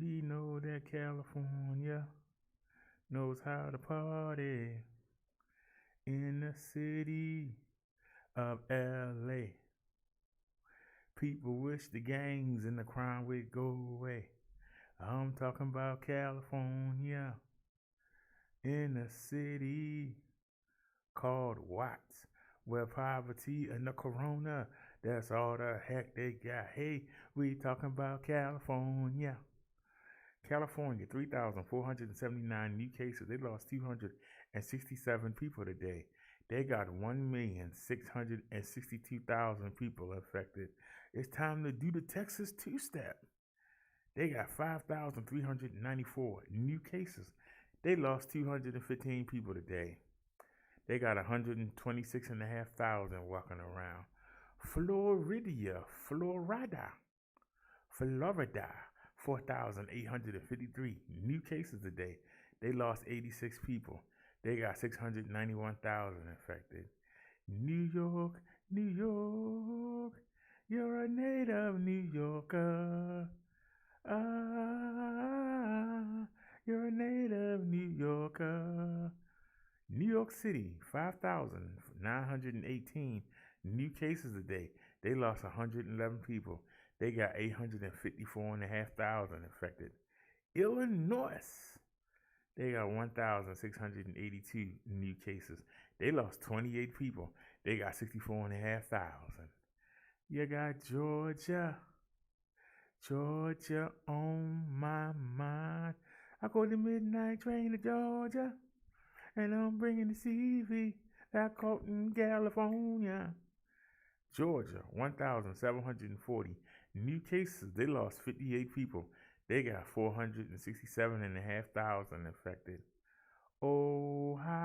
We know that California knows how to party in the city of LA. People wish the gangs and the crime would go away. I'm talking about California in a city called Watts, where poverty and the corona, that's all the heck they got. Hey, we talking about California. California, 3,479 new cases. They lost 267 people today. They got 1,662,000 people affected. It's time to do the Texas two-step. They got 5,394 new cases. They lost 215 people today. They got 126,500 walking around. Florida, 4,853 new cases today. They lost 86 people. They got 691,000 infected. New York, you're a native New Yorker. You're a native New Yorker. New York City, 5,918 new cases a day. They lost 111 people. They got 854,500 infected. Illinois, they got 1,682 new cases. They lost 28 people. They got 64,500. You got Georgia on my mind. I go the midnight train to Georgia, and I'm bringing the CV I caught in California. Georgia, 1,740 new cases. They lost 58 people. They got 467,500 infected. Ohio,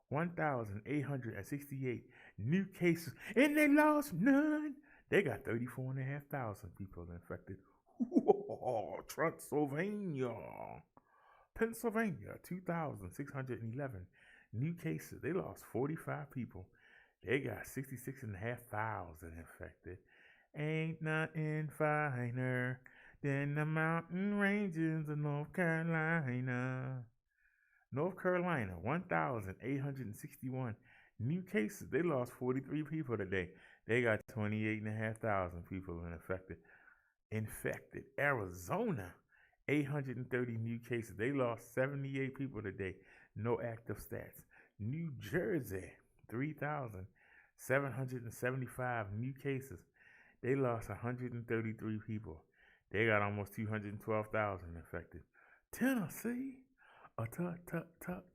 1,868 new cases, and they lost none. They got 34,500 people infected. Pennsylvania, 2,611 new cases. They lost 45 people. They got 66,500 infected. Ain't nothing finer than the mountain ranges of North Carolina. North Carolina, 1,861 new cases. They lost 43 people today. They got 28,500 people infected. Arizona, 830 new cases. They lost 78 people today. No active stats. New Jersey, 3,775 new cases. They lost 133 people. They got almost 212,000 infected. Tennessee,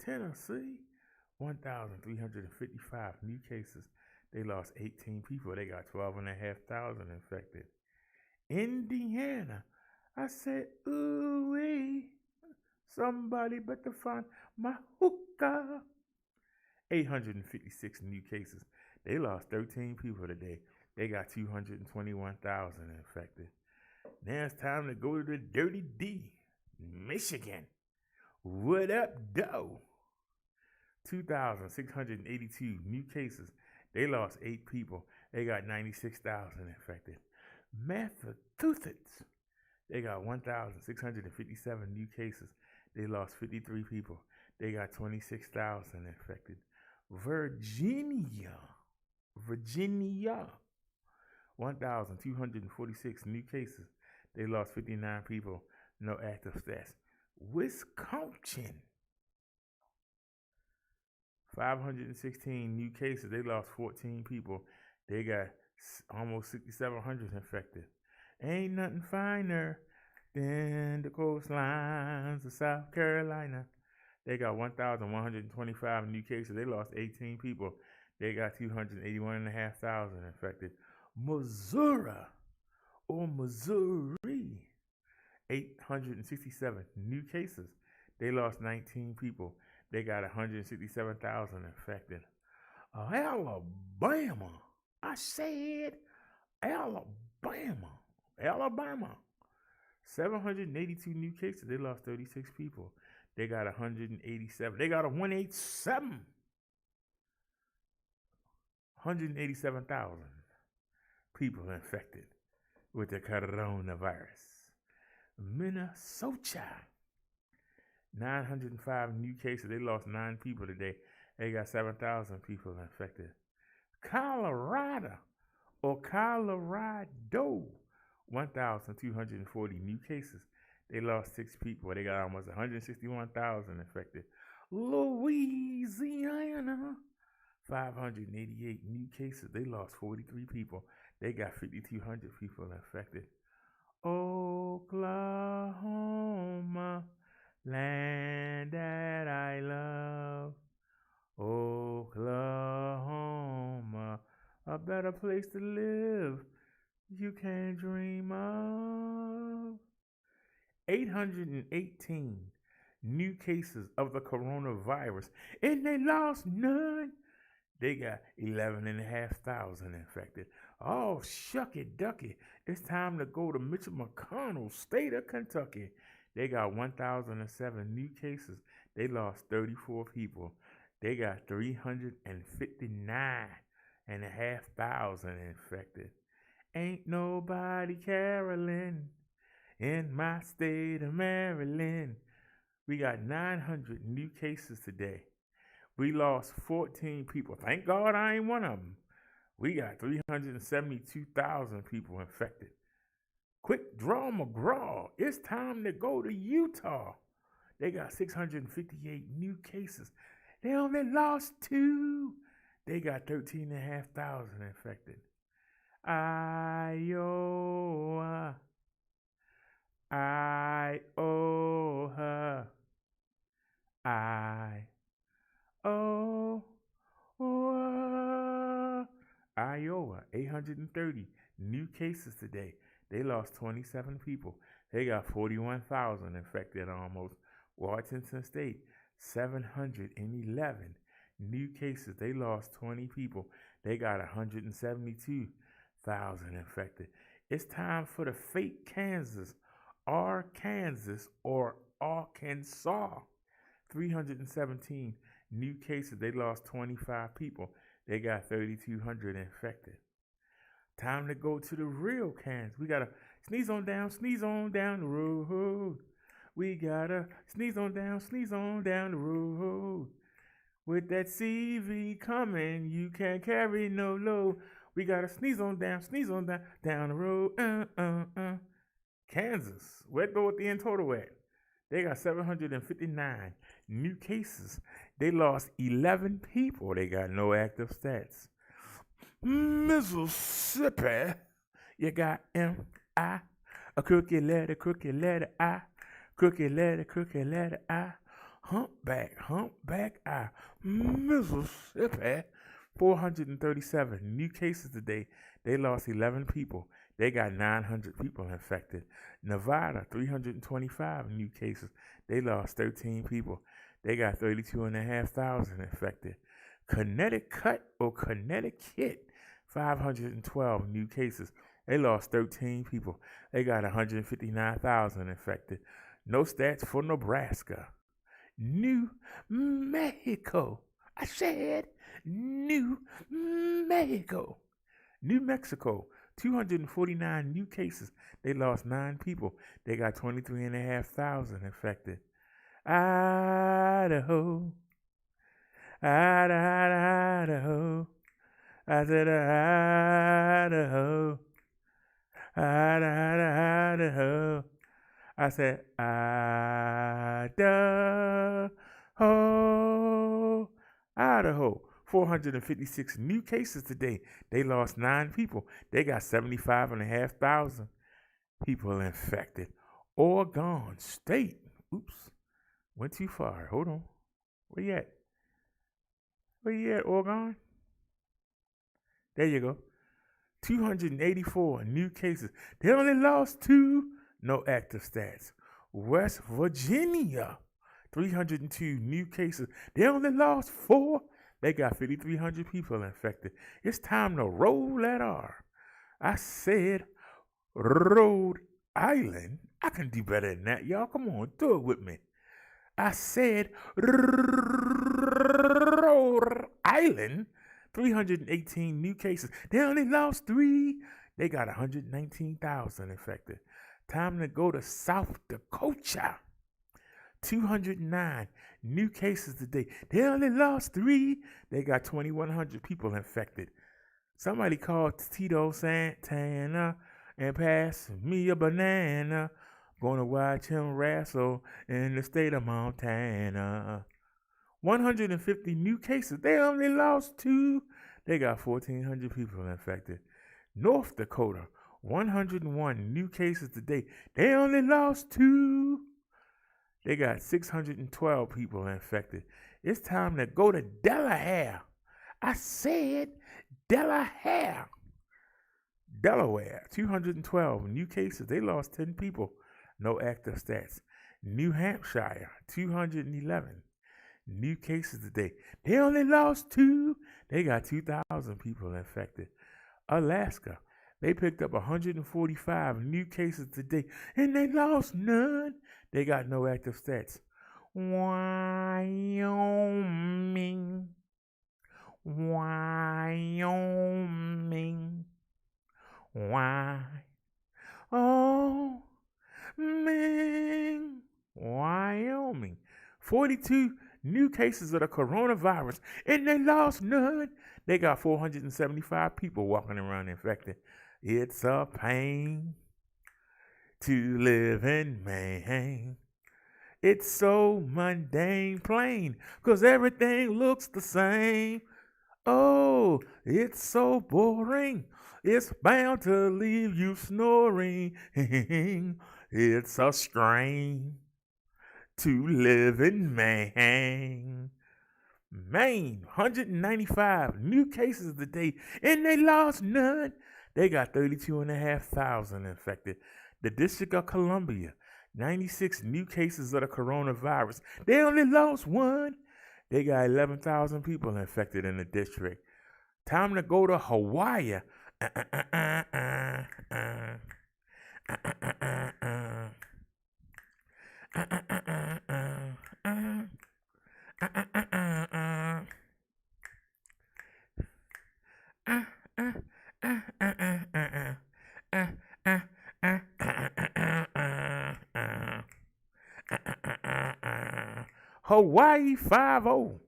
Tennessee, 1,355 new cases. They lost 18 people. They got 12,500 infected. Indiana, I said, ooh-wee, somebody better find my hookah. 856 new cases. They lost 13 people today. They got 221,000 infected. Now it's time to go to the Dirty D, Michigan. What up, doe? 2,682 new cases. They lost 8 people. They got 96,000 infected. Massachusetts, they got 1,657 new cases. They lost 53 people. They got 26,000 infected. Virginia, 1,246 new cases. They lost 59 people. No active stats. Wisconsin, 516 new cases. They lost 14 people. They got almost 6,700 infected. Ain't nothing finer than the coastlines of South Carolina. They got 1,125 new cases. They lost 18 people. They got 281,500 infected. Missouri, 867 new cases. They lost 19 people. They got 167,000 infected. Alabama, I said Alabama. 782 new cases. They lost 36 people. They got 187. They got a 187. 187,000 people infected with the coronavirus. Minnesota. 905 new cases. They lost 9 people today. They got 7,000 people infected. Colorado. 1,240 new cases. They lost 6 people. They got almost 161,000 infected. Louisiana. 588 new cases. They lost 43 people. They got 5,200 people infected. Oklahoma, land that I love. Oklahoma, a better place to live you can dream of. 818 new cases of the coronavirus, and they lost none. They got 11,500 infected. Oh, shucky ducky. It's time to go to Mitchell McConnell, state of Kentucky. They got 1,007 new cases. They lost 34 people. They got 359,500 infected. Ain't nobody caroling in my state of Maryland. We got 900 new cases today. We lost 14 people. Thank God I ain't one of them. We got 372,000 people infected. Quick draw McGraw. It's time to go to Utah. They got 658 new cases. They only lost 2. They got 13,500 infected. Iowa. Iowa. Iowa, 830 new cases today. They lost 27 people. They got 41,000 infected almost. Washington State, 711 new cases. They lost 20 people. They got 172,000 infected. It's time for the fake Kansas, Arkansas, or Arkansas. 317 new cases. They lost 25 people. They got 3,200 infected. Time to go to the real Kansas. We got to sneeze on down the road. We got to sneeze on down the road. With that CV coming, you can't carry no load. We got to sneeze on down the road. Kansas. Where go at the end total at? They got 759 new cases. They lost 11 people. They got no active stats. Mississippi. You got M-I, a crooked letter I, crooked letter I, humpback I. Mississippi. 437 new cases today. They lost 11 people. They got 900 people infected. Nevada, 325 new cases. They lost 13 people. They got 32,500 infected. Connecticut, 512 new cases. They lost 13 people. They got 159,000 infected. No stats for Nebraska. New Mexico. I said New Mexico. New Mexico, 249 new cases. They lost 9 people. They got 23,500 infected. Idaho. Idaho. I said Idaho. Idaho. I said Idaho. Idaho. 456 new cases today. They lost 9 people. They got 75,500 people infected. Oregon State. Oops. Went too far. Hold on. Where you at? Where you at, Oregon? There you go. 284 new cases. They only lost 2. No active stats. West Virginia. 302 new cases. They only lost 4. They got 5,300 people infected. It's time to roll that R. I said Rhode Island. I can do better than that, y'all. Come on, do it with me. I said Rhode Island. 318 new cases. They only lost 3. They got 119,000 infected. Time to go to South Dakota. 209 new cases today. They only lost 3. They got 2,100 people infected. Somebody called Tito Santana and passed me a banana. Gonna watch him wrestle in the state of Montana. 150 new cases. They only lost 2. They got 1,400 people infected. North Dakota, 101 new cases today. They only lost 2. They got 612 people infected. It's time to go to Delaware. I said Delaware. 212 new cases. They lost 10 people. No active stats. New Hampshire, 211 new cases today. They only lost 2. They got 2,000 people infected. Alaska, they picked up 145 new cases today, and they lost none. They got no active stats. Wyoming. Wyoming. Wyoming. 42 new cases of the coronavirus, and they lost none. They got 475 people walking around infected. It's a pain to live in Maine. It's so mundane, plain, 'cause everything looks the same. Oh, it's so boring. It's bound to leave you snoring. It's a strain to live in Maine. Maine, 195 new cases today, and they lost none. They got 32,500 infected. The District of Columbia, 96 new cases of the coronavirus. They only lost 1. They got 11,000 people infected in the district. Time to go to Hawaii. Hawaii 5-0.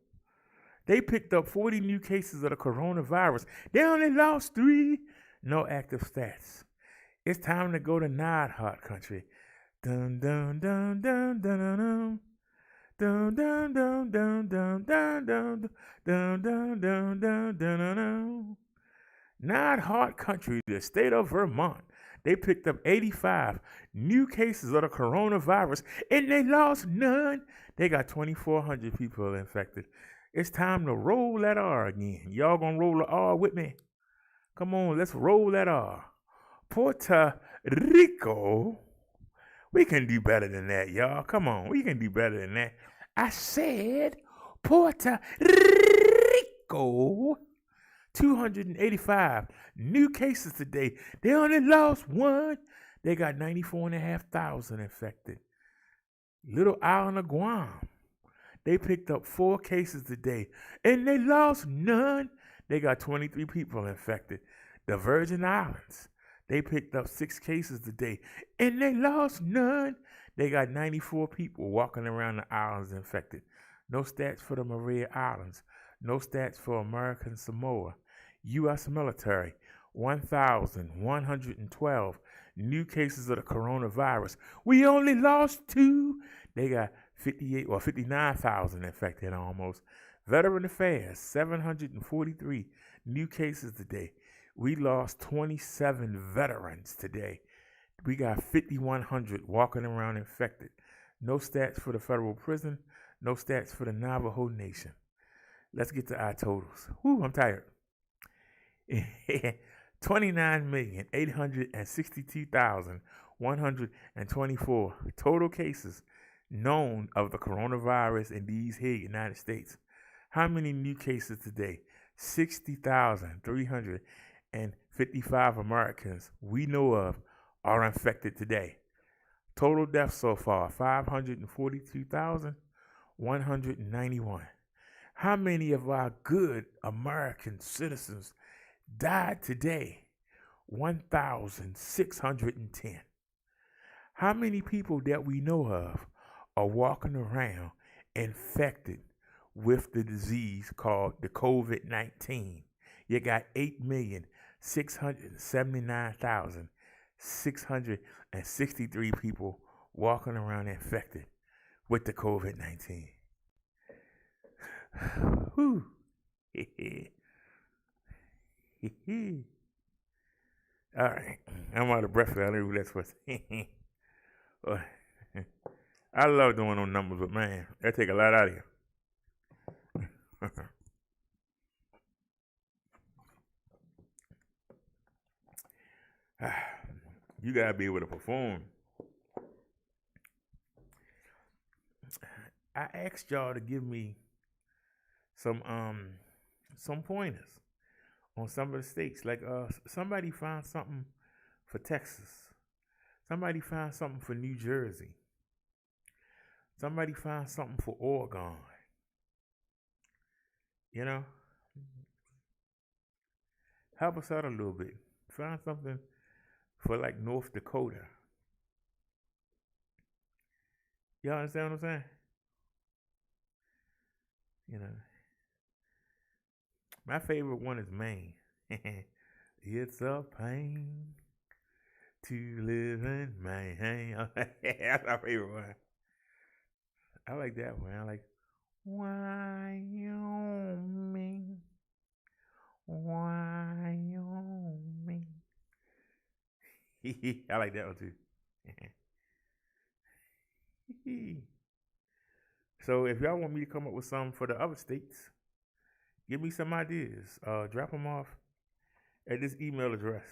They picked up 40 new cases of the coronavirus. They only lost 3. No active stats. It's time to go to not hot country. Dun dun dun dun dun dun dun dun dun dun dun dun dun dun dun dun dun dun. Not hot country, the state of Vermont. They picked up 85 new cases of the coronavirus, and they lost none. They got 2,400 people infected. It's time to roll that R again. Y'all gonna roll the R with me? Come on, let's roll that R. Puerto Rico. We can do better than that, y'all. Come on, we can do better than that. I said Puerto Rico. 285 new cases today. They only lost 1. They got 94,500 infected. Little island of Guam. They picked up 4 cases today, and they lost none. They got 23 people infected. The Virgin Islands. They picked up 6 cases today, and they lost none. They got 94 people walking around the islands infected. No stats for the Maria Islands. No stats for American Samoa. U.S. military, 1,112 new cases of the coronavirus. We only lost 2. They got 59,000 infected almost. Veteran Affairs, 743 new cases today. We lost 27 veterans today. We got 5,100 walking around infected. No stats for the federal prison. No stats for the Navajo Nation. Let's get to our totals. Whew, I'm tired. 29,862,124 total cases known of the coronavirus in these here United States. How many new cases today? 60,355 Americans we know of are infected today. Total deaths so far, 542,191. How many of our good American citizens died today? 1,610. How many people that we know of are walking around infected with the disease called the COVID-19? You got 8,679,663 people walking around infected with the COVID-19. Whew. All right, I'm out of breath. I know that's what. I love doing those numbers, but man, that take a lot out of you. You gotta be able to perform. I asked y'all to give me some pointers on some of the states. Like somebody found something for Texas. Somebody found something for New Jersey. Somebody found something for Oregon. You know? Help us out a little bit. Find something for like North Dakota. Y'all understand what I'm saying? You know. My favorite one is Maine. It's a pain to live in Maine. That's my favorite one. I like that one. I like Wyoming. Wyoming. I like that one too. So if y'all want me to come up with something for the other states, give me some ideas. Drop them off at this email address.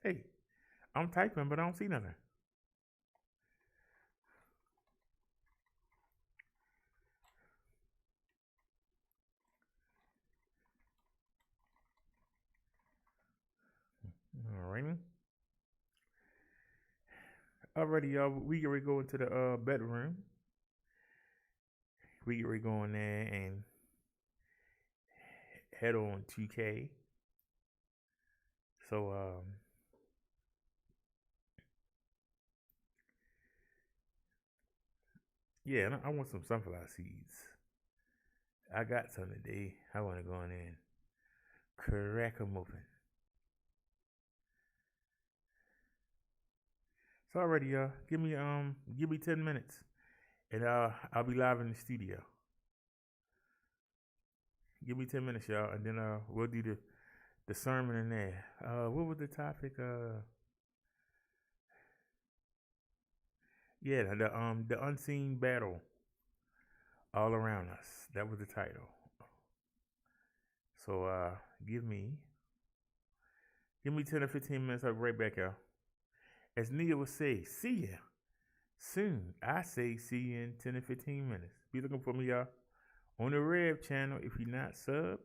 Hey, I'm typing, but I don't see nothing. Alrighty. Alrighty, y'all. We get ready to go into the bedroom. We get ready to go in there and head on 2K. So yeah, I want some sunflower seeds. I got some today. I want to go in there and crack them open. So already, y'all, give me 10 minutes, and I'll be live in the studio. Give me 10 minutes, y'all, and then we'll do the sermon in there. What was the topic? Yeah, the unseen battle all around us. That was the title. So give me 10 or 15 minutes. I'll be right back, y'all. As Nia would say, see ya soon. I say see you in 10 or 15 minutes. Be looking for me, y'all, on the Rev channel. If you're not subbed,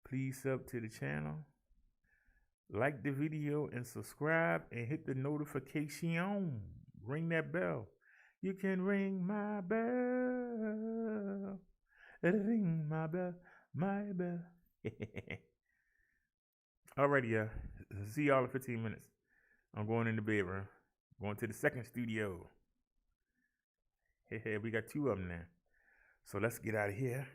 please sub to the channel. Like the video and subscribe and hit the notification. Ring that bell. You can ring my bell. Ring my bell, my bell. Alrighty, y'all. See y'all in 15 minutes. I'm going in the bedroom. Going to the second studio. Hey, we got 2 of them now. So let's get out of here.